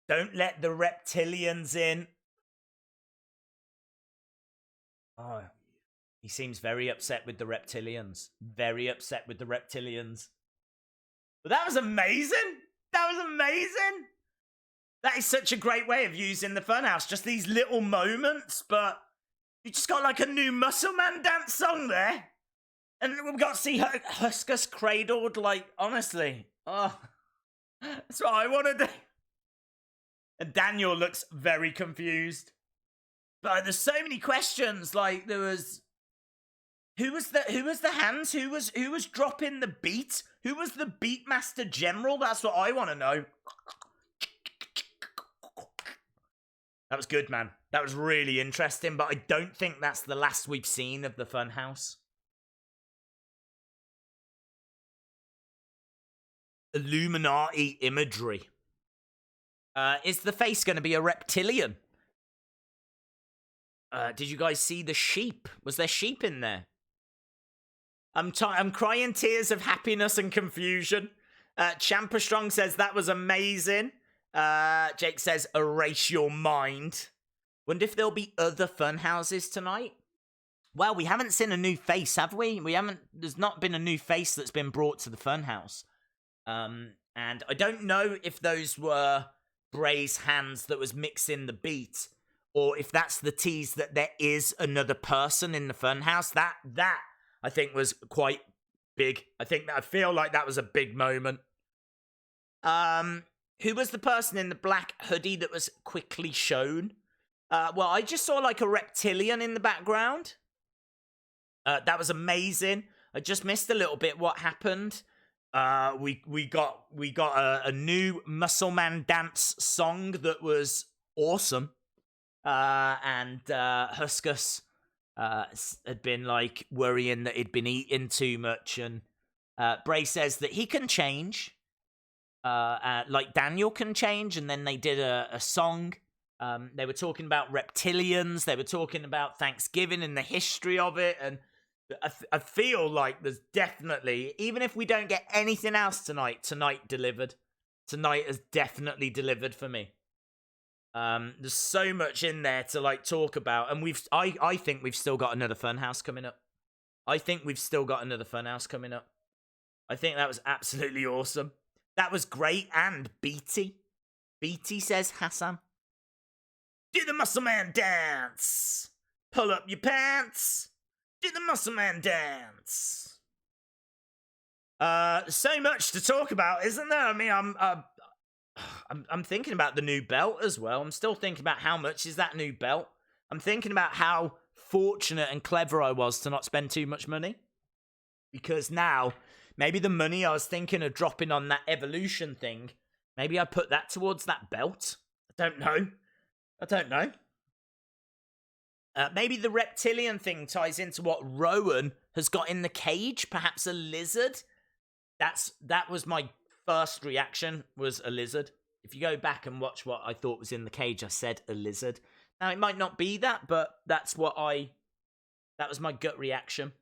Don't let the reptilians in. Oh, he seems very upset with the reptilians. Very upset with the reptilians. But that was amazing. That was amazing. That is such a great way of using the Funhouse. Just these little moments, but you just got like a new Muscle Man dance song there. And we've got to see Huskus cradled, like, honestly. Oh, that's what I want to do. And Daniel looks very confused. But there's so many questions. Like, there was... Who was the hands? Who was dropping the beat? Who was the Beatmaster General? That's what I want to know. That was good, man. That was really interesting, but I don't think that's the last we've seen of the Funhouse. Illuminati imagery. Is the face going to be a reptilian? Did you guys see the sheep? Was there sheep in there? I'm crying tears of happiness and confusion. Champa Strong says that was amazing. Jake says erase your mind. Wonder if there'll be other fun houses tonight. Well, we haven't seen a new face, have we? There's not been a new face that's been brought to the Funhouse. And I don't know if those were Bray's hands that was mixing the beat, or if that's the tease that there is another person in the Funhouse. That I think was quite big. I feel like that was a big moment. Who was the person in the black hoodie that was quickly shown? Well, I just saw like a reptilian in the background. That was amazing. I just missed a little bit what happened. We got a new Muscle Man dance song that was awesome. And Huskus had been like worrying that he'd been eating too much, and Bray says that he can change. Like Daniel can change, and then they did a song. They were talking about reptilians. They were talking about Thanksgiving and the history of it, and I feel like there's definitely, even if we don't get anything else tonight delivered. Tonight has definitely delivered for me. There's so much in there to like talk about, and I think we've still got another Funhouse coming up. I think that was absolutely awesome. That was great. And Beatty says, Hassan, do the Muscle Man dance. Pull up your pants. Do the Muscle Man dance. So much to talk about, isn't there? I mean, I'm thinking about the new belt as well. I'm still thinking about how much is that new belt. I'm thinking about how fortunate and clever I was to not spend too much money. Because now, maybe the money I was thinking of dropping on that Evolution thing, maybe I put that towards that belt. I don't know. Maybe the reptilian thing ties into what Rowan has got in the cage. Perhaps a lizard. That was my first reaction, was a lizard. If you go back and watch what I thought was in the cage, I said a lizard. Now, it might not be that, but that was my gut reaction.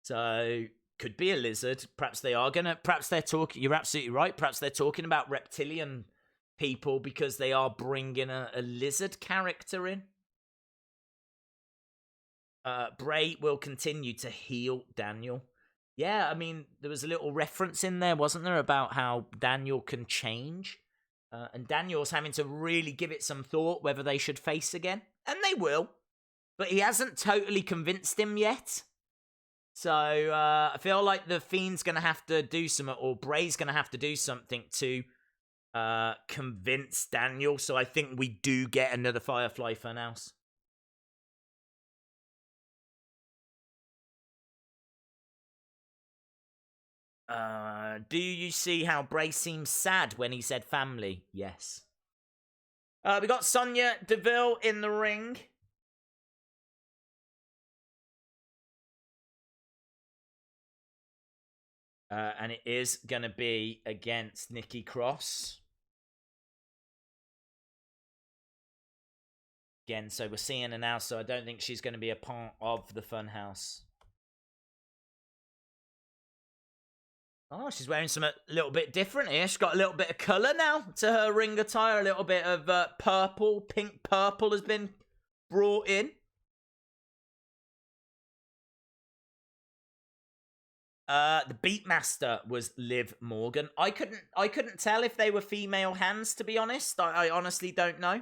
So, could be a lizard. Perhaps they're talking, you're absolutely right. Perhaps they're talking about reptilian people because they are bringing a lizard character in. Bray will continue to heal Daniel. Yeah, I mean, there was a little reference in there, wasn't there, about how Daniel can change? And Daniel's having to really give it some thought whether they should face again. And they will. But he hasn't totally convinced him yet. So I feel like the Fiend's going to have to do something, or Bray's going to have to do something to convince Daniel. So I think we do get another Firefly Funhouse. Do you see how Bray seems sad when he said family? Yes. We got Sonya Deville in the ring. And it is going to be against Nikki Cross. Again, so we're seeing her now, so I don't think she's going to be a part of the Funhouse. Oh, she's wearing something a little bit different here. She's got a little bit of colour now to her ring attire. A little bit of purple, pink purple has been brought in. The Beatmaster was Liv Morgan. I couldn't tell if they were female hands, to be honest. I honestly don't know.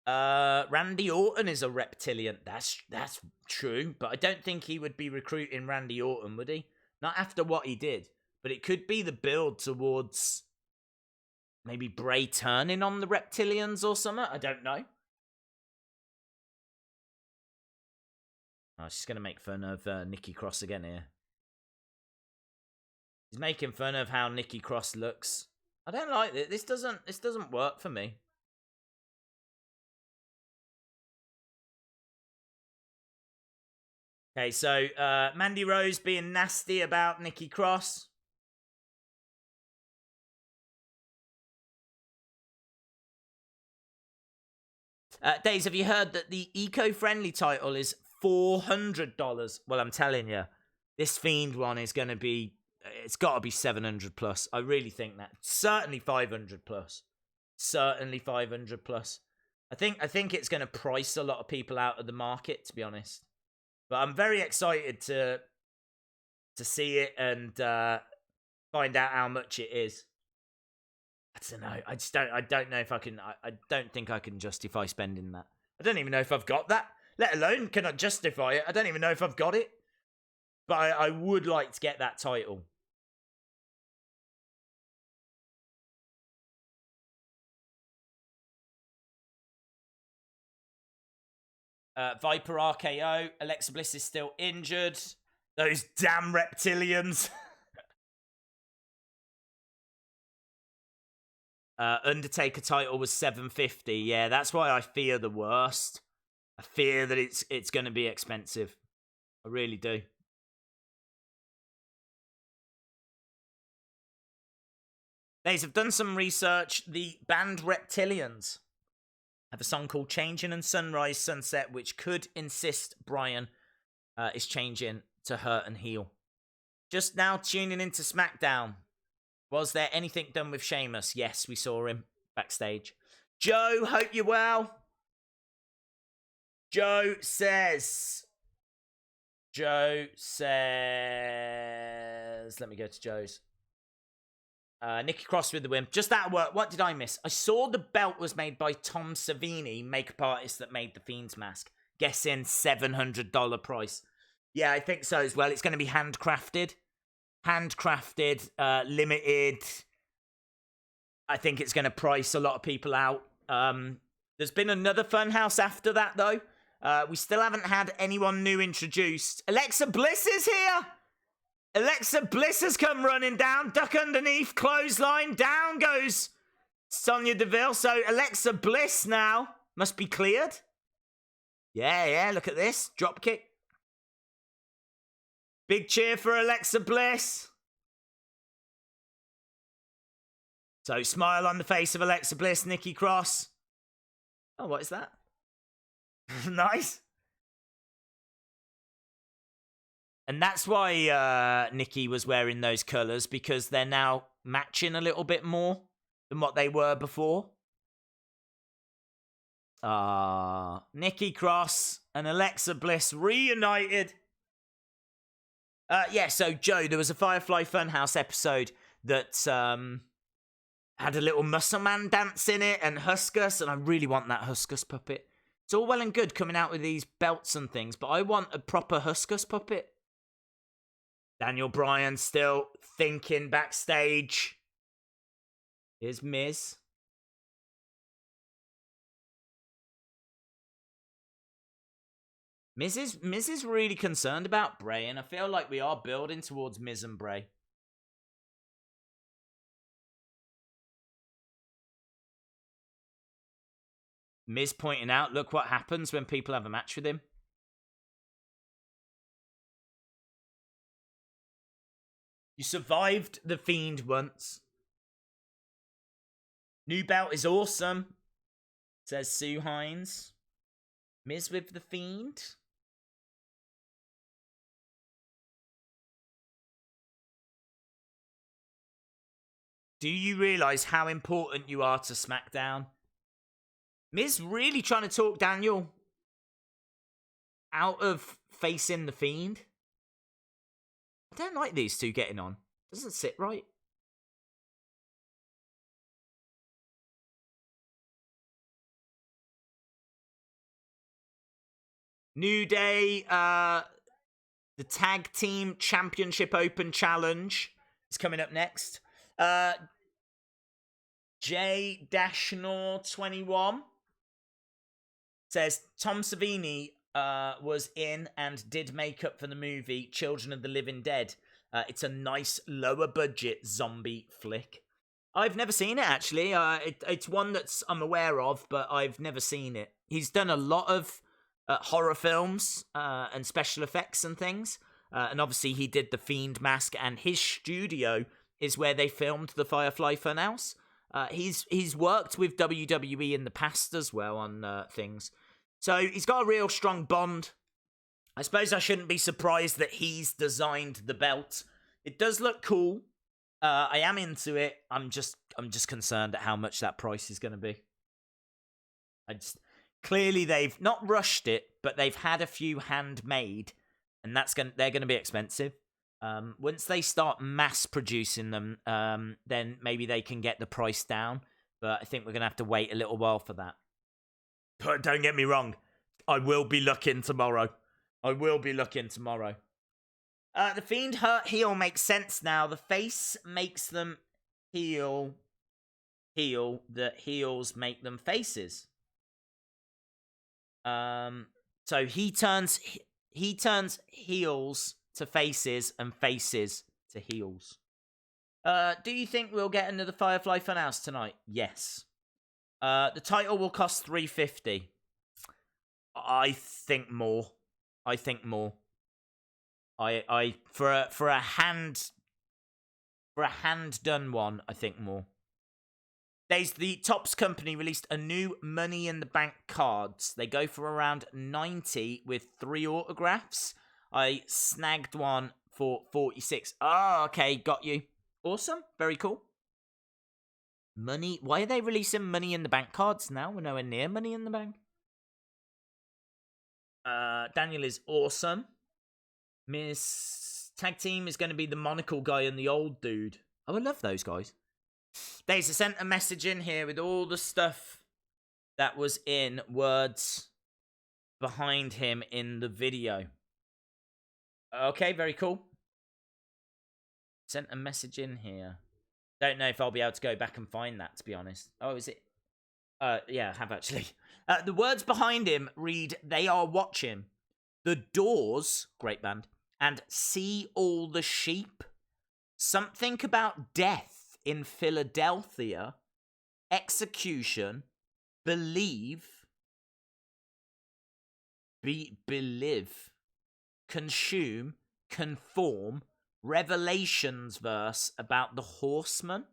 Randy Orton is a reptilian. That's true, but I don't think he would be recruiting Randy Orton, would he? Not after what he did. But it could be the build towards maybe Bray turning on the reptilians or something. I don't know. Oh, she's going to make fun of Nikki Cross again here. He's making fun of how Nikki Cross looks. I don't like it. This doesn't work for me. Okay, so Mandy Rose being nasty about Nikki Cross. Days, have you heard that the eco-friendly title is $400? Well, I'm telling you, this Fiend one is going to be, it's got to be 700 plus. I really think that. Certainly 500 plus. Certainly 500 plus. I think it's going to price a lot of people out of the market, to be honest. But I'm very excited to see it and find out how much it is. I don't know. I don't know if I can. I don't think I can justify spending that. I don't even know if I've got that. Let alone can I justify it. I don't even know if I've got it. But I would like to get that title. Viper RKO. Alexa Bliss is still injured. Those damn reptilians. Undertaker title was $750. Yeah, that's why I fear the worst. I fear that it's going to be expensive. I really do. Ladies, I've done some research. The band Reptilians have a song called Changing and Sunrise Sunset, which could insist Brian is changing to Hurt and Heel. Just now tuning into SmackDown. Was there anything done with Sheamus? Yes, we saw him backstage. Joe, hope you're well. Joe says, let me go to Joe's. Nikki Cross with the win. Just that work. What did I miss? I saw the belt was made by Tom Savini, makeup artist that made the Fiend's mask. Guessing $700 price. Yeah, I think so as well. It's going to be handcrafted. Limited. I think it's going to price a lot of people out. There's been another Funhouse after that, though. We still haven't had anyone new introduced. Alexa Bliss is here! Alexa Bliss has come running down. Duck underneath, clothesline. Down goes Sonya Deville. So Alexa Bliss now must be cleared. Yeah, look at this. Drop kick. Big cheer for Alexa Bliss. So smile on the face of Alexa Bliss, Nikki Cross. Oh, what is that? Nice. And that's why Nikki was wearing those colours, because they're now matching a little bit more than what they were before. Nikki Cross and Alexa Bliss reunited. Yeah, so Joe, there was a Firefly Funhouse episode that had a little muscle man dance in it and Huskus, and I really want that Huskus puppet. It's all well and good coming out with these belts and things, but I want a proper Huskus puppet. Daniel Bryan still thinking backstage. Here's Miz. Miz is really concerned about Bray, and I feel like we are building towards Miz and Bray. Miz pointing out, look what happens when people have a match with him. You survived the Fiend once. New belt is awesome, says Sue Hines. Miz with the Fiend. Do you realise how important you are to SmackDown? Miz really trying to talk Daniel out of facing the Fiend. I don't like these two getting on. Doesn't sit right. New Day, the Tag Team Championship Open Challenge is coming up next. J-Nor21 says Tom Savini was in and did makeup for the movie Children of the Living Dead. It's a nice lower budget zombie flick. I've never seen it, actually. It's one that's I'm aware of, but I've never seen it. He's done a lot of horror films and special effects and things. And obviously he did the Fiend mask, and his studio is where they filmed the Firefly Funhouse. He's worked with WWE in the past as well on things. So he's got a real strong bond. I suppose I shouldn't be surprised that he's designed the belt. It does look cool. I am into it. I'm just concerned at how much that price is going to be. Clearly they've not rushed it, but they've had a few handmade, and they're going to be expensive. Once they start mass producing them, then maybe they can get the price down. But I think we're going to have to wait a little while for that. But don't get me wrong, I will be looking tomorrow. The Fiend hurt heel makes sense now. The face makes them heel. The heels make them faces. So he turns heels to faces and faces to heels. Do you think we'll get another Firefly Funhouse tonight? Yes. The title will cost $350. I think more. For a hand done one, I think more. The Topps company released a new Money in the Bank cards. They go for around 90 with 3 autographs. I snagged one for 46. Oh, okay, got you. Awesome, very cool. Money. Why are they releasing Money in the Bank cards now? We're nowhere near Money in the Bank. Daniel is awesome. Miss Tag Team is going to be the monocle guy and the old dude. Oh, I love those guys. They sent a message in here with all the stuff that was in words behind him in the video. Okay, very cool. Sent a message in here. Don't know if I'll be able to go back and find that, to be honest. Oh, is it? Yeah, I have actually. The words behind him read, "They are watching. The Doors," great band, and "See all the sheep. Something about death in Philadelphia. execution, believe, believe, consume, conform, Revelations verse about the horseman.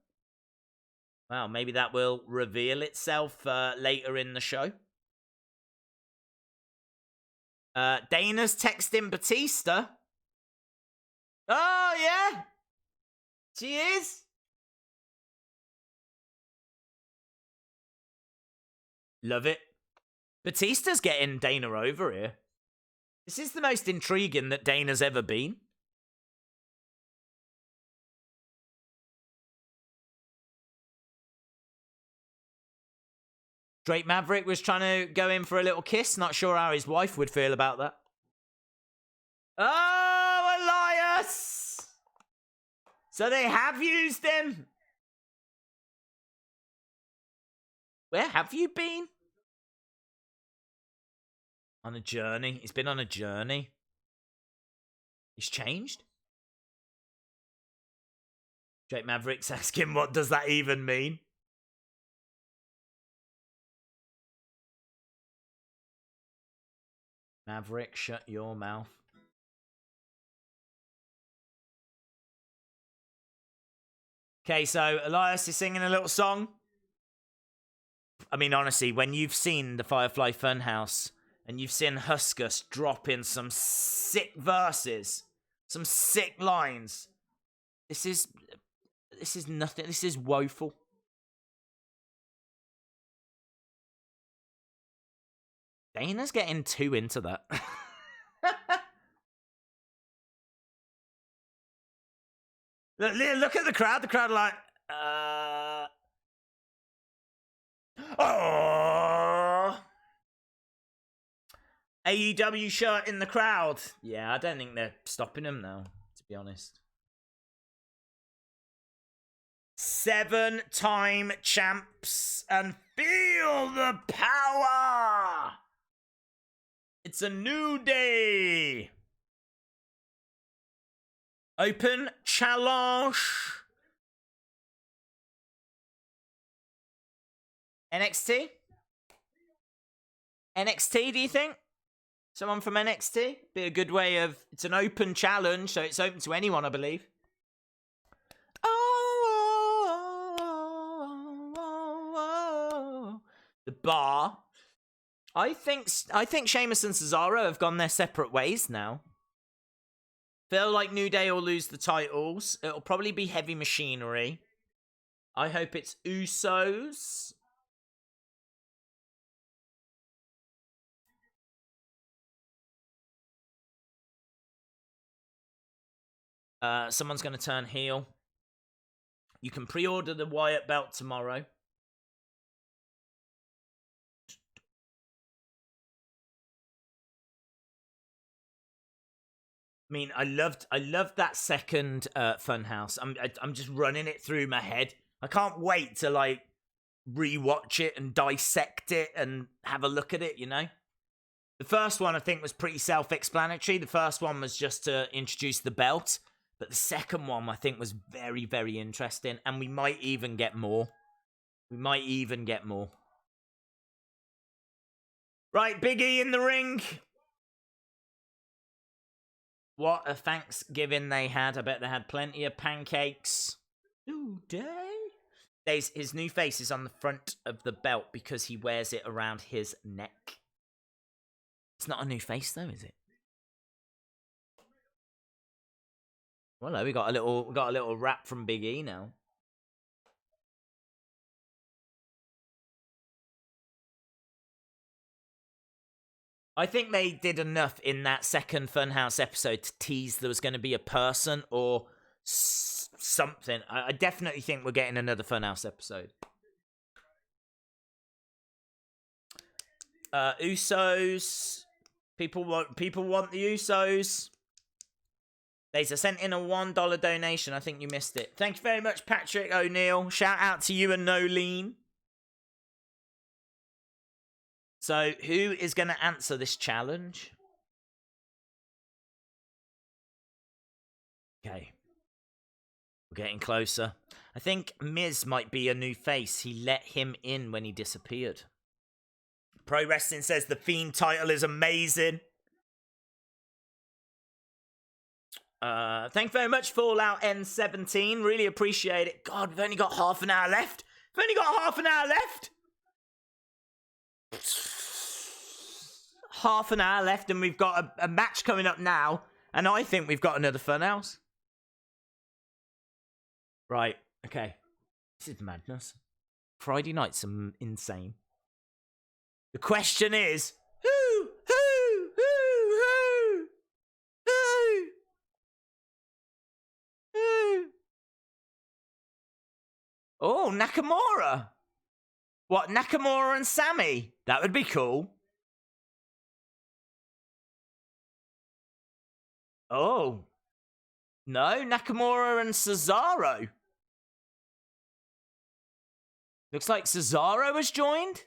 Well, maybe that will reveal itself later in the show. Dana's texting Batista. Oh, yeah. She is. Love it. Batista's getting Dana over here. This is the most intriguing that Dana's ever been. Drake Maverick was trying to go in for a little kiss. Not sure how his wife would feel about that. Oh, Elias! So they have used him. Where have you been? On a journey. He's been on a journey. He's changed. Drake Maverick's asking, what does that even mean? Maverick, shut your mouth. Okay, so Elias is singing a little song. I mean, honestly, when you've seen the Firefly Funhouse and you've seen Huskus drop in some sick verses, some sick lines, this is nothing. This is woeful. Dana's getting too into that. Look at the crowd. The crowd are like, oh. AEW shirt in the crowd. Yeah, I don't think they're stopping him now, to be honest. 7-time champs and feel the power. It's a new day. Open challenge. NXT? NXT, do you think? Someone from NXT? Be a good way of... It's an open challenge, so it's open to anyone, I believe. Oh. The bar. I think Sheamus and Cesaro have gone their separate ways now. Feel like New Day will lose the titles. It'll probably be Heavy Machinery. I hope it's Usos. Someone's going to turn heel. You can pre-order the Wyatt belt tomorrow. I mean, I loved that second Funhouse. I'm just running it through my head. I can't wait to like rewatch it and dissect it and have a look at it, you know? The first one I think was pretty self-explanatory. The first one was just to introduce the belt, but the second one I think was very, very interesting, and we might even get more. Right, Big E in the ring. What a Thanksgiving they had. I bet they had plenty of pancakes. New Day? His new face is on the front of the belt because he wears it around his neck. It's not a new face though, is it? Well, we got a little rap from Big E now. I think they did enough in that second Funhouse episode to tease there was going to be a person or something. I definitely think we're getting another Funhouse episode. Usos. People want the Usos. They sent in a $1 donation. I think you missed it. Thank you very much, Patrick O'Neill. Shout out to you and Nolene. So, who is going to answer this challenge? Okay. We're getting closer. I think Miz might be a new face. He let him in when he disappeared. Pro Wrestling says the Fiend title is amazing. Thank you very much, Fallout N17. Really appreciate it. God, we've only got half an hour left. We've only got half an hour left. Half an hour left, and we've got a match coming up now. And I think we've got another Funhouse. Right, okay. This is madness. Friday nights are insane. The question is, who? Oh, Nakamura. What, Nakamura and Sammy? That would be cool. Oh. No, Nakamura and Cesaro. Looks like Cesaro has joined.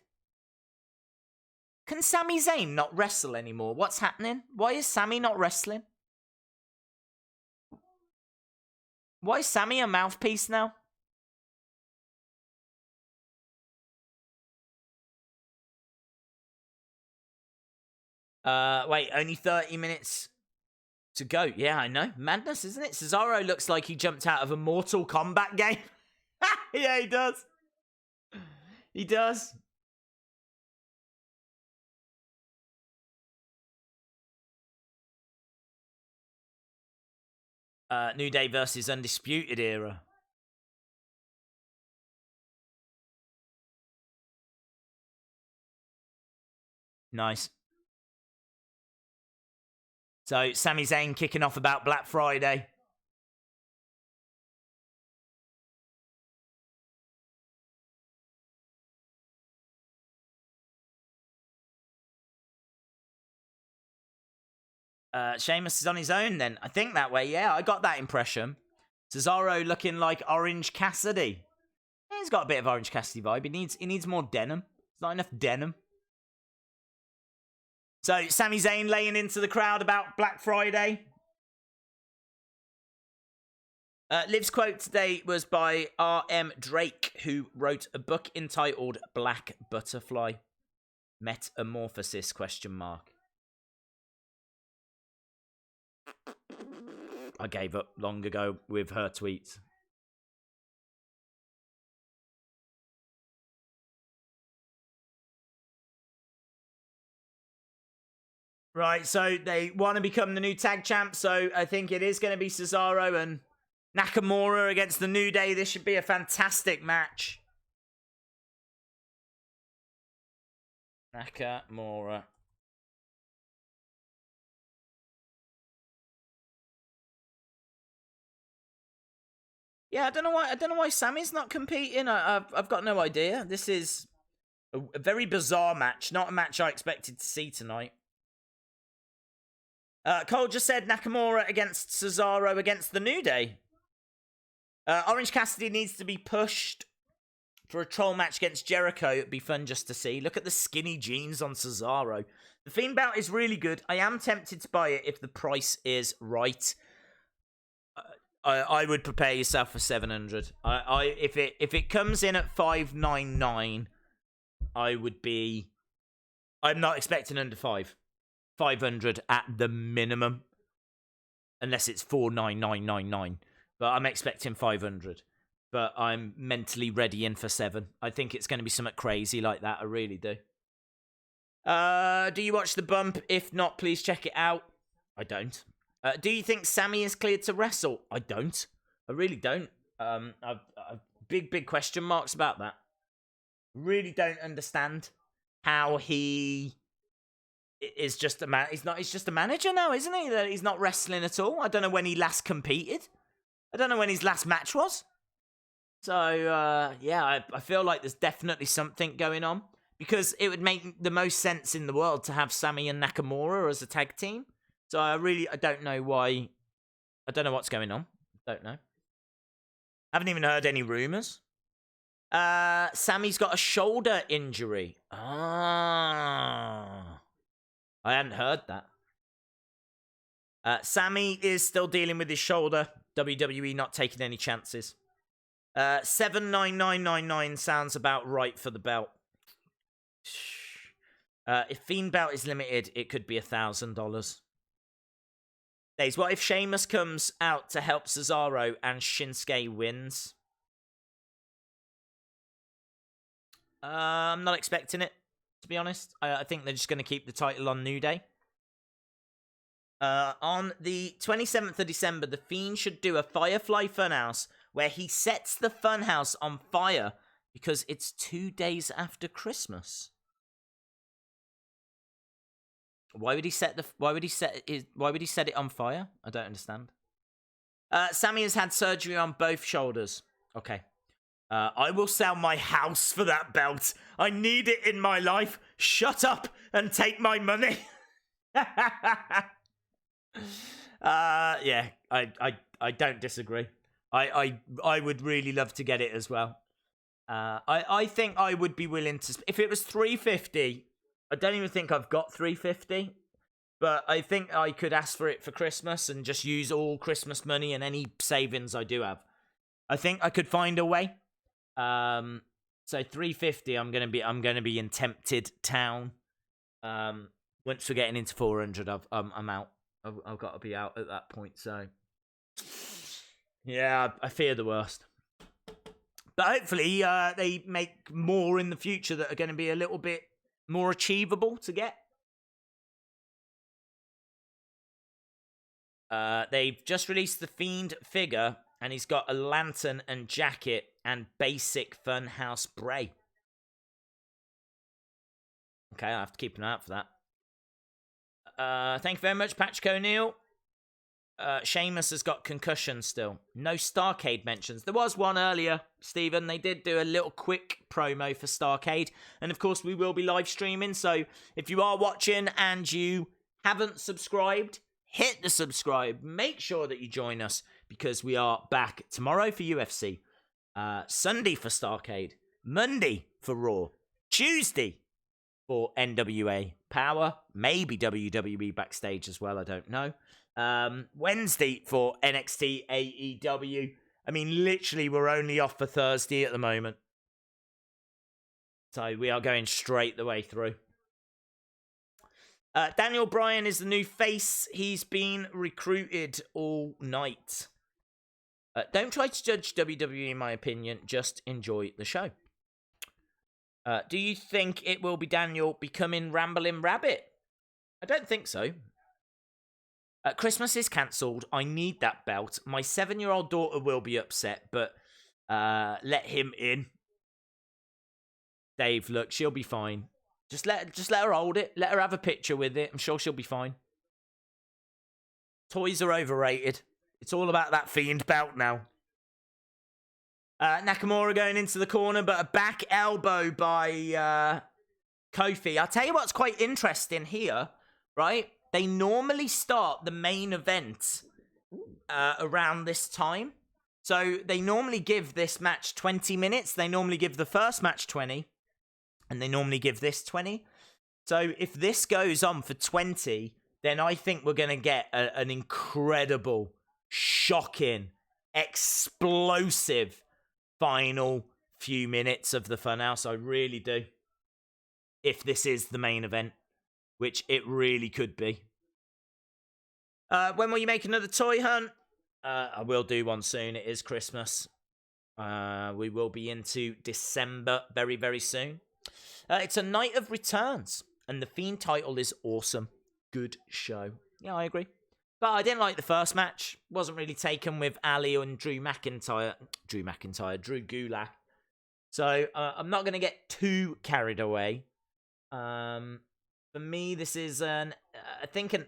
Can Sami Zayn not wrestle anymore? What's happening? Why is Sami not wrestling? Why is Sami a mouthpiece now? Wait, only 30 minutes to go. Yeah, I know. Madness, isn't it? Cesaro looks like he jumped out of a Mortal Kombat game. Yeah, he does. He does. New Day versus Undisputed Era. Nice. So, Sami Zayn kicking off about Black Friday. Sheamus is on his own then. I think that way, yeah. I got that impression. Cesaro looking like Orange Cassidy. Yeah, he's got a bit of Orange Cassidy vibe. He needs more denim. There's not enough denim. So, Sami Zayn laying into the crowd about Black Friday. Liv's quote today was by R.M. Drake, who wrote a book entitled Black Butterfly. Metamorphosis, question mark. I gave up long ago with her tweets. Right, so they want to become the new tag champs, so I think it is going to be Cesaro and Nakamura against the New Day. This should be a fantastic match. Nakamura. Yeah, I don't know why Sammy's not competing. I've got no idea. This is a very bizarre match. Not a match I expected to see tonight. Cole just said Nakamura against Cesaro against the New Day. Orange Cassidy needs to be pushed for a troll match against Jericho. It'd be fun just to see. Look at the skinny jeans on Cesaro. The Fiend belt is really good. I am tempted to buy it if the price is right. I would prepare yourself for 700. If it comes in at 599, I would be. I'm not expecting under 500 at the minimum, unless it's 49999. But I'm expecting 500. But I'm mentally ready in for 7. I think it's going to be something crazy like that. I really do. Do you watch the bump? If not, please check it out. I don't. Do you think Sammy is cleared to wrestle? I don't. I really don't. I've big question marks about that. Really don't understand how he is just a man. He's just a manager now, isn't he? That he's not wrestling at all. I don't know when he last competed. I don't know when his last match was. So yeah, I feel like there's definitely something going on, because it would make the most sense in the world to have Sammy and Nakamura as a tag team. So I don't know why. I don't know what's going on. Don't know. Haven't even heard any rumors. Sammy's got a shoulder injury. Ah. I hadn't heard that. Sammy is still dealing with his shoulder. WWE not taking any chances. 79999 sounds about right for the belt. If Fiend belt is limited, it could be $1,000. Days, what if Sheamus comes out to help Cesaro and Shinsuke wins? I'm not expecting it, to be honest. I think they're just going to keep the title on New Day. On the 27th of December, The Fiend should do a Firefly Funhouse where he sets the Funhouse on fire because it's 2 days after Christmas. Why would he set it on fire? I don't understand. Sammy has had surgery on both shoulders. Okay. I will sell my house for that belt. I need it in my life. Shut up and take my money. Yeah, I don't disagree. I would really love to get it as well. I think I would be willing to, if it was $350. I don't even think I've got $350, but I think I could ask for it for Christmas and just use all Christmas money and any savings I do have. I think I could find a way. So $350, I'm gonna be in tempted town. Once we're getting into 400, I'm out. I've got to be out at that point. So yeah, I fear the worst. But hopefully, they make more in the future that are going to be a little bit more achievable to get. They've just released the Fiend figure, and he's got a lantern and jacket and basic Funhouse Bray. Okay, I'll have to keep an eye out for that. Thank you very much, Patrick O'Neill. Sheamus has got concussion still. No Starcade mentions. There was one earlier, Stephen. They did do a little quick promo for Starcade. And of course, we will be live streaming. So if you are watching and you haven't subscribed, hit the subscribe. Make sure that you join us because we are back tomorrow for UFC. Sunday for Starcade. Monday for Raw. Tuesday for NWA Power. Maybe WWE Backstage as well. I don't know. Wednesday for NXT AEW. I mean, literally, we're only off for Thursday at the moment. So we are going straight the way through. Daniel Bryan is the new face. He's been recruited all night. Don't try to judge WWE, in my opinion. Just enjoy the show. Do you think it will be Daniel becoming Ramblin' Rabbit? I don't think so. Christmas is cancelled. I need that belt. My 7-year-old daughter will be upset, but let him in. Dave, look, she'll be fine. Just let her hold it. Let her have a picture with it. I'm sure she'll be fine. Toys are overrated. It's all about that Fiend belt now. Nakamura going into the corner, but a back elbow by Kofi. I'll tell you what's quite interesting here, right? They normally start the main event around this time. So they normally give this match 20 minutes. They normally give the first match 20. And they normally give this 20. So if this goes on for 20, then I think we're going to get an incredible, shocking, explosive final few minutes of the Funhouse. I really do. If this is the main event. Which it really could be. When will you make another toy hunt? I will do one soon. It is Christmas. We will be into December very, very soon. It's a night of returns. And the Fiend title is awesome. Good show. Yeah, I agree. But I didn't like the first match. Wasn't really taken with Ali and Drew Gulak. So I'm not going to get too carried away. For me, this is I think an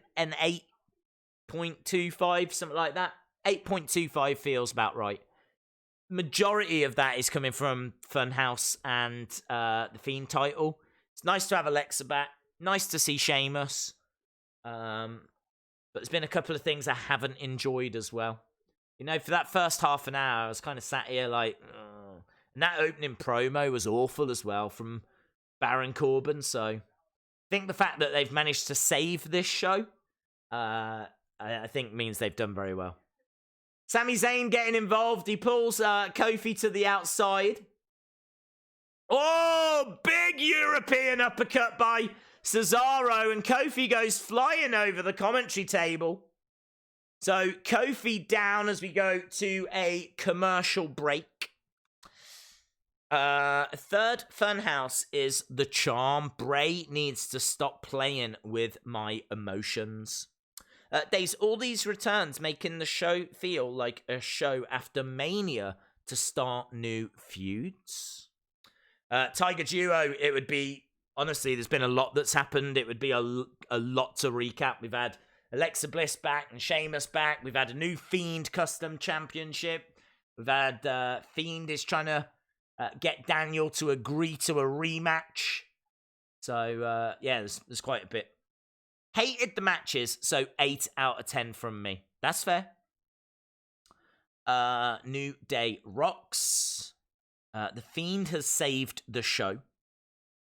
8.25, something like that. 8.25 feels about right. Majority of that is coming from Funhouse and the Fiend title. It's nice to have Alexa back. Nice to see Sheamus. But there's been a couple of things I haven't enjoyed as well. You know, for that first half an hour, I was kind of sat here like, ugh. And that opening promo was awful as well from Baron Corbin, so I think the fact that they've managed to save this show I think means they've done very well. Sami Zayn getting involved. He pulls Kofi to the outside. Oh, big European uppercut by Cesaro, and Kofi goes flying over the commentary table. So Kofi down as we go to a commercial break. Third Funhouse is the charm. Bray needs to stop playing with my emotions. There's all these returns making the show feel like a show after Mania to start new feuds. Tiger Duo, it would be, honestly, there's been a lot that's happened. It would be a lot to recap. We've had Alexa Bliss back and Sheamus back. We've had a new Fiend custom championship. We've had Fiend is trying to get Daniel to agree to a rematch. So, yeah, there's quite a bit. Hated the matches, so 8 out of 10 from me. That's fair. New Day rocks. The Fiend has saved the show.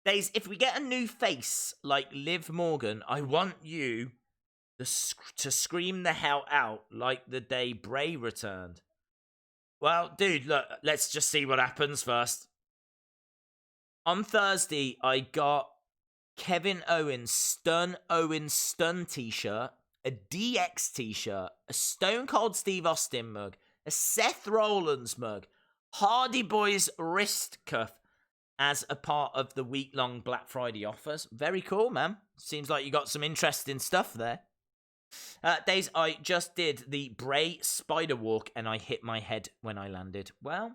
Days, if we get a new face like Liv Morgan, I want you to scream the hell out like the day Bray returned. Well, dude, look, let's just see what happens first. On Thursday, I got Kevin Owens Stun t-shirt, a DX t-shirt, a Stone Cold Steve Austin mug, a Seth Rollins mug, Hardy Boys wrist cuff as a part of the week-long Black Friday offers. Very cool, man. Seems like you got some interesting stuff there. Days, I just did the Bray spider walk and I hit my head when I landed. Well,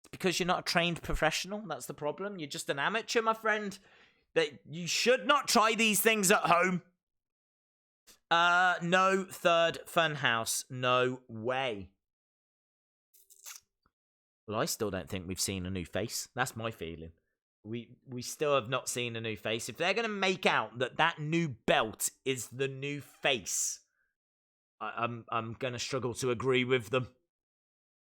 it's because you're not a trained professional. That's the problem. You're just an amateur, my friend. That you should not try these things at home. No third Funhouse. No way. Well, I still don't think we've seen a new face. That's my feeling. We still have not seen a new face. If they're going to make out that new belt is the new face, I'm going to struggle to agree with them.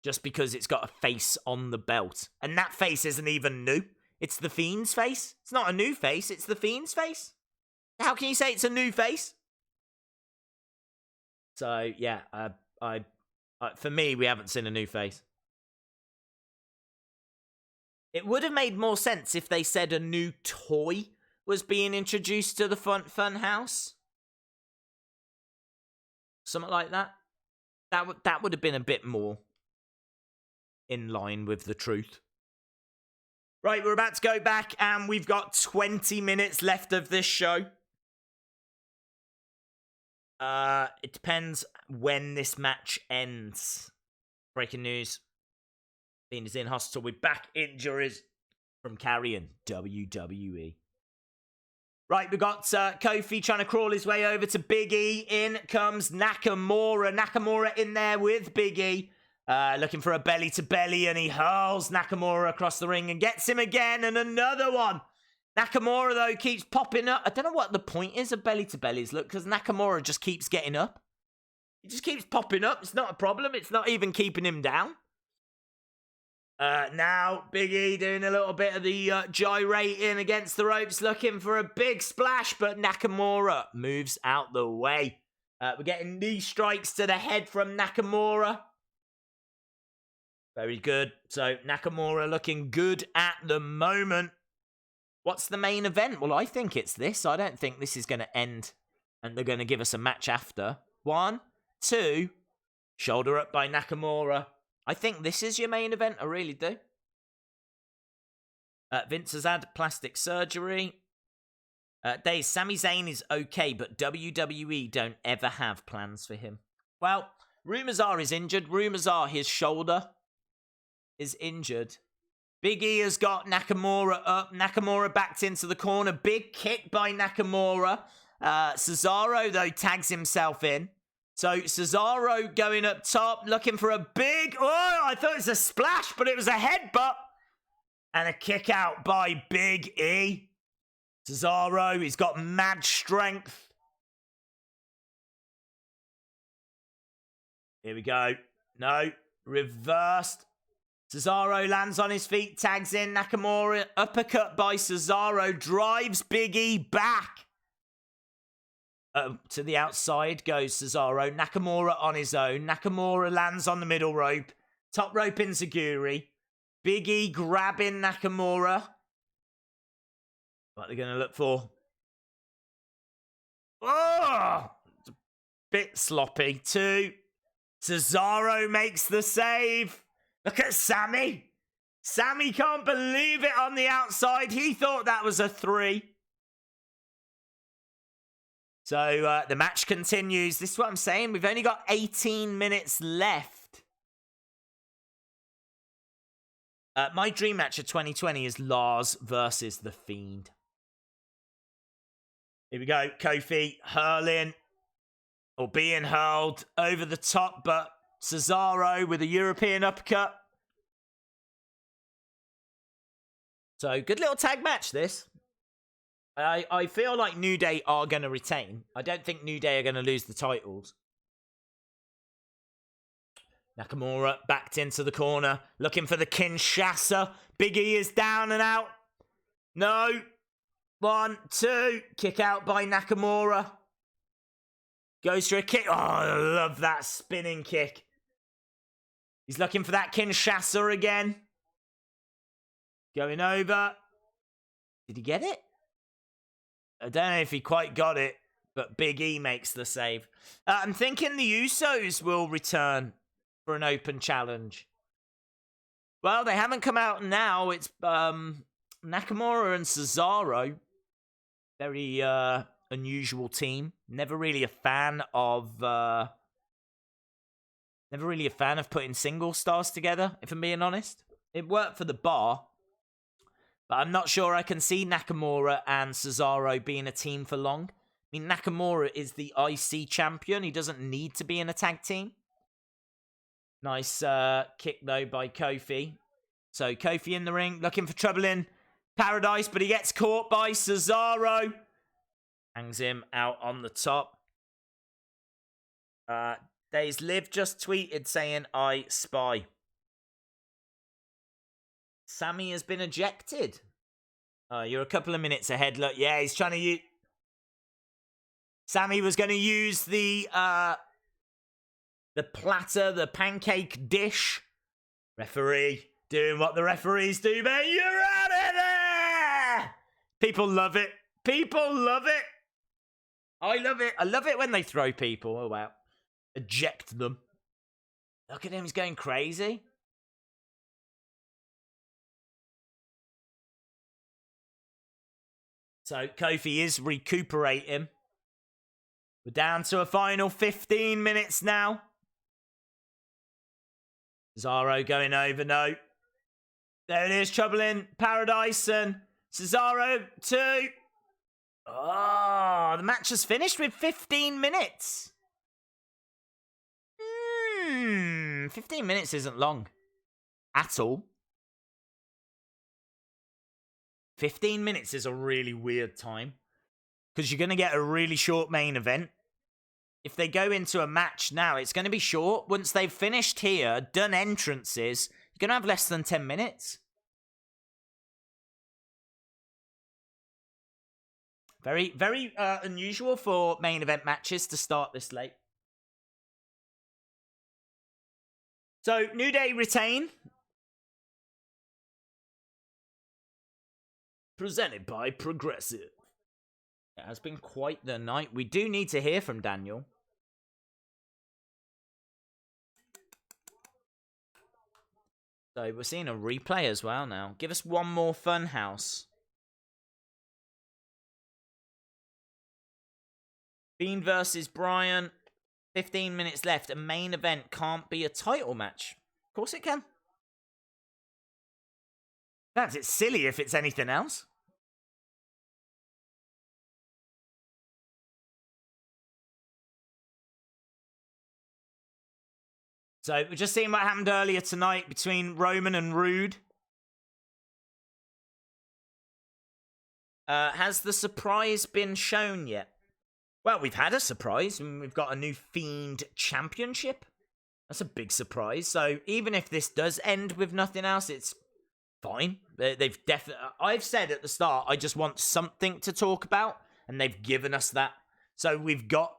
Just because it's got a face on the belt. And that face isn't even new. It's the Fiend's face. It's not a new face. It's the Fiend's face. How can you say it's a new face? So, yeah. For me, we haven't seen a new face. It would have made more sense if they said a new toy was being introduced to the Funhouse. Something like that. That would have been a bit more in line with the truth. Right, we're about to go back, and we've got 20 minutes left of this show. It depends when this match ends. Breaking news. Fiend is in hospital with back injuries from carrying WWE. Right, we got Kofi trying to crawl his way over to Big E. In comes Nakamura. Nakamura in there with Big E. Looking for a belly-to-belly, and he hurls Nakamura across the ring and gets him again, and another one. Nakamura, though, keeps popping up. I don't know what the point is of belly-to-bellies, look, because Nakamura just keeps getting up. He just keeps popping up. It's not a problem. It's not even keeping him down. Now, Big E doing a little bit of the gyrating against the ropes, looking for a big splash, but Nakamura moves out the way. We're getting knee strikes to the head from Nakamura. Very good. So, Nakamura looking good at the moment. What's the main event? Well, I think it's this. I don't think this is going to end and they're going to give us a match after. 1, 2, shoulder up by Nakamura. I think this is your main event. I really do. Vince has had plastic surgery. Days, Sami Zayn is okay, but WWE don't ever have plans for him. Well, rumours are he's injured. Rumours are his shoulder is injured. Big E has got Nakamura up. Nakamura backed into the corner. Big kick by Nakamura. Cesaro, though, tags himself in. So, Cesaro going up top, looking for a big... Oh, I thought it was a splash, but it was a headbutt. And a kick out by Big E. Cesaro, he's got mad strength. Here we go. No, reversed. Cesaro lands on his feet, tags in Nakamura. Uppercut by Cesaro, drives Big E back. To the outside goes Cesaro. Nakamura on his own. Nakamura lands on the middle rope. Top rope enziguri. Big E grabbing Nakamura. What are they going to look for? Oh! It's a bit sloppy. 2. Cesaro makes the save. Look at Sammy. Sammy can't believe it on the outside. He thought that was a 3. So the match continues. This is what I'm saying. We've only got 18 minutes left. My dream match of 2020 is Lars versus The Fiend. Here we go. Kofi hurling or being hurled over the top, but Cesaro with a European uppercut. So good little tag match, this. I feel like New Day are going to retain. I don't think New Day are going to lose the titles. Nakamura backed into the corner, looking for the Kinshasa. Big E is down and out. No. 1, 2. Kick out by Nakamura. Goes for a kick. Oh, I love that spinning kick. He's looking for that Kinshasa again. Going over. Did he get it? I don't know if he quite got it, but Big E makes the save. I'm thinking the Usos will return for an open challenge. Well, they haven't come out now. It's Nakamura and Cesaro. Very unusual team. Never really a fan of putting single stars together, if I'm being honest. It worked for the bar. But I'm not sure I can see Nakamura and Cesaro being a team for long. I mean, Nakamura is the IC champion. He doesn't need to be in a tag team. Nice kick, though, by Kofi. So, Kofi in the ring, looking for trouble in Paradise, but he gets caught by Cesaro. Hangs him out on the top. Days Live just tweeted saying, I spy. Sammy has been ejected. You're a couple of minutes ahead. Look, yeah, he's trying to use... Sammy was going to use the platter, the pancake dish. Referee doing what the referees do, man. You're out of there! People love it. People love it. I love it. I love it when they throw people. Oh, wow. Eject them. Look at him. He's going crazy. So Kofi is recuperating. We're down to a final 15 minutes now. Cesaro going over, no. There it is, trouble in Paradise and Cesaro 2. Oh, the match has finished with 15 minutes. 15 minutes isn't long at all. 15 minutes is a really weird time because you're going to get a really short main event. If they go into a match now, it's going to be short. Once they've finished here, done entrances, you're going to have less than 10 minutes. Very, very unusual for main event matches to start this late. So, New Day retain. Presented by Progressive. It has been quite the night. We do need to hear from Daniel. So we're seeing a replay as well now. Give us one more Funhouse. Fiend versus Bryan. 15 minutes left. A main event can't be a title match. Of course it can. It's silly if it's anything else. So, we're just seeing what happened earlier tonight between Roman and Roode. Has the surprise been shown yet? Well, we've had a surprise. We've got a new Fiend championship. That's a big surprise. So, even if this does end with nothing else, it's fine. They've definitely... I've said at the start, I just want something to talk about, and they've given us that. So we've got...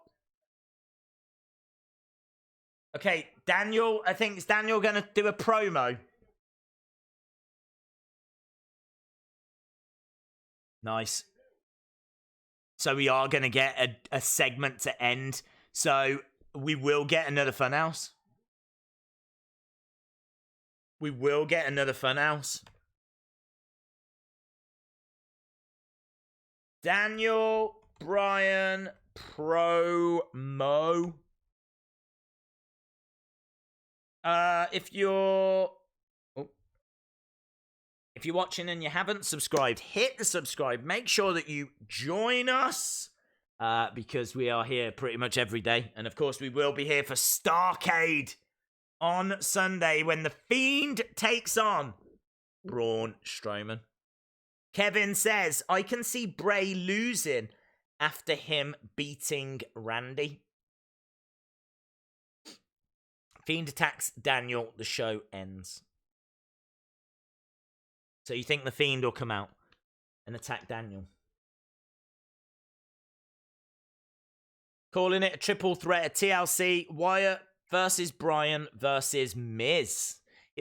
Okay, Daniel, I think, is Daniel going to do a promo? Nice. So we are going to get a segment to end. So we will get another Funhouse. We will get another Funhouse. Daniel Bryan promo. If you're watching and you haven't subscribed, hit the subscribe. Make sure that you join us because we are here pretty much every day. And of course, we will be here for Starrcade on Sunday when the Fiend takes on Braun Strowman. Kevin says, I can see Bray losing after him beating Randy. Fiend attacks Daniel. The show ends. So you think the Fiend will come out and attack Daniel? Calling it a triple threat at TLC. Wyatt versus Bryan versus Miz.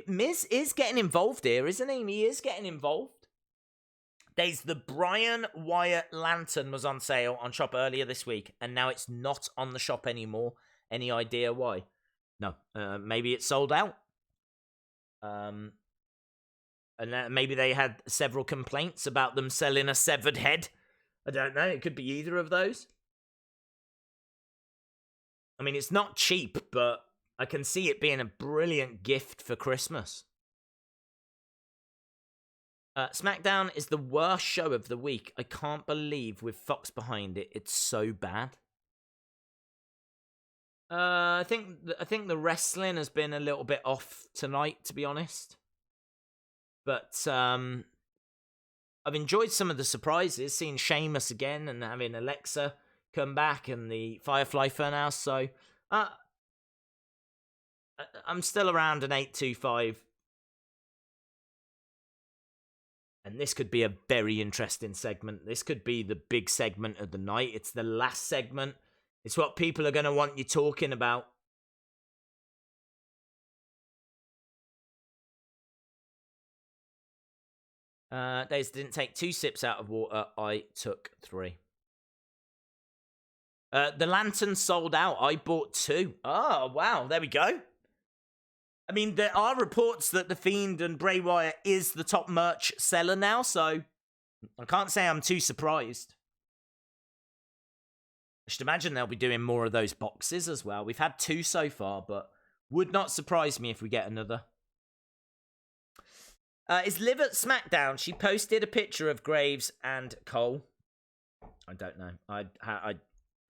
Miz is getting involved here, isn't he? He is getting involved. There's the Bryan Wyatt lantern was on sale on shop earlier this week, and now it's not on the shop anymore. Any idea why? No. Maybe it's sold out. And maybe they had several complaints about them selling a severed head. I don't know. It could be either of those. I mean, it's not cheap, but I can see it being a brilliant gift for Christmas. Smackdown is the worst show of the week. I can't believe with Fox behind it, it's so bad. I think the wrestling has been a little bit off tonight, to be honest. But I've enjoyed some of the surprises, seeing Sheamus again and having Alexa come back and the Firefly Funhouse. So I'm still around an 8.25. And this could be a very interesting segment. This could be the big segment of the night. It's the last segment. It's what people are going to want you talking about. They didn't take 2 sips out of water. I took 3. The lantern sold out. I bought 2. Oh, wow. There we go. I mean, there are reports that The Fiend and Bray Wyatt is the top merch seller now, so I can't say I'm too surprised. I should imagine they'll be doing more of those boxes as well. We've had 2 so far, but would not surprise me if we get another. Is Liv at Smackdown? She posted a picture of Graves and Cole. I don't know. I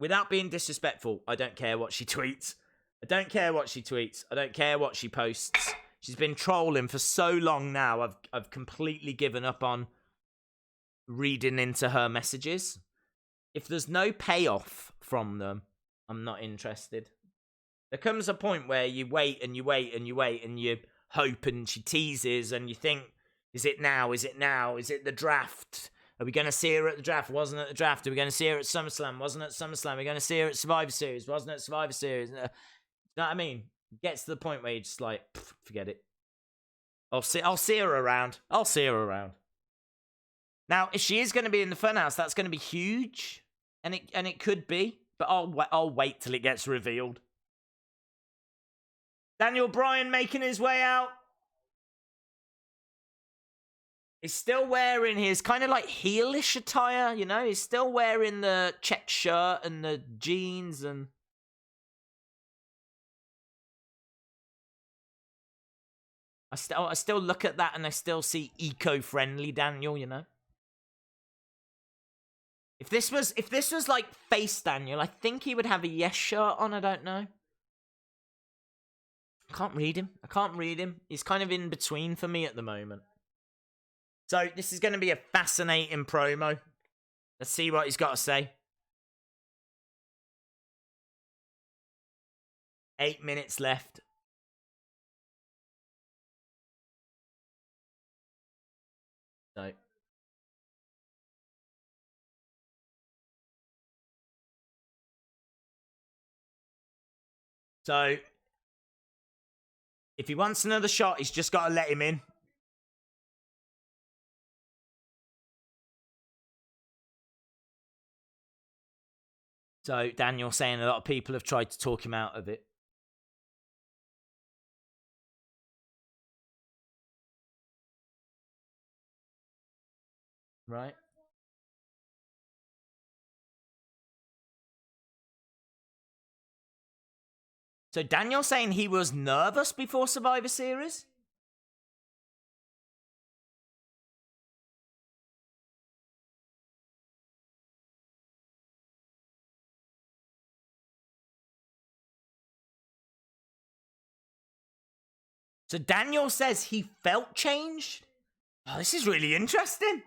without being disrespectful, I don't care what she tweets. I don't care what she tweets. I don't care what she posts. She's been trolling for so long now. I've completely given up on reading into her messages. If there's no payoff from them, I'm not interested. There comes a point where you wait and you wait and you wait and you hope and she teases and you think, is it now? Is it now? Is it the draft? Are we going to see her at the draft? Wasn't at the draft. Are we going to see her at SummerSlam? Wasn't at SummerSlam. Are we going to see her at Survivor Series? Wasn't at Survivor Series. You know what I mean? It gets to the point where you're just like, forget it. I'll see her around. I'll see her around. Now, if she is going to be in the Funhouse, that's going to be huge, and it could be. But I'll wait till it gets revealed. Daniel Bryan making his way out. He's still wearing his kind of like heelish attire, you know. He's still wearing the check shirt and the jeans and. I still look at that and I still see eco-friendly Daniel, you know. If this was like face Daniel, I think he would have a yes shirt on. I don't know. I can't read him. He's kind of in between for me at the moment. So this is going to be a fascinating promo. Let's see what he's got to say. 8 minutes left. So. So, if he wants another shot, he's just got to let him in. So, Daniel saying a lot of people have tried to talk him out of it. Right. So Daniel saying he was nervous before Survivor Series? So Daniel says he felt changed? Oh, this is really interesting.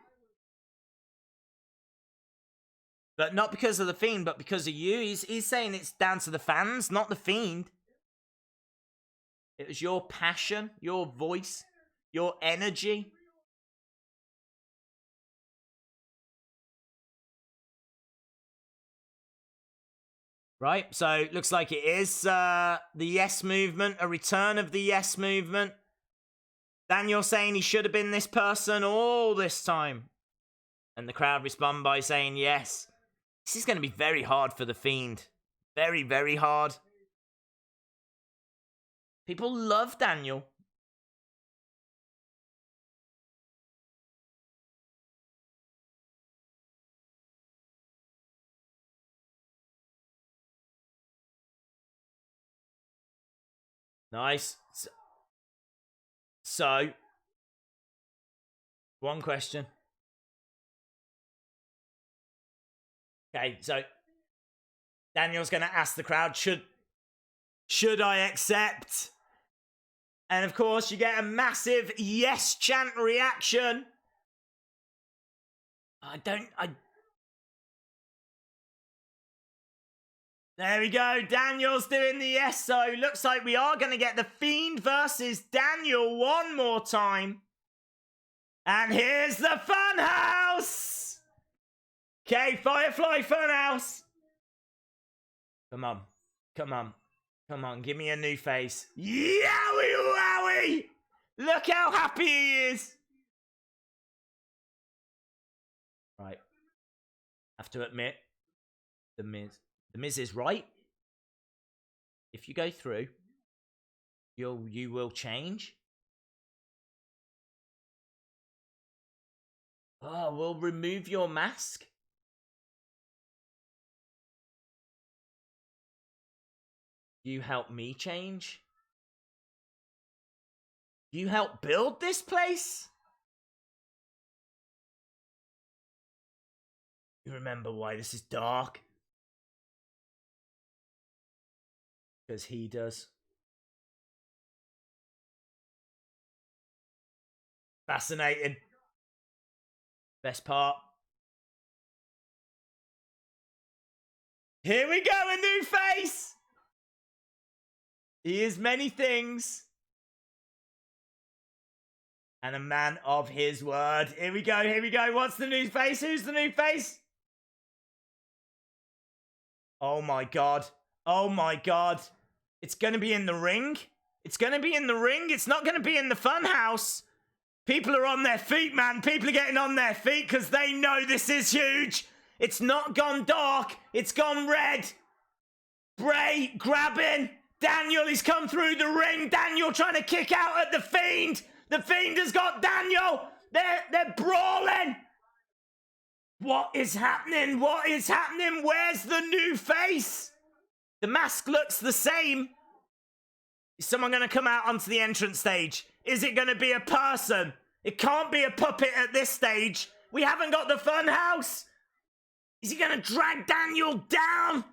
But not because of the Fiend, but because of you. He's saying it's down to the fans, not the Fiend. It was your passion, your voice, your energy. Right, so looks like it is the Yes Movement, a return of the Yes Movement. Daniel saying he should have been this person all this time. And the crowd respond by saying yes. This is going to be very hard for the Fiend. Very, very hard. People love Daniel. Nice. So, one question. Okay, so Daniel's going to ask the crowd, should I accept? And of course, you get a massive yes chant reaction. There we go. Daniel's doing the yes. So looks like we are going to get the Fiend versus Daniel one more time. And here's the Funhouse. Okay, Firefly Funhouse. Come on. Come on. Come on, give me a new face. Yowie wowie! Look how happy he is. Right. Have to admit, The Miz is right. If you go through, you will change. Oh, we'll remove your mask. You help me change. You help build this place. You remember why this is dark? Because he does. Fascinating. Best part. Here we go, a new face. He is many things. And a man of his word. Here we go, here we go. What's the new face? Who's the new face? Oh my god. Oh my god. It's going to be in the ring. It's going to be in the ring. It's not going to be in the Funhouse. People are on their feet, man. People are getting on their feet because they know this is huge. It's not gone dark. It's gone red. Bray grabbing. Daniel, he's come through the ring. Daniel trying to kick out at the Fiend. The Fiend has got Daniel. They're brawling. What is happening? What is happening? Where's the new face? The mask looks the same. Is someone going to come out onto the entrance stage? Is it going to be a person? It can't be a puppet at this stage. We haven't got the Funhouse. Is he going to drag Daniel down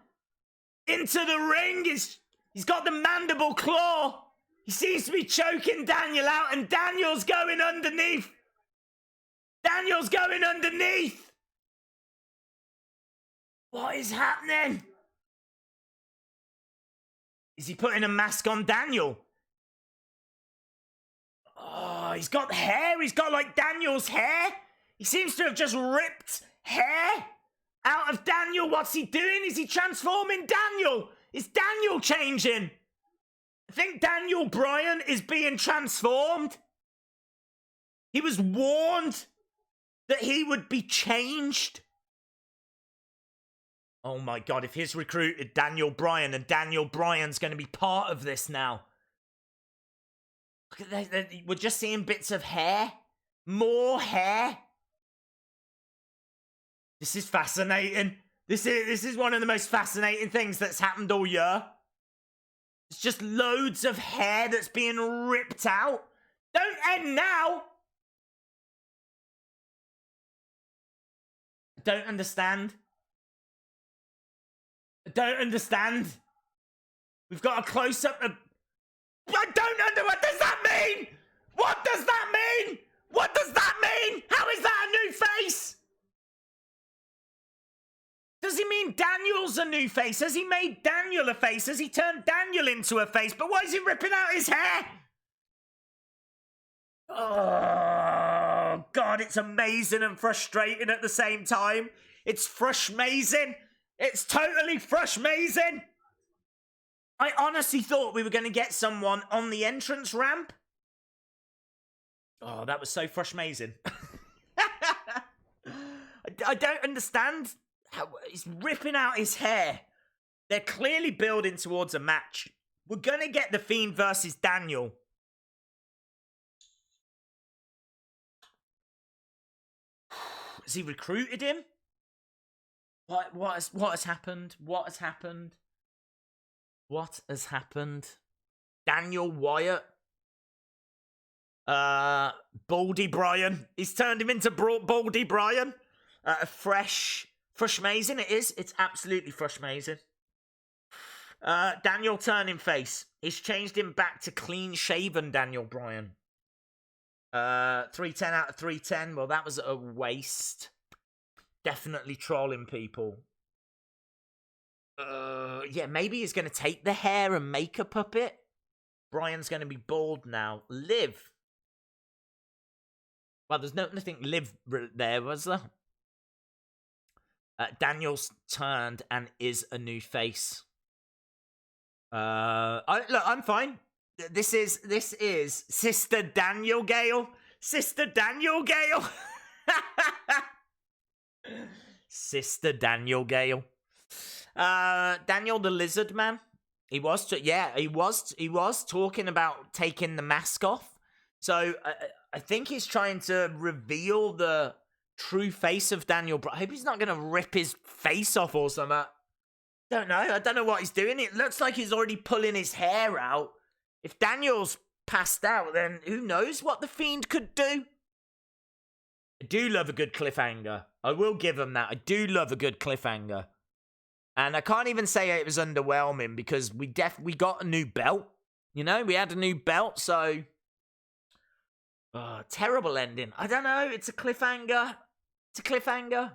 into the ring? He's got the mandible claw. He seems to be choking Daniel out, and Daniel's going underneath. Daniel's going underneath. What is happening? Is he putting a mask on Daniel? Oh, he's got hair. He's got like Daniel's hair. He seems to have just ripped hair out of Daniel. What's he doing? Is he transforming Daniel? Is Daniel changing? I think Daniel Bryan is being transformed. He was warned that he would be changed. Oh my God, if he's recruited Daniel Bryan and Daniel Bryan's going to be part of this now. Look at that, we're just seeing bits of hair. More hair. This is fascinating. This is one of the most fascinating things that's happened all year. It's just loads of hair that's being ripped out. Don't end now. I don't understand. I don't understand. We've got a close-up of... I don't understand. What does that mean? What does that mean? What does that mean? How is that a new face? Does he mean Daniel's a new face? Has he made Daniel a face? Has he turned Daniel into a face? But why is he ripping out his hair? Oh, God, it's amazing and frustrating at the same time. It's frush-mazing. It's totally frush-mazing. I honestly thought we were going to get someone on the entrance ramp. Oh, that was so frush-mazing. I don't understand. How he's ripping out his hair. They're clearly building towards a match. We're going to get the Fiend versus Daniel. Has he recruited him? What has happened? What has happened? What has happened? Daniel Wyatt. Baldy Bryan. He's turned him into Baldy Bryan. Frush-mazing it is. It's absolutely frush-mazing. Daniel turning face. He's changed him back to clean-shaven Daniel Bryan. 310 out of 310. Well, that was a waste. Definitely trolling people. Yeah, maybe he's going to take the hair and make a puppet. Bryan's going to be bald now. Liv. Well, there's nothing Liv there, was there? Daniel's turned and is a new face. I'm fine. This is Sister Daniel Gale. Sister Daniel Gale. Sister Daniel Gale. Daniel the Lizard Man. He was talking about taking the mask off. So I think he's trying to reveal the true face of Daniel. I hope he's not going to rip his face off or something. Don't know. I don't know what he's doing. It looks like he's already pulling his hair out. If Daniel's passed out, then who knows what the Fiend could do? I do love a good cliffhanger. I will give him that. I do love a good cliffhanger. And I can't even say it was underwhelming because we got a new belt. You know, we had a new belt, so... terrible ending. I don't know. It's a cliffhanger. It's a cliffhanger.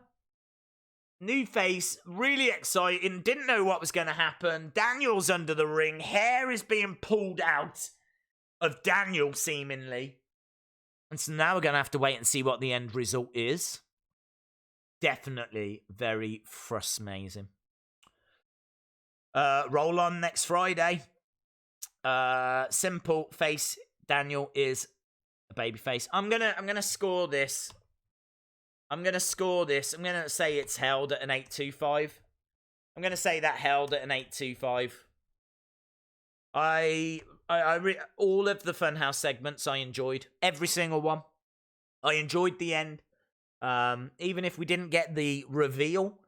New face. Really exciting. Didn't know what was going to happen. Daniel's under the ring. Hair is being pulled out of Daniel, seemingly. And so now we're going to have to wait and see what the end result is. Definitely very frustrating. Roll on next Friday. Simple face. Daniel is a baby face. I'm gonna score this. I'm gonna say it's held at an 8.25. I'm gonna say that held at an 8.25. All of the Funhouse segments I enjoyed. Every single one. I enjoyed the end. Even if we didn't get the reveal,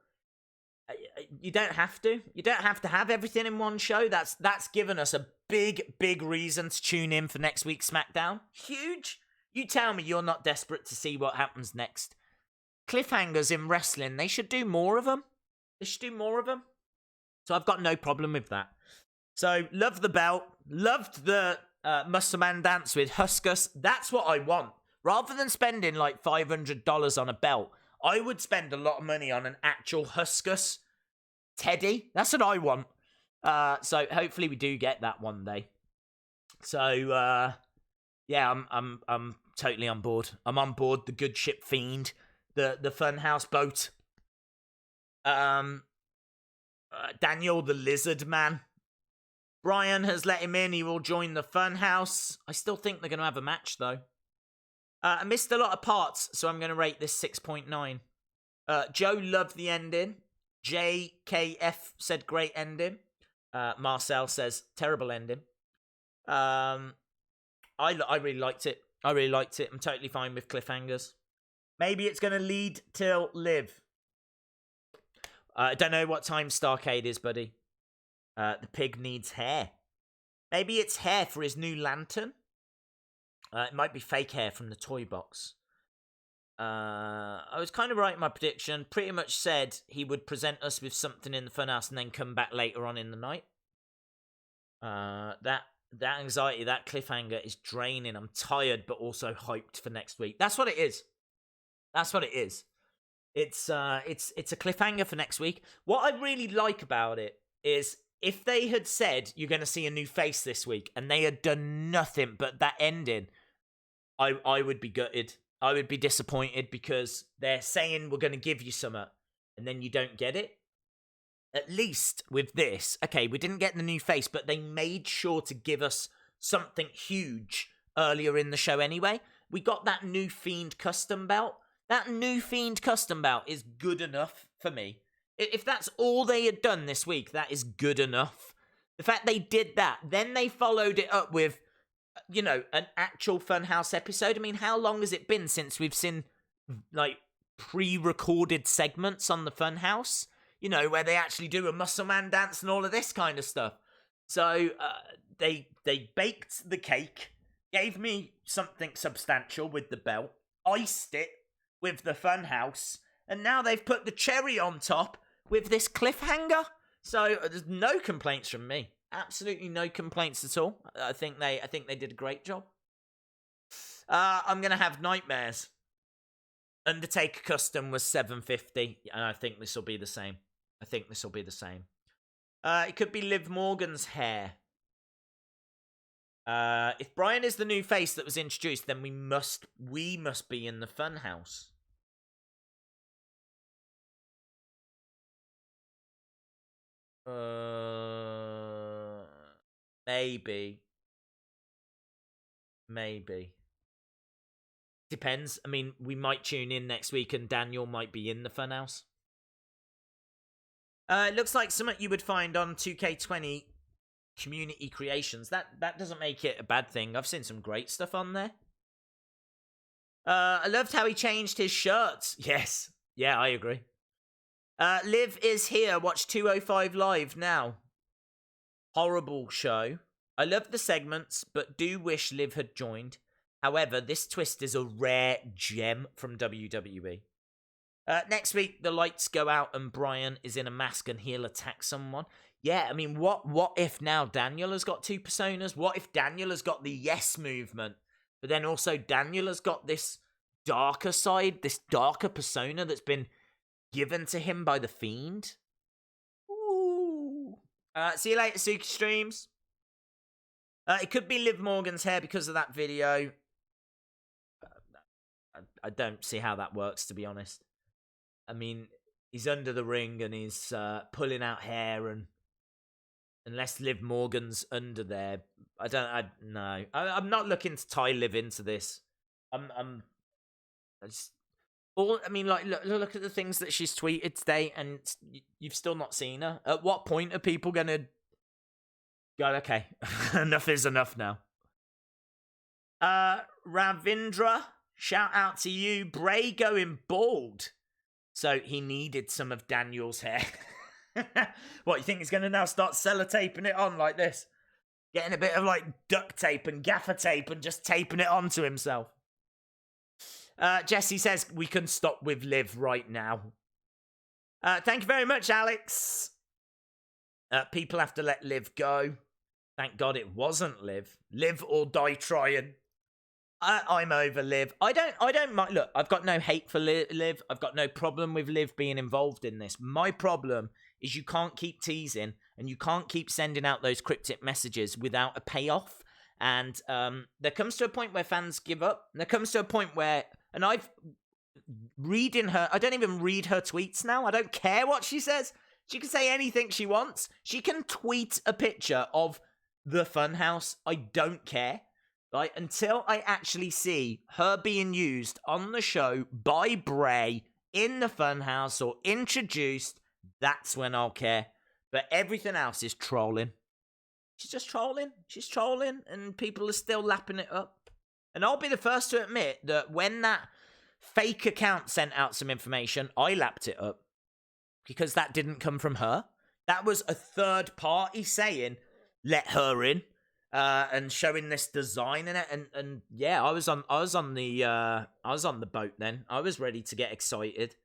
you don't have to. You don't have to have everything in one show. That's given us a big reason to tune in for next week's SmackDown. Huge. You tell me you're not desperate to see what happens next. Cliffhangers in wrestling, they should do more of them. So I've got no problem with that. So, love the belt. Loved the Muscle Man dance with Huskus. That's what I want. Rather than spending like $500 on a belt, I would spend a lot of money on an actual Huskus teddy. That's what I want. So hopefully we do get that one day. So yeah, I'm totally on board. I'm on board the good ship Fiend, the Funhouse boat. Daniel the Lizard Man. Brian has let him in. He will join the Funhouse. I still think they're going to have a match, though. I missed a lot of parts, so I'm going to rate this 6.9. Joe loved the ending. JKF said great ending. Marcel says terrible ending. I really liked it. I'm totally fine with cliffhangers. Maybe it's going to lead till Liv. I don't know what time Starcade is, buddy. The pig needs hair. Maybe it's hair for his new lantern. It might be fake hair from the toy box. I was kind of right in my prediction. Pretty much said he would present us with something in the Funhouse and then come back later on in the night. That anxiety, that cliffhanger is draining. I'm tired, but also hyped for next week. That's what it is. It's a cliffhanger for next week. What I really like about it is if they had said you're going to see a new face this week and they had done nothing but that ending, I would be gutted. I would be disappointed because they're saying we're going to give you something and then you don't get it. At least with this, okay, we didn't get the new face, but they made sure to give us something huge earlier in the show anyway. We got that new Fiend custom belt. That new Fiend custom belt is good enough for me. If that's all they had done this week, that is good enough. The fact they did that, then they followed it up with, you know, an actual Funhouse episode. I mean, how long has it been since we've seen, like, pre-recorded segments on the Funhouse? You know, where they actually do a Muscle Man dance and all of this kind of stuff. So, they baked the cake, gave me something substantial with the belt, iced it with the Funhouse, and now they've put the cherry on top with this cliffhanger. So, there's no complaints from me. Absolutely no complaints at all. I think they did a great job. I'm going to have nightmares. Undertaker custom was $750, and I think this will be the same. It could be Liv Morgan's hair. If Brian is the new face that was introduced, then we must be in the Funhouse. Maybe. Depends. I mean, we might tune in next week and Daniel might be in the Funhouse. It looks like something you would find on 2K20 community creations. That doesn't make it a bad thing. I've seen some great stuff on there. I loved how he changed his shirts. Yes. Yeah, I agree. Liv is here. Watch 205 Live now. Horrible show. I love the segments, but do wish Liv had joined. However, this twist is a rare gem from WWE. Next week, the lights go out and Brian is in a mask and he'll attack someone. Yeah, I mean, what if now Daniel has got two personas? What if Daniel has got the yes movement, but then also Daniel has got this darker side, this darker persona that's been given to him by the Fiend? Ooh. See you later, Suki Streams. It could be Liv Morgan's hair because of that video. I don't see how that works, to be honest. I mean, he's under the ring and he's pulling out hair, and unless Liv Morgan's under there, no. I'm not looking to tie Liv into this. Look at the things that she's tweeted today, and you've still not seen her. At what point are people gonna go, okay, enough is enough now? Ravindra, shout out to you. Bray going bald. So he needed some of Daniel's hair. What, you think he's going to now start sellotaping it on like this? Getting a bit of like duct tape and gaffer tape and just taping it onto himself. Jesse says we can stop with Liv right now. Thank you very much, Alex. People have to let Liv go. Thank God it wasn't Liv. Live or die trying. I'm over Liv. I don't mind. Look, I've got no hate for Liv. I've got no problem with Liv being involved in this. My problem is you can't keep teasing and you can't keep sending out those cryptic messages without a payoff. And there comes to a point where fans give up. And there comes to a point where, and I've reading her, I don't even read her tweets now. I don't care what she says. She can say anything she wants. She can tweet a picture of the Funhouse, I don't care. Like, until I actually see her being used on the show by Bray in the Funhouse or introduced, that's when I'll care. But everything else is trolling. She's just trolling. She's trolling, and people are still lapping it up. And I'll be the first to admit that when that fake account sent out some information, I lapped it up. Because that didn't come from her. That was a third party saying, let her in. And showing this design in it, and yeah, I was on the boat then. I was ready to get excited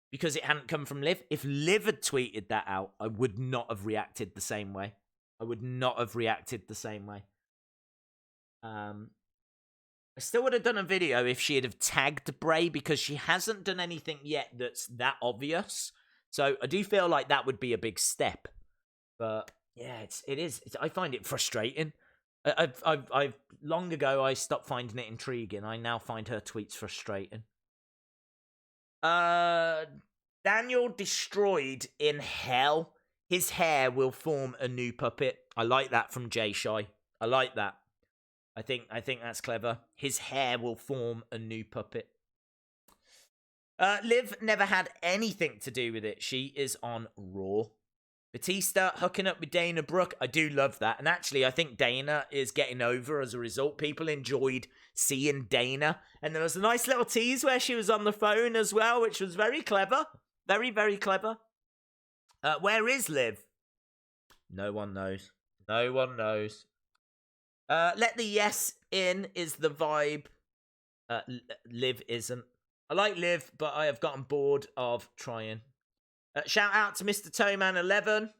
because it hadn't come from Liv. If Liv had tweeted that out, I would not have reacted the same way. I still would have done a video if she'd have tagged Bray, because she hasn't done anything yet that's that obvious. So I do feel like that would be a big step. But yeah, it is. I find it frustrating. I've long ago I stopped finding it intriguing. I now find her tweets frustrating. Daniel destroyed in hell. His hair will form a new puppet. I like that from Jay Shy. I like that. I think that's clever. His hair will form a new puppet. Liv never had anything to do with it. She is on Raw. Batista hooking up with Dana Brooke. I do love that. And actually, I think Dana is getting over as a result. People enjoyed seeing Dana. And there was a nice little tease where she was on the phone as well, which was very clever. Very, very clever. Where is Liv? No one knows. No one knows. Let the yes in is the vibe. Liv isn't. I like Liv, but I have gotten bored of trying. Shout out to Mr. Toeman11.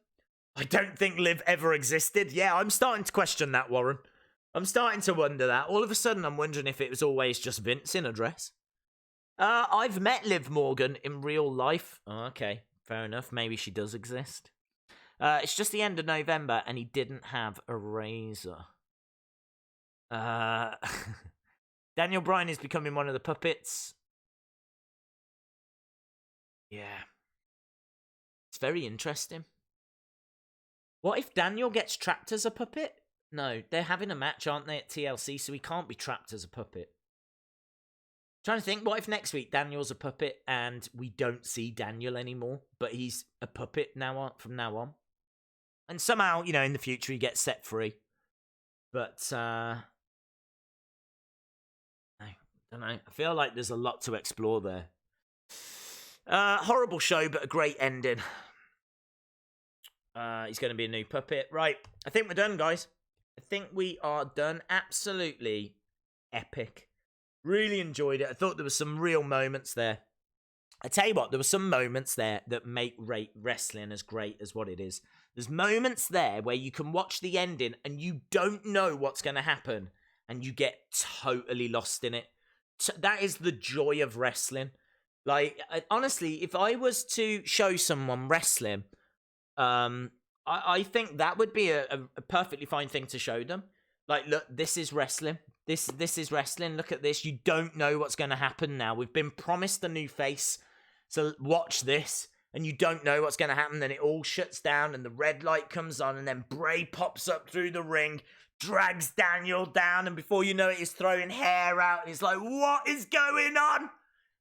I don't think Liv ever existed. Yeah, I'm starting to question that, Warren. I'm starting to wonder that. All of a sudden, I'm wondering if it was always just Vince in a dress. I've met Liv Morgan in real life. Oh, okay, fair enough. Maybe she does exist. It's just the end of November, and he didn't have a razor. Daniel Bryan is becoming one of the puppets. Yeah. It's very interesting. What if Daniel gets trapped as a puppet? No, they're having a match, aren't they, at TLC, so he can't be trapped as a puppet. Trying to think, what if next week Daniel's a puppet and we don't see Daniel anymore, but he's a puppet from now on? And somehow, in the future he gets set free. But, I don't know. I feel like there's a lot to explore there. Horrible show, but a great ending. He's going to be a new puppet. Right, I think we're done, guys. I think we are done. Absolutely epic. Really enjoyed it. I thought there were some real moments there. I tell you what, there were some moments there that make wrestling as great as what it is. There's moments there where you can watch the ending and you don't know what's going to happen and you get totally lost in it. That is the joy of wrestling. Like, honestly, if I was to show someone wrestling, I think that would be a perfectly fine thing to show them. Like, look, this is wrestling. This is wrestling. Look at this. You don't know what's going to happen now. We've been promised a new face. So watch this. And you don't know what's going to happen. Then it all shuts down and the red light comes on. And then Bray pops up through the ring, drags Daniel down. And before you know it, he's throwing hair out. And he's like, what is going on?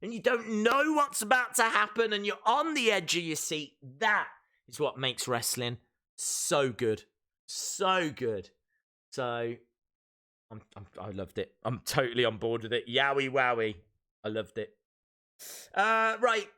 And you don't know what's about to happen. And you're on the edge of your seat. That is what makes wrestling so good. So good. So I loved it. I'm totally on board with it. Yowie wowie. I loved it. Right.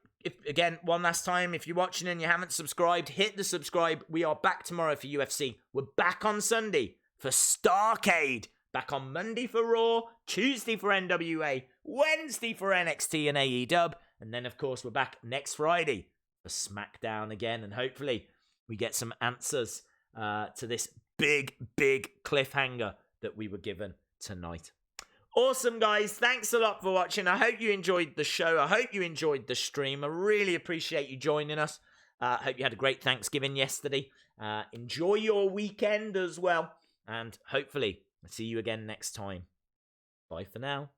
Again, one last time, if you're watching and you haven't subscribed, hit the subscribe. We are back tomorrow for UFC. We're back on Sunday for Starrcade. Back on Monday for Raw, Tuesday for NWA, Wednesday for NXT and AEW. And then, of course, we're back next Friday for SmackDown again. And hopefully we get some answers to this big, big cliffhanger that we were given tonight. Awesome, guys. Thanks a lot for watching. I hope you enjoyed the show. I hope you enjoyed the stream. I really appreciate you joining us. Hope you had a great Thanksgiving yesterday. Enjoy your weekend as well. And hopefully I'll see you again next time. Bye for now.